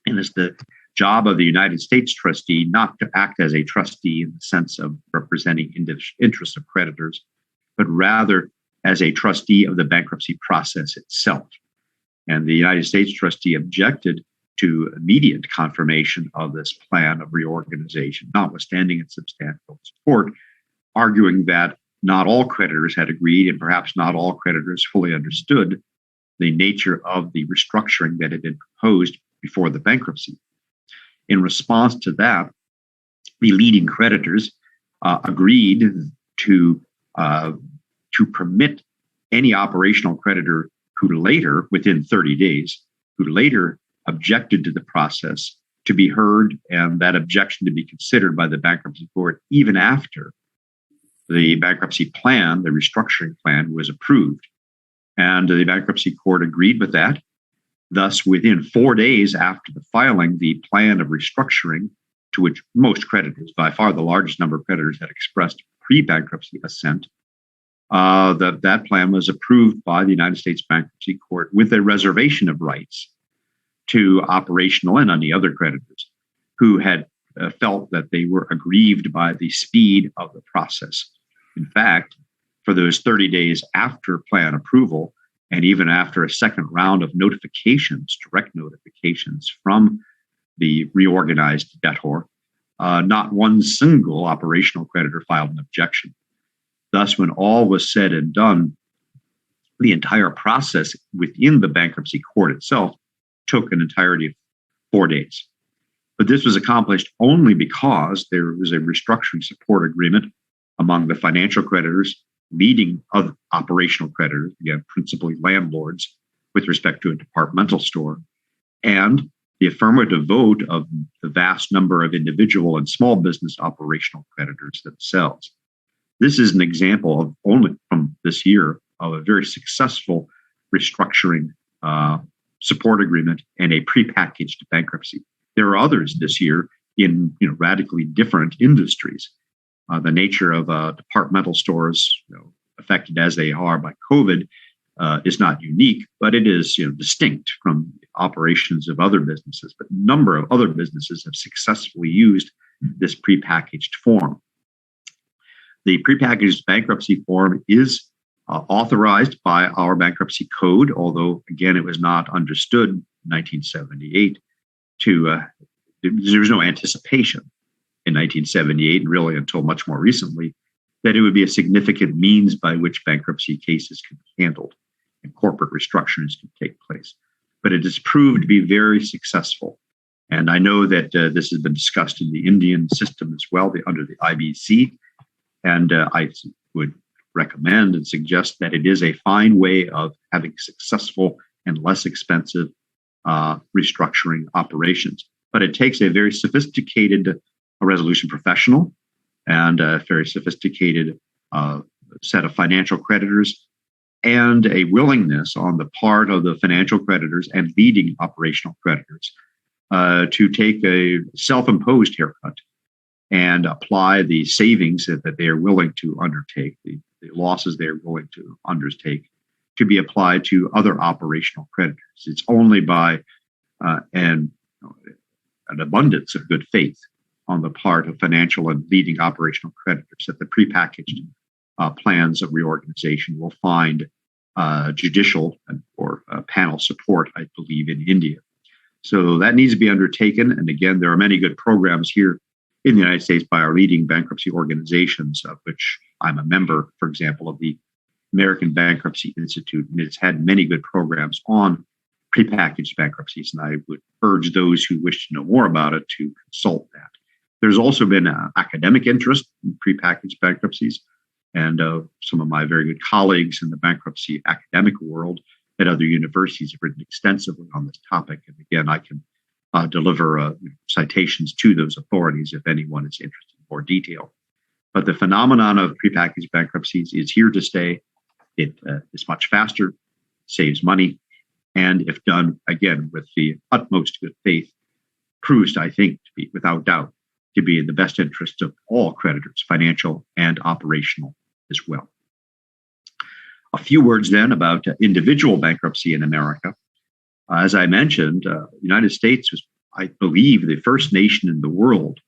And it's the job of the United States Trustee not to act as a trustee in the sense of representing interests of creditors, but rather as a trustee of the bankruptcy process itself. And the United States Trustee objected to immediate confirmation of this plan of reorganization, notwithstanding its substantial support, arguing that not all creditors had agreed, and perhaps not all creditors fully understood the nature of the restructuring that had been proposed before the bankruptcy. In response to that, the leading creditors agreed to permit any operational creditor who later, within 30 days, who later objected to the process to be heard, and that objection to be considered by the bankruptcy court even after the bankruptcy plan, the restructuring plan, was approved. And the bankruptcy court agreed with that. Thus, within 4 days after the filing, the plan of restructuring, to which most creditors, by far the largest number of creditors, had expressed pre-bankruptcy assent, that plan was approved by the United States Bankruptcy Court with a reservation of rights to operational and any other creditors who had felt that they were aggrieved by the speed of the process. In fact, for those 30 days after plan approval, and even after a second round of notifications, direct notifications from the reorganized debtor, not one single operational creditor filed an objection. Thus, when all was said and done, the entire process within the bankruptcy court itself took an entirety of 4 days. But this was accomplished only because there was a restructuring support agreement among the financial creditors, leading of operational creditors, again, principally landlords, with respect to a departmental store, and the affirmative vote of the vast number of individual and small business operational creditors themselves. This is an example of only from this year of a very successful restructuring support agreement and a prepackaged bankruptcy. There are others this year in radically different industries. The nature of departmental stores, affected as they are by COVID, is not unique, but it is distinct from operations of other businesses. But a number of other businesses have successfully used this prepackaged form. The prepackaged bankruptcy form is authorized by our bankruptcy code, although, again, it was not understood in 1978 there was no anticipation in 1978, and really until much more recently, that it would be a significant means by which bankruptcy cases can be handled and corporate restructurings can take place. But it has proved to be very successful. And I know that this has been discussed in the Indian system as well, under the IBC. And I would recommend and suggest that it is a fine way of having successful and less expensive restructuring operations. But it takes a very sophisticated resolution professional and a very sophisticated set of financial creditors and a willingness on the part of the financial creditors and leading operational creditors to take a self-imposed haircut and apply the savings that they are willing to undertake, the losses they are willing to undertake, to be applied to other operational creditors. It's only by an abundance of good faith on the part of financial and leading operational creditors that the prepackaged plans of reorganization will find judicial or panel support, I believe, in India. So that needs to be undertaken. And again, there are many good programs here in the United States by our leading bankruptcy organizations, of which I'm a member, for example, of the American Bankruptcy Institute. And it's had many good programs on prepackaged bankruptcies. And I would urge those who wish to know more about it to consult that. There's also been academic interest in prepackaged bankruptcies. And some of my very good colleagues in the bankruptcy academic world at other universities have written extensively on this topic. And again, I can deliver citations to those authorities if anyone is interested in more detail. But the phenomenon of prepackaged bankruptcies is here to stay. It is much faster, saves money, and if done, again, with the utmost good faith, proves, I think, to be, without doubt, to be in the best interest of all creditors, financial and operational as well. A few words then about individual bankruptcy in America. As I mentioned, the United States was, I believe, the first nation in the world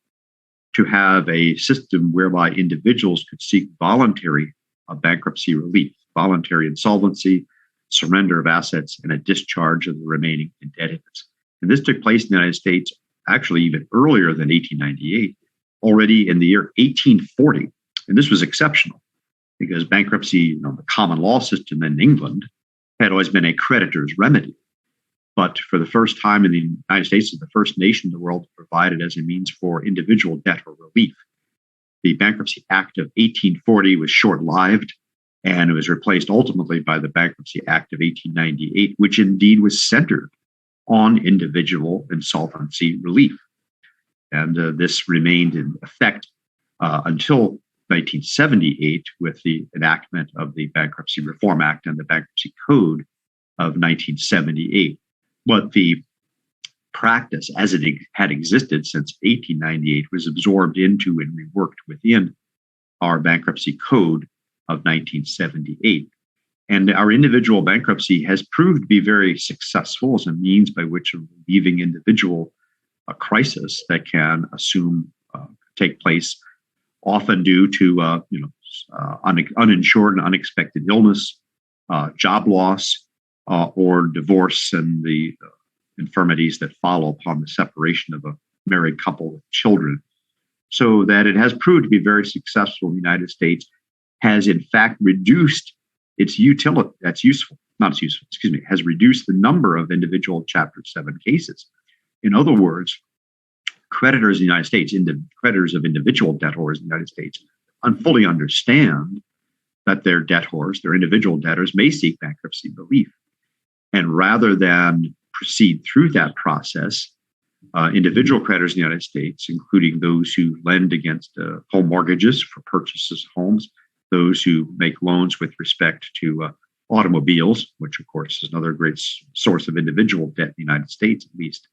to have a system whereby individuals could seek voluntary bankruptcy relief, voluntary insolvency, surrender of assets, and a discharge of the remaining indebtedness. And this took place in the United States actually even earlier than 1898, already in the year 1840. And this was exceptional because bankruptcy, the common law system in England, had always been a creditor's remedy. But for the first time in the United States, as the first nation in the world to provide it as a means for individual debt or relief. The Bankruptcy Act of 1840 was short-lived, and it was replaced ultimately by the Bankruptcy Act of 1898, which indeed was centered on individual insolvency relief. And this remained in effect until 1978 with the enactment of the Bankruptcy Reform Act and the Bankruptcy Code of 1978. But the practice as it had existed since 1898 was absorbed into and reworked within our Bankruptcy Code of 1978. And our individual bankruptcy has proved to be very successful as a means by which of relieving individual crisis that can take place, often due to uninsured and unexpected illness, job loss, or divorce and the infirmities that follow upon the separation of a married couple with children. So that it has proved to be very successful in the United States, has in fact reduced its utility, has reduced the number of individual Chapter 7 cases. In other words, creditors in the United States, creditors of individual debtors in the United States, fully understand that their debtors, their individual debtors, may seek bankruptcy relief. And rather than proceed through that process, individual creditors in the United States, including those who lend against home mortgages for purchases of homes, those who make loans with respect to automobiles, which of course is another great source of individual debt in the United States, at least,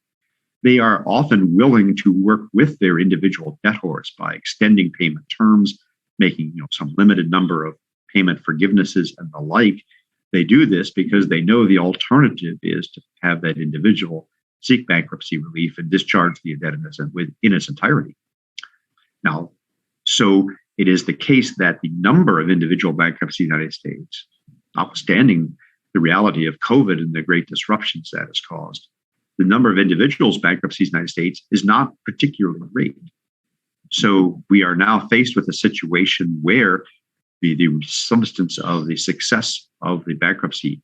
they are often willing to work with their individual debtors by extending payment terms, making some limited number of payment forgivenesses and the like. They do this because they know the alternative is to have that individual seek bankruptcy relief and discharge the indebtedness in its entirety. Now, so it is the case that the number of individual bankruptcy in the United States, notwithstanding the reality of COVID and the great disruptions that has caused, the number of individuals bankruptcies in the United States is not particularly great. So we are now faced with a situation where the substance of the success of the bankruptcy,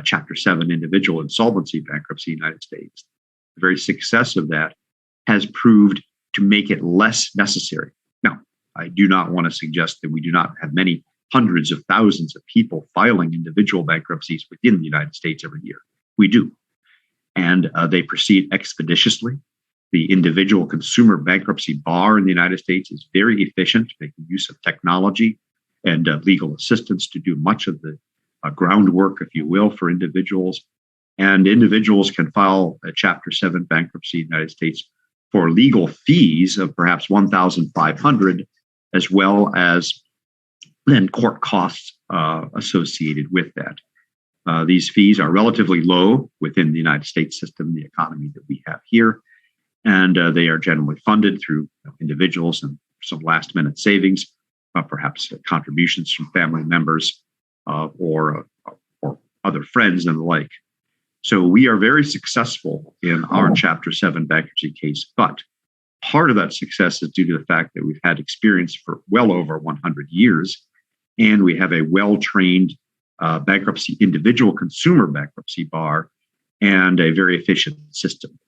Chapter 7 individual insolvency bankruptcy in the United States, the very success of that has proved to make it less necessary. Now, I do not want to suggest that we do not have many hundreds of thousands of people filing individual bankruptcies within the United States every year. We do. And they proceed expeditiously. The individual consumer bankruptcy bar in the United States is very efficient, making use of technology and legal assistance to do much of the groundwork, if you will, for individuals. And individuals can file a Chapter 7 bankruptcy in the United States for legal fees of perhaps $1,500, as well as then court costs associated with that. These fees are relatively low within the United States system, the economy that we have here, and they are generally funded through individuals and some last-minute savings, perhaps contributions from family members or other friends and the like. So we are very successful in our Chapter 7 bankruptcy case, but part of that success is due to the fact that we've had experience for well over 100 years, and we have a well-trained bankruptcy, individual consumer bankruptcy bar, and a very efficient system.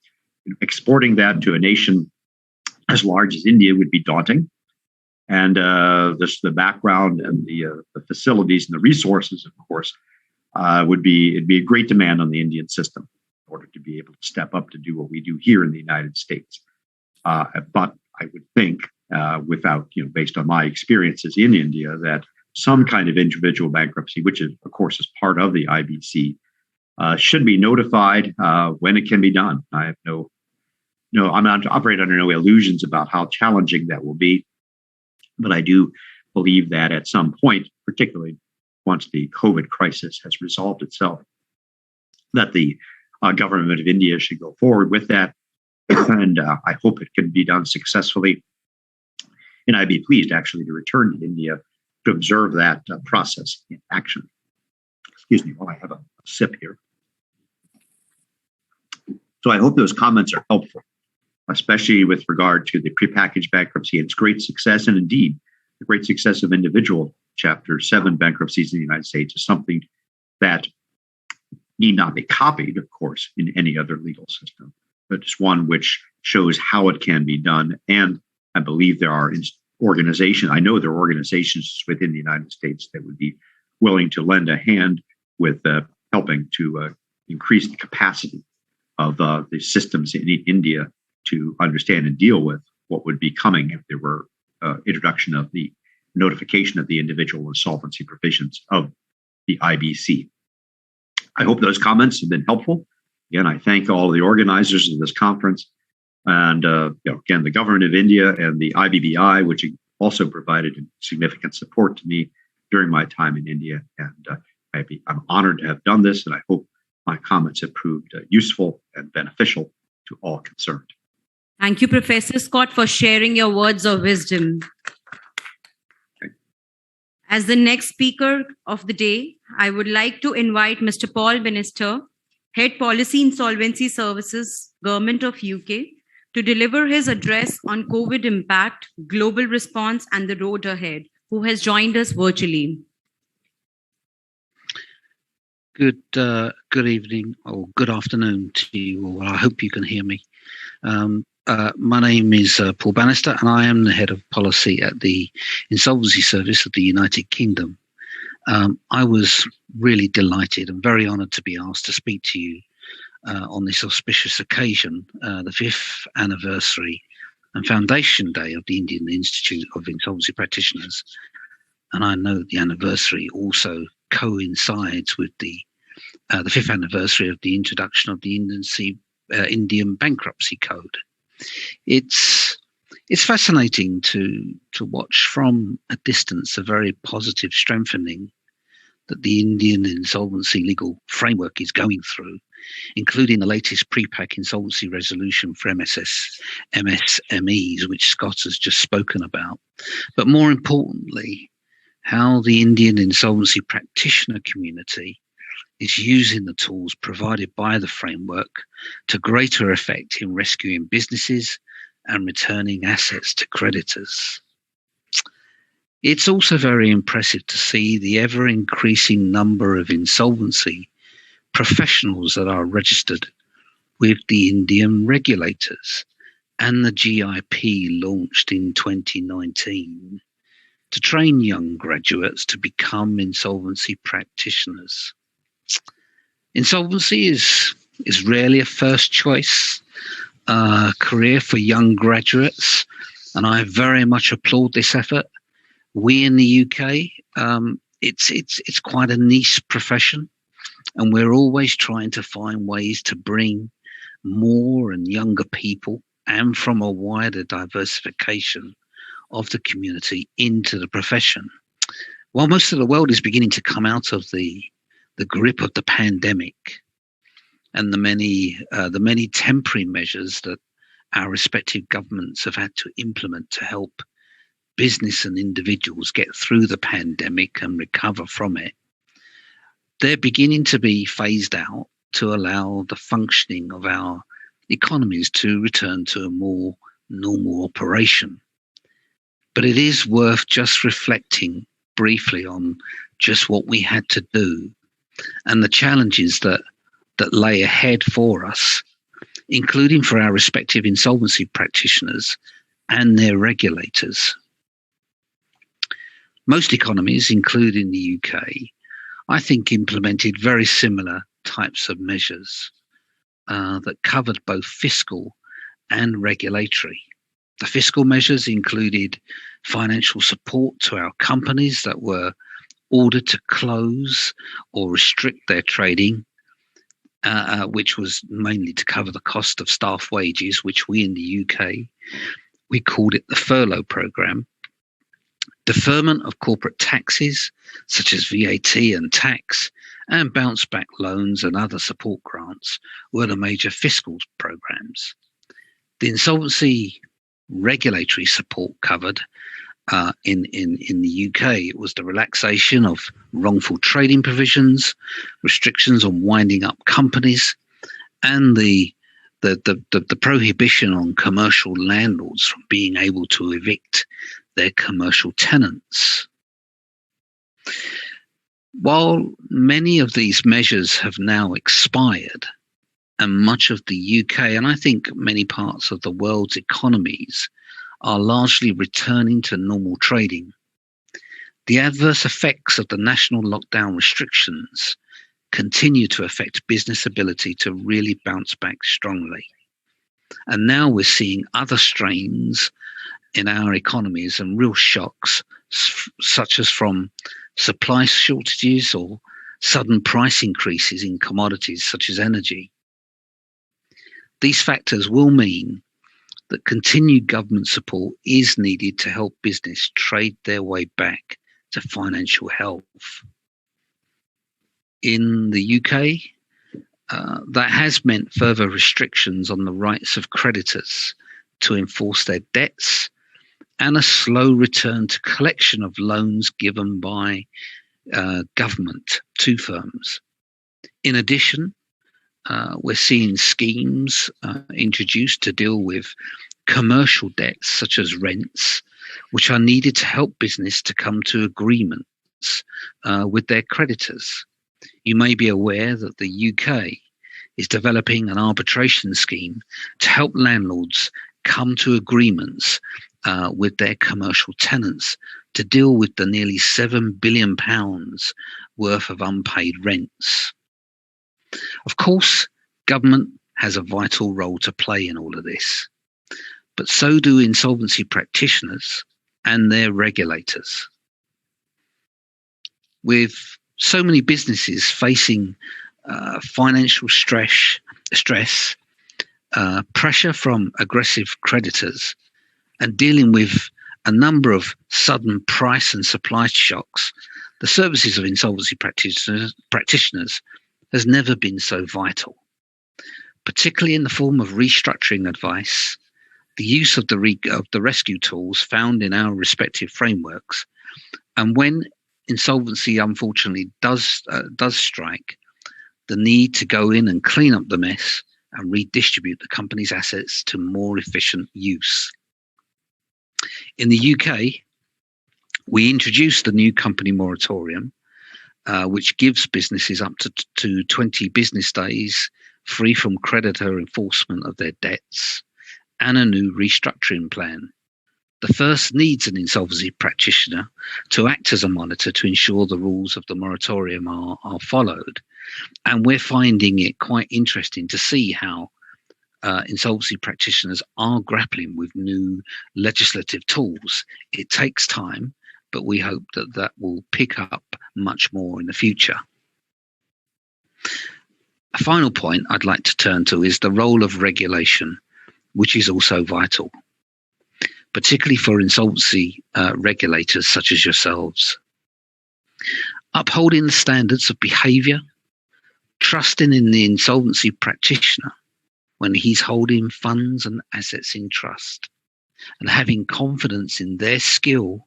Exporting that to a nation as large as India would be daunting. And the background and the facilities and the resources, of course, it'd be a great demand on the Indian system in order to be able to step up to do what we do here in the United States. But I would think without, based on my experiences in India, that some kind of individual bankruptcy, which is, of course, is part of the IBC, should be notified when it can be done. I have I'm not operating under no illusions about how challenging that will be, but I do believe that at some point, particularly once the COVID crisis has resolved itself, that the government of India should go forward with that, and I hope it can be done successfully. And I'd be pleased actually to return to India to observe that process in action. Excuse me while I have a sip here. So I hope those comments are helpful, especially with regard to the prepackaged bankruptcy and its great success, and indeed the great success of individual Chapter 7 bankruptcies in the United States is something that need not be copied, of course, in any other legal system, but it's one which shows how it can be done. And I believe there are organizations, I know there are organizations within the United States that would be willing to lend a hand with helping to increase the capacity of the systems in India to understand and deal with what would be coming if there were introduction of the notification of the individual insolvency provisions of the IBC. I hope those comments have been helpful. Again, I thank all of the organizers of this conference, and again, the government of India and the IBBI, which also provided significant support to me during my time in India. And I'm honored to have done this, and I hope my comments have proved useful and beneficial to all concerned. Thank you, Professor Scott, for sharing your words of wisdom. As the next speaker of the day, I would like to invite Mr. Paul Minister, Head Policy Insolvency Services, Government of UK, to deliver his address on COVID impact, global response, and the road ahead, who has joined us virtually. Good evening or good afternoon to you all. I hope you can hear me. My name is Paul Bannister, and I am the Head of Policy at the Insolvency Service of the United Kingdom. I was really delighted and very honoured to be asked to speak to you on this auspicious occasion, the 5th anniversary and foundation day of the Indian Institute of Insolvency Practitioners. And I know the anniversary also coincides with the 5th anniversary of the introduction of the Indian Bankruptcy Code. It's fascinating to watch from a distance a very positive strengthening that the Indian insolvency legal framework is going through, including the latest pre-pack insolvency resolution for MSMEs, which Scott has just spoken about. But more importantly, how the Indian insolvency practitioner community is using the tools provided by the framework to greater effect in rescuing businesses and returning assets to creditors. It's also very impressive to see the ever-increasing number of insolvency professionals that are registered with the Indian regulators and the GIP launched in 2019 to train young graduates to become insolvency practitioners. Insolvency is rarely a first choice career for young graduates, and I very much applaud this effort. We in the UK, it's quite a niche profession, and we're always trying to find ways to bring more and younger people and from a wider diversification of the community into the profession. While most of the world is beginning to come out of the grip of the pandemic and the many temporary measures that our respective governments have had to implement to help business and individuals get through the pandemic and recover from it, they're beginning to be phased out to allow the functioning of our economies to return to a more normal operation. But it is worth just reflecting briefly on just what we had to do and the challenges that lay ahead for us, including for our respective insolvency practitioners and their regulators. Most economies, including the UK, I think implemented very similar types of measures that covered both fiscal and regulatory. The fiscal measures included financial support to our companies that were ordered to close or restrict their trading, which was mainly to cover the cost of staff wages, which we in the UK, we called it the furlough programme. Deferment of corporate taxes, such as VAT and tax, and bounce back loans and other support grants were the major fiscal programmes. The insolvency regulatory support covered in the UK, it was the relaxation of wrongful trading provisions, restrictions on winding up companies, and the prohibition on commercial landlords from being able to evict their commercial tenants. While many of these measures have now expired, and much of the UK, and I think many parts of the world's economies, are largely returning to normal trading, the adverse effects of the national lockdown restrictions continue to affect business ability to really bounce back strongly. And now we're seeing other strains in our economies and real shocks, such as from supply shortages or sudden price increases in commodities such as energy. These factors will mean that continued government support is needed to help business trade their way back to financial health. In the UK, that has meant further restrictions on the rights of creditors to enforce their debts and a slow return to collection of loans given by government to firms. In addition, we're seeing schemes introduced to deal with commercial debts such as rents, which are needed to help business to come to agreements with their creditors. You may be aware that the UK is developing an arbitration scheme to help landlords come to agreements with their commercial tenants to deal with the nearly £7 billion worth of unpaid rents. Of course, government has a vital role to play in all of this, but so do insolvency practitioners and their regulators. With so many businesses facing financial stress, pressure from aggressive creditors, and dealing with a number of sudden price and supply shocks, the services of insolvency practitioners has never been so vital, particularly in the form of restructuring advice, the use of the rescue tools found in our respective frameworks, and when insolvency unfortunately does strike, the need to go in and clean up the mess and redistribute the company's assets to more efficient use. In the UK, we introduced the new company moratorium, which gives businesses up to 20 business days free from creditor enforcement of their debts, and a new restructuring plan. The first needs an insolvency practitioner to act as a monitor to ensure the rules of the moratorium are followed. And we're finding it quite interesting to see how insolvency practitioners are grappling with new legislative tools. It takes time, but we hope that will pick up much more in the future. A final point I'd like to turn to is the role of regulation, which is also vital, particularly for insolvency regulators such as yourselves. Upholding the standards of behaviour, trusting in the insolvency practitioner when he's holding funds and assets in trust, and having confidence in their skill,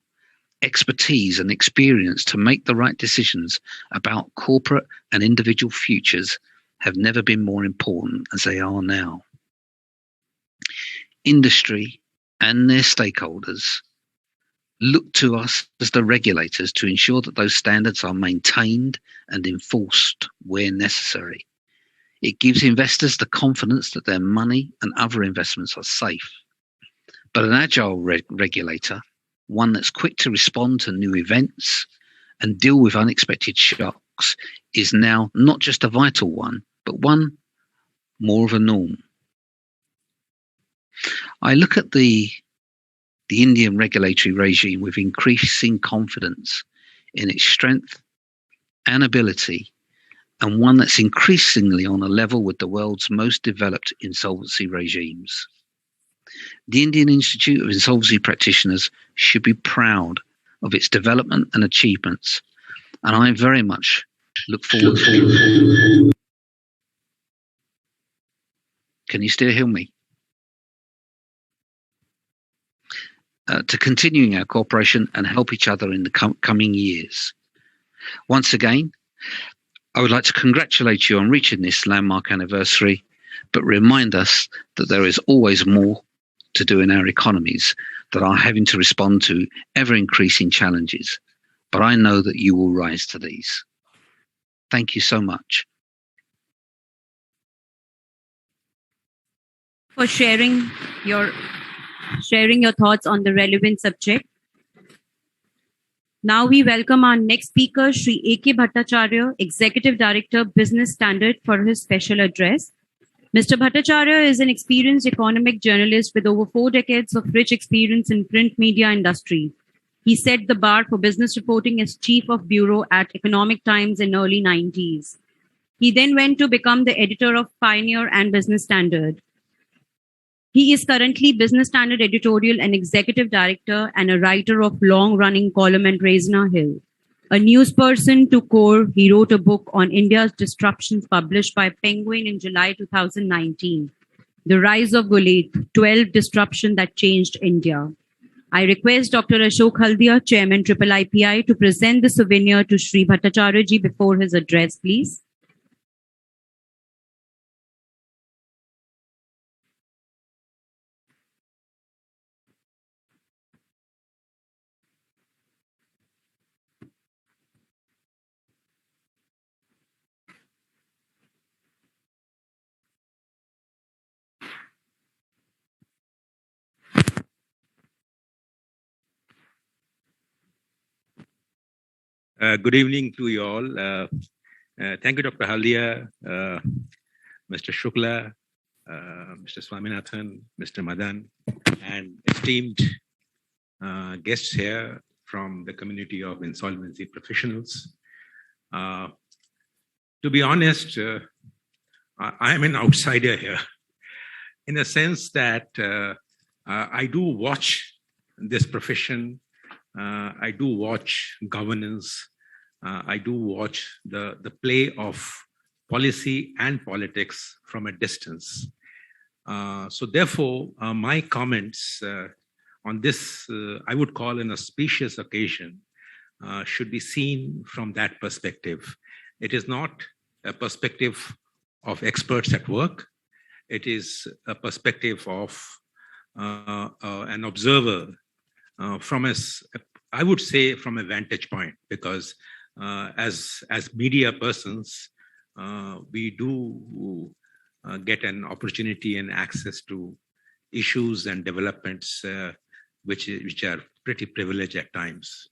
expertise and experience to make the right decisions about corporate and individual futures have never been more important as they are now. Industry and their stakeholders look to us as the regulators to ensure that those standards are maintained and enforced where necessary. It gives investors the confidence that their money and other investments are safe. But an agile regulator, one that's quick to respond to new events and deal with unexpected shocks, is now not just a vital one, but one more of a norm. I look at the the Indian regulatory regime with increasing confidence in its strength and ability, and one that's increasingly on a level with the world's most developed insolvency regimes. The Indian Institute of Insolvency Practitioners should be proud of its development and achievements, and I very much look forward to. Can you still hear me? To continuing our cooperation and help each other in the coming years. Once again, I would like to congratulate you on reaching this landmark anniversary, but remind us that there is always more to do in our economies that are having to respond to ever-increasing challenges. But I know that you will rise to these. Thank you so much. For sharing your thoughts on the relevant subject. Now we welcome our next speaker, Shri Iipi Bhattacharya, Executive Director, Business Standard, for his special address. Mr. Bhattacharya is an experienced economic journalist with over 4 decades of rich experience in print media industry. He set the bar for business reporting as Chief of Bureau at Economic Times in early 90s. He then went to become the editor of Pioneer and Business Standard. He is currently Business Standard editorial and executive director and a writer of long-running column at Raisina Hill. A newsperson to core, he wrote a book on India's disruptions published by Penguin in July 2019. The Rise of Gulit, 12 Disruption That Changed India. I request Dr. Ashok Haldia, Chairman Iipi, to present the souvenir to Shri Bhattacharya ji before his address, please. Good evening to you all. Thank you, Dr. Haldia, Mr. Shukla, Mr. Swaminathan, Mr. Madan, and esteemed guests here from the community of insolvency professionals. To be honest, I am an outsider here in the sense that I do watch this profession. I do watch governance. I do watch the play of policy and politics from a distance. So therefore, my comments on this, I would call an auspicious occasion, should be seen from that perspective. It is not a perspective of experts at work. It is a perspective of an observer from I would say from a vantage point, because as media persons, we do get an opportunity and access to issues and developments which are pretty privileged at times.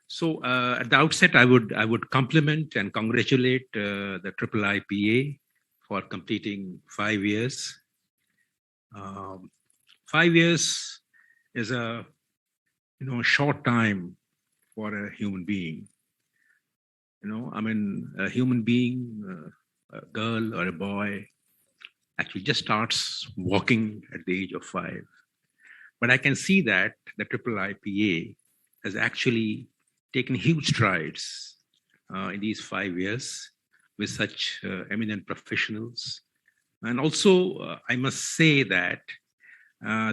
So at the outset, I would compliment and congratulate the Iipi for completing 5 years. 5 years is a short time for a human being. A human being, a girl or a boy, actually just starts walking at the age of 5. But I can see that the Iipi has actually taken huge strides in these 5 years with such eminent professionals. And also, I must say that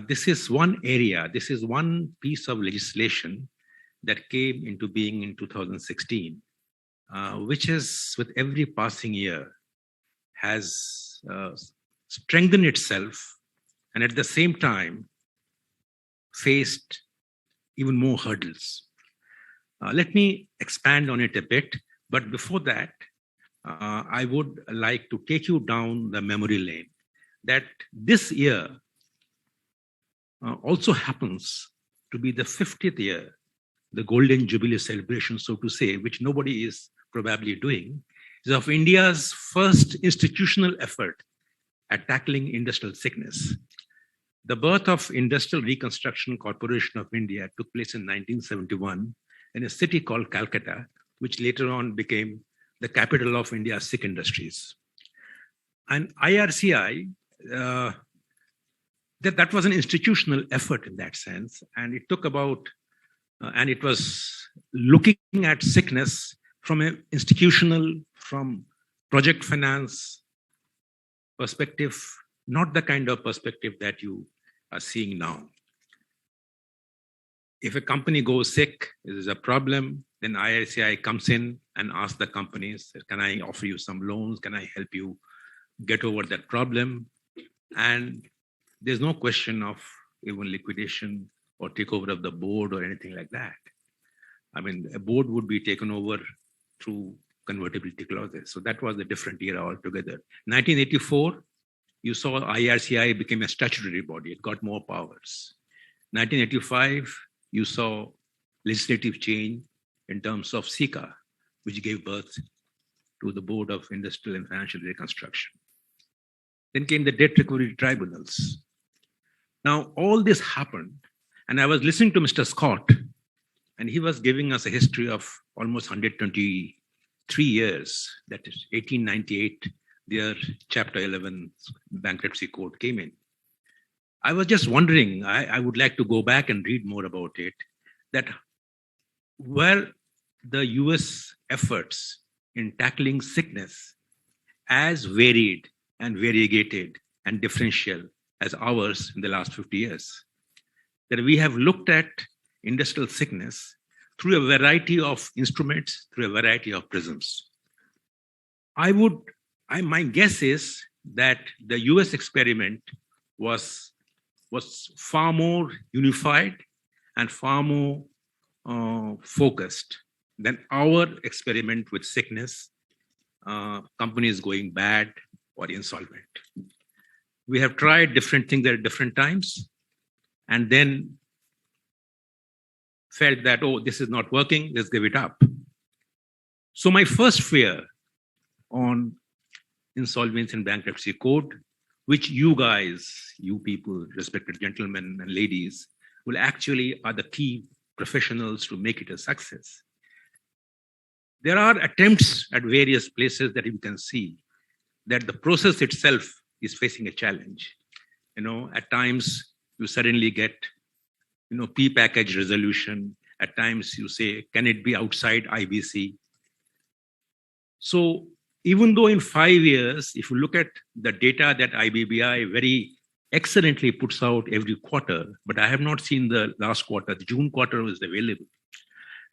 this is one area, this is one piece of legislation that came into being in 2016, which is, with every passing year, has strengthened itself and at the same time faced even more hurdles. Let me expand on it a bit, but before that, I would like to take you down the memory lane that this year also happens to be the 50th year, the Golden Jubilee celebration, so to say, which nobody is probably doing, is of India's first institutional effort at tackling industrial sickness. The birth of Industrial Reconstruction Corporation of India took place in 1971 in a city called Calcutta, which later on became the capital of India's Sikh industries. And IRCI, that was an institutional effort in that sense, and it took about, and it was looking at sickness from an institutional, from project finance perspective, not the kind of perspective that you are seeing now. If a company goes sick, there is a problem, then IRCI comes in and asks the companies, can I offer you some loans? Can I help you get over that problem? And there's no question of even liquidation or takeover of the board or anything like that. I mean, a board would be taken over through convertibility clauses. So that was a different era altogether. 1984, you saw IRCI became a statutory body. It got more powers. 1985, you saw legislative change in terms of SICA, which gave birth to the Board of Industrial and Financial Reconstruction. Then came the debt recovery tribunals. Now, all this happened, and I was listening to Mr. Scott, and he was giving us a history of almost 123 years. That is 1898, their Chapter 11 bankruptcy code came in. I was just wondering, I would like to go back and read more about it, that were the US efforts in tackling sickness as varied and variegated and differential as ours in the last 50 years. That we have looked at industrial sickness through a variety of instruments, through a variety of prisms. My guess is that the US experiment was far more unified and far more focused than our experiment with sickness, companies going bad or insolvent. We have tried different things at different times and then felt that, oh, this is not working, let's give it up. So my first fear on insolvency and bankruptcy code, which you guys, you people, respected gentlemen and ladies, will actually are the key professionals to make it a success. There are attempts at various places that you can see that the process itself is facing a challenge. At times you suddenly get, P-package resolution. At times you say, can it be outside IBC? So even though in 5 years, if you look at the data that IBBI very excellently puts out every quarter, but I have not seen the last quarter, the June quarter was available.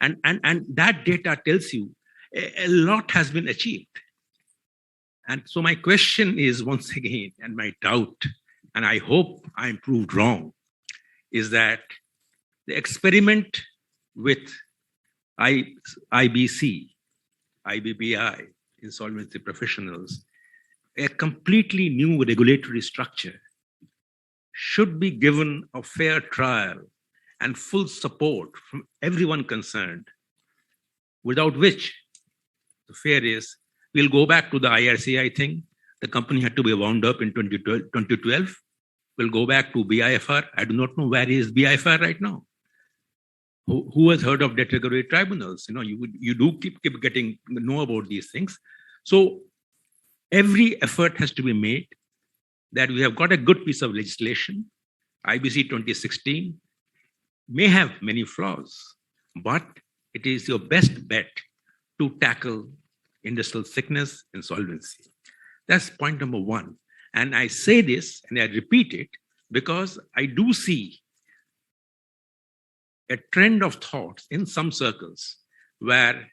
And that data tells you a lot has been achieved. And so my question is once again, and my doubt, and I hope I'm proved wrong, is that the experiment with IBC, IBBI, insolvency professionals, a completely new regulatory structure should be given a fair trial and full support from everyone concerned, without which the fear is we'll go back to the IRCI thing. The company had to be wound up in 2012. We'll go back to BIFR. I do not know where is BIFR right now. Who has heard of debt recovery tribunals? You do keep getting know about these things. So every effort has to be made that we have got a good piece of legislation. IBC 2016 may have many flaws, but it is your best bet to tackle industrial sickness, insolvency. That's point number one. And I say this and I repeat it because I do see a trend of thoughts in some circles where,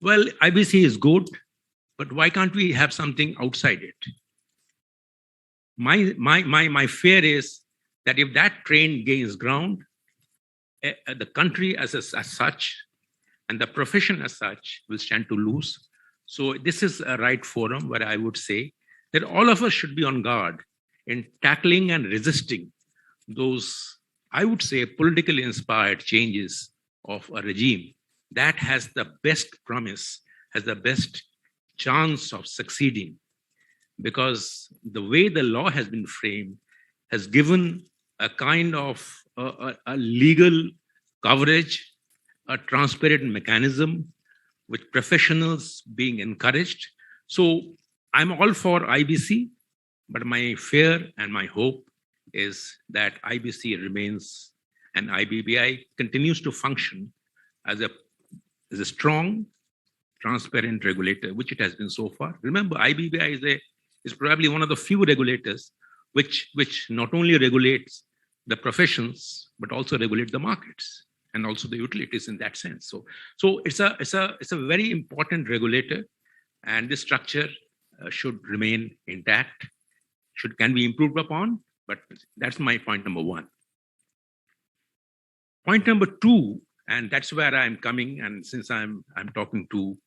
well, IBC is good, but why can't we have something outside it? My fear is that if that train gains ground, the country as such and the profession as such will stand to lose. So this is a right forum where I would say that all of us should be on guard in tackling and resisting those, I would say, politically inspired changes of a regime that has the best promise, has the best chance of succeeding, because the way the law has been framed has given a kind of a legal coverage, a transparent mechanism with professionals being encouraged. So I'm all for IBC, but my fear and my hope is that IBC remains and IBBI continues to function as a strong, transparent regulator, which it has been so far. Remember, IBBI is probably one of the few regulators which not only regulates the professions but also regulate the markets and also the utilities in that sense. So it's a very important regulator, and this structure should remain intact. Can be improved upon, but that's my point number one. Point number two, and that's where I'm coming, and since I'm talking to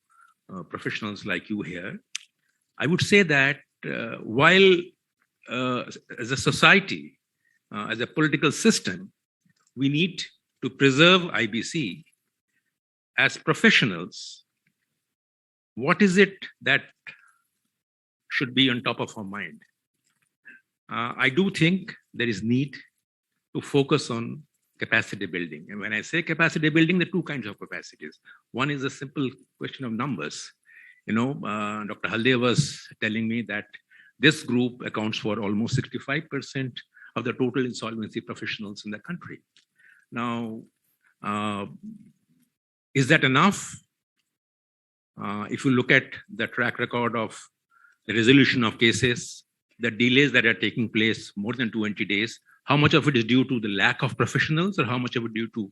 professionals like you here, I would say that while as a society, as a political system, we need to preserve IBC as professionals. What is it that should be on top of our mind? I do think there is need to focus on capacity building. And when I say capacity building, there are two kinds of capacities. One is a simple question of numbers. Dr. Haldia was telling me that this group accounts for almost 65% of the total insolvency professionals in the country. Now, is that enough? If you look at the track record of the resolution of cases, the delays that are taking place more than 20 days, how much of it is due to the lack of professionals or how much of it due to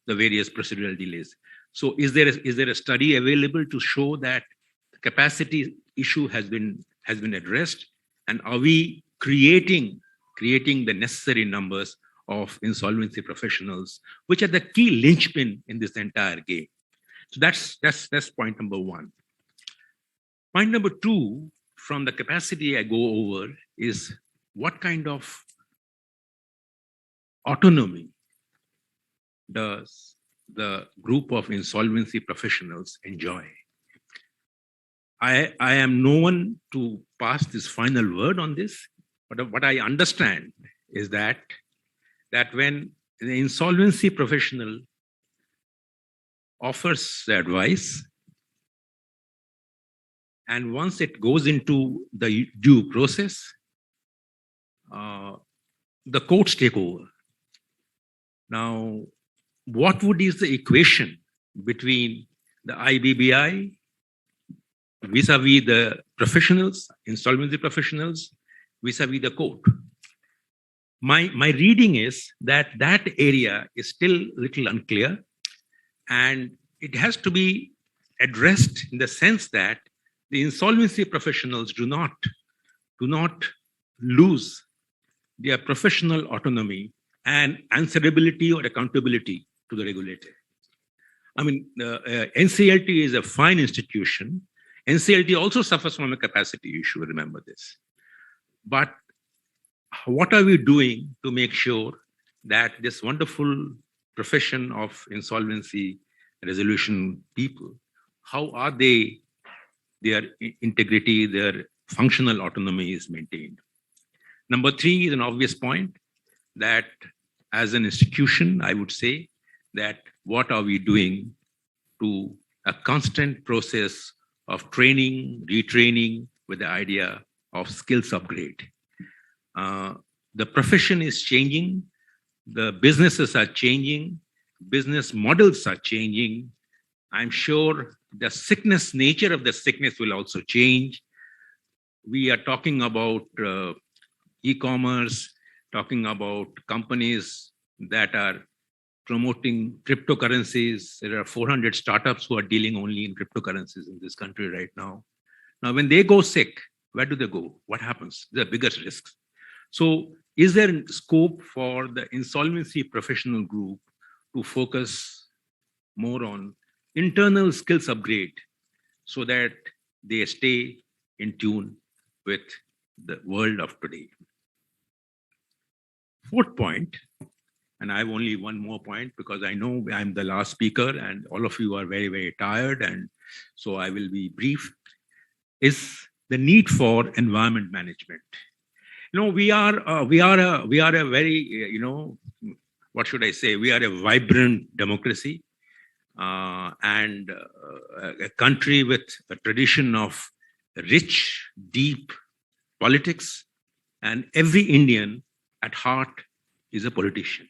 the various procedural delays? So is there a study available to show that the capacity issue has been addressed? And are we creating the necessary numbers of insolvency professionals, which are the key linchpin in this entire game? So that's point number one. Point number two, from the capacity I go over, is what kind of autonomy does the group of insolvency professionals enjoy? I am no one to pass this final word on this, but what I understand is that when the insolvency professional offers the advice, and once it goes into the due process, the courts take over. Now, what is the equation between the IBBI vis-a-vis the professionals, insolvency professionals, vis-a-vis the court? My reading is that area is still a little unclear, and it has to be addressed in the sense that the insolvency professionals do not lose their professional autonomy and answerability or accountability to the regulator. I mean, NCLT is a fine institution. NCLT also suffers from a capacity issue, remember this. But what are we doing to make sure that this wonderful profession of insolvency resolution people, how are their integrity, their functional autonomy is maintained? Number three is an obvious point, that as an institution, I would say that what are we doing to a constant process of training, retraining with the idea of skills upgrade. The profession is changing, the businesses are changing, business models are changing. I'm sure the nature of the sickness will also change. We are talking about e-commerce, talking about companies that are promoting cryptocurrencies. There are 400 startups who are dealing only in cryptocurrencies in this country right now. Now, when they go sick, where do they go? What happens? There are bigger risks. So is there scope for the insolvency professional group to focus more on internal skills upgrade so that they stay in tune with the world of today? Fourth point, and I have only one more point because I know I'm the last speaker and all of you are very, very tired, and so I will be brief, is the need for environment management. we are a very, what should I say? We are a vibrant democracy and a country with a tradition of rich, deep politics, and every Indian at heart is a politician.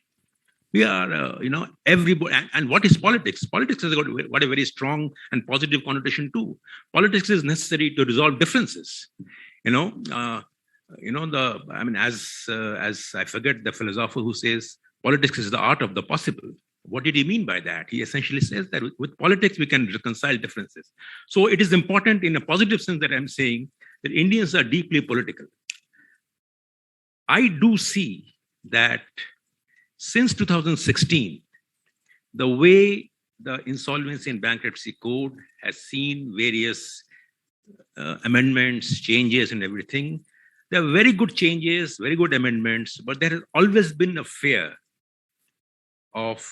We are, everybody. And what is politics? Politics has got a very strong and positive connotation too. Politics is necessary to resolve differences. As I forget the philosopher who says politics is the art of the possible. What did he mean by that? He essentially says that with politics we can reconcile differences. So it is important in a positive sense that I'm saying that Indians are deeply political. I do see that since 2016, the way the Insolvency and Bankruptcy Code has seen various amendments, changes, and everything, there are very good changes, very good amendments, but there has always been a fear of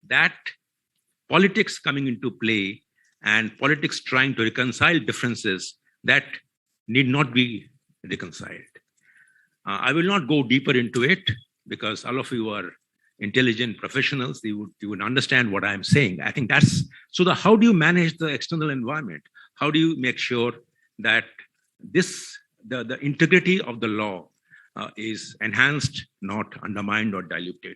that politics coming into play and politics trying to reconcile differences that need not be reconciled. I will not go deeper into it because all of you are intelligent professionals. You would understand what I'm saying. I think that's so. How do you manage the external environment? How do you make sure that the integrity of the law is enhanced, not undermined or diluted?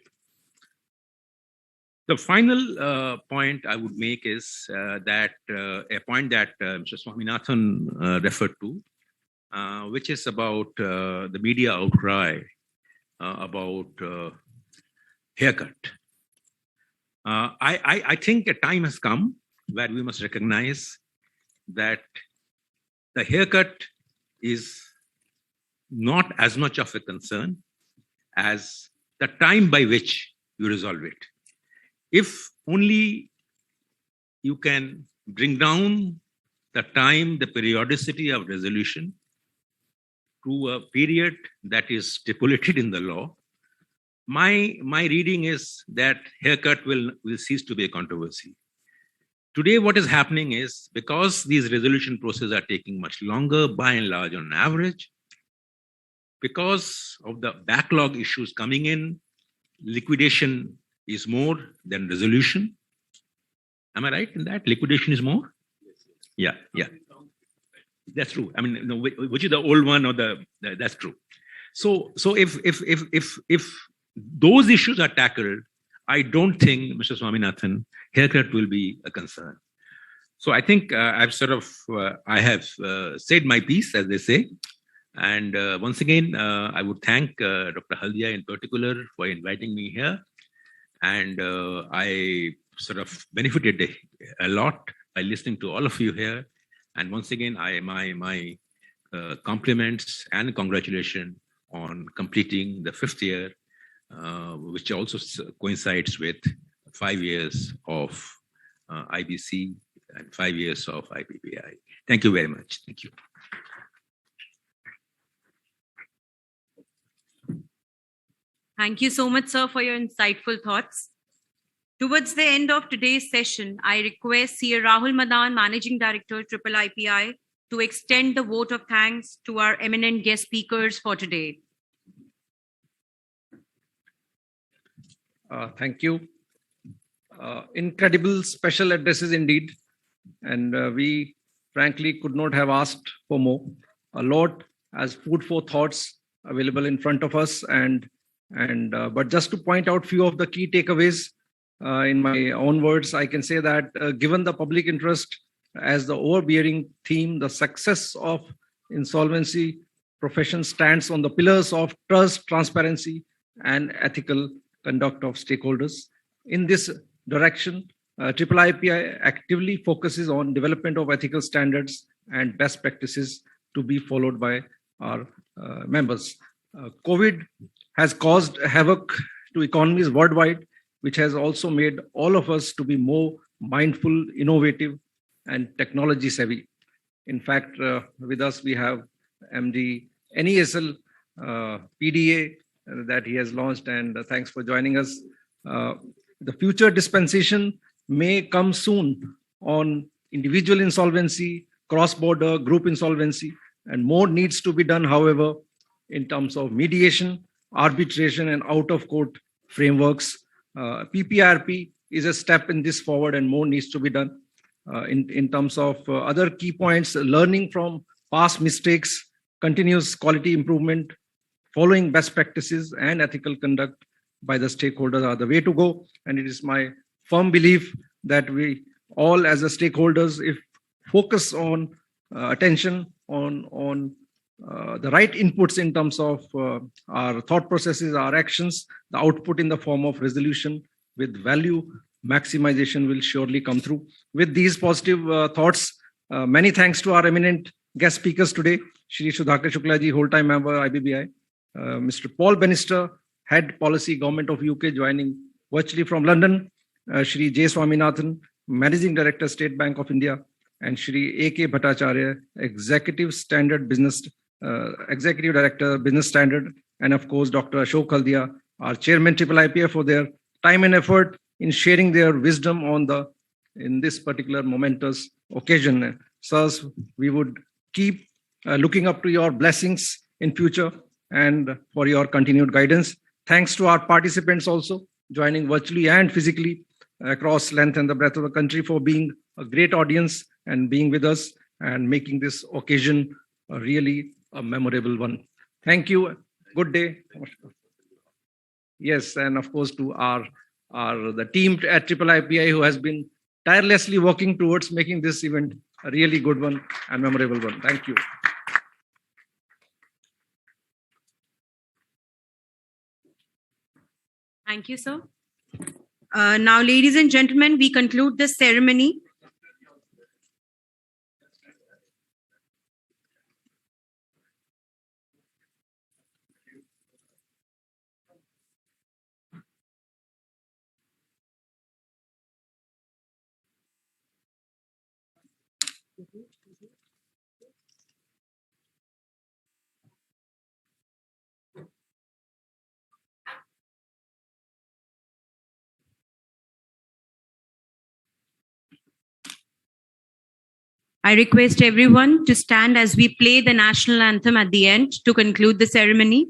The final point I would make is that a point that Mr. Swaminathan referred to, which is about the media outcry about haircut. I think a time has come where we must recognize that the haircut is not as much of a concern as the time by which you resolve it. If only you can bring down the time, the periodicity of resolution to a period that is stipulated in the law, my reading is that haircut will cease to be a controversy. Today, what is happening is because these resolution processes are taking much longer, by and large, on average, because of the backlog issues coming in, liquidation is more than resolution. Am I right in that? Liquidation is more? Yeah. That's true. I mean, which is the old one or that's true. So if those issues are tackled, I don't think, Mr. Swaminathan, haircut will be a concern. So I think I have said my piece, as they say. And once again, I would thank Dr. Haldia in particular for inviting me here. And I sort of benefited a lot by listening to all of you here. And once again, my compliments and congratulations on completing the 5th year, which also coincides with 5 years of IBC and 5 years of IBBI. Thank you very much. Thank you. Thank you so much, sir, for your insightful thoughts. Towards the end of today's session, I request CA Rahul Madan, Managing Director, Iipi, to extend the vote of thanks to our eminent guest speakers for today. Thank you. Incredible special addresses indeed. And we frankly could not have asked for more. A lot as food for thoughts available in front of us. But just to point out few of the key takeaways in my own words, I can say that given the public interest as the overbearing theme, the success of insolvency profession stands on the pillars of trust, transparency, and ethical conduct of stakeholders. In this direction, Iipi actively focuses on development of ethical standards and best practices to be followed by our members. COVID has caused havoc to economies worldwide, which has also made all of us to be more mindful, innovative, and technology savvy. In fact, with us we have MD NESL PDA that he has launched, and thanks for joining us. The future dispensation may come soon on individual insolvency, cross-border group insolvency, and more needs to be done, however, in terms of mediation, arbitration, and out-of-court frameworks. PPRP is a step in this forward, and more needs to be done. In terms of other key points, learning from past mistakes, continuous quality improvement, following best practices, and ethical conduct by the stakeholders are the way to go. And it is my firm belief that we all as the stakeholders, if focus on attention on the right inputs in terms of our thought processes, our actions, the output in the form of resolution with value maximization will surely come through. With these positive thoughts, many thanks to our eminent guest speakers today, Shri Sudhakar Shukla ji, whole-time member IBBI, Mr. Paul Bannister, Head Policy Government of UK, joining virtually from London, Shri J. Swaminathan, Managing Director, State Bank of India, and Shri A.K. Bhattacharya, Executive Director, Business Standard, and of course, Dr. Ashok Haldia, our Chairman IIIPI, for their time and effort in sharing their wisdom in this particular momentous occasion. Sirs, we would keep looking up to your blessings in future and for your continued guidance. Thanks to our participants also joining virtually and physically across length and the breadth of the country for being a great audience and being with us and making this occasion really a memorable one. Thank you. Good day. Yes, and of course to the team at IIIPI who has been tirelessly working towards making this event a really good one and memorable one. Thank you. Thank you, sir. Now, ladies and gentlemen, we conclude this ceremony. I request everyone to stand as we play the national anthem at the end to conclude the ceremony.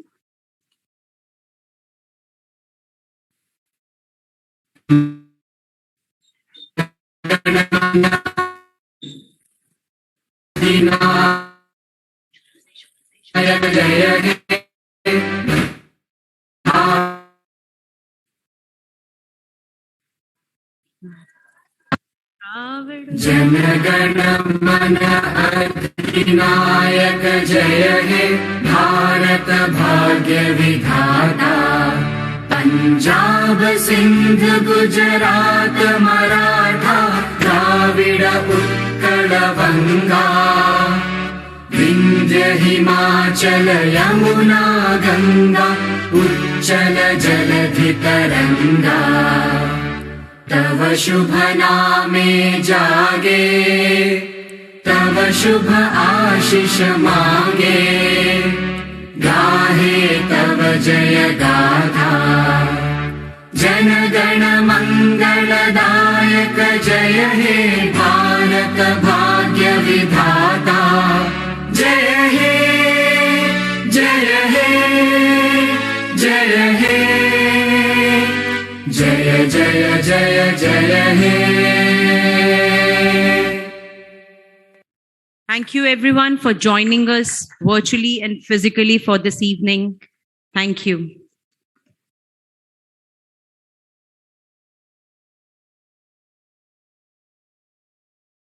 जनगण मन अधिनायक जय हे भारत भाग्य विधाता पंजाब सिंध गुजरात मराठा द्राविड़ उत्कल बंगा विंध्य हिमाचल यमुना गंगा उच्चल जलधि तरंगा तव शुभ नामे जागे तव शुभ आशीष मांगे गाहे तव जय गाथा जन गण मंगलदायक जय हे भारत भाग्य विधाता जय हे जय हे जय हे जय जय जय जय हे. Thank you everyone for joining us virtually and physically for this evening. Thank you.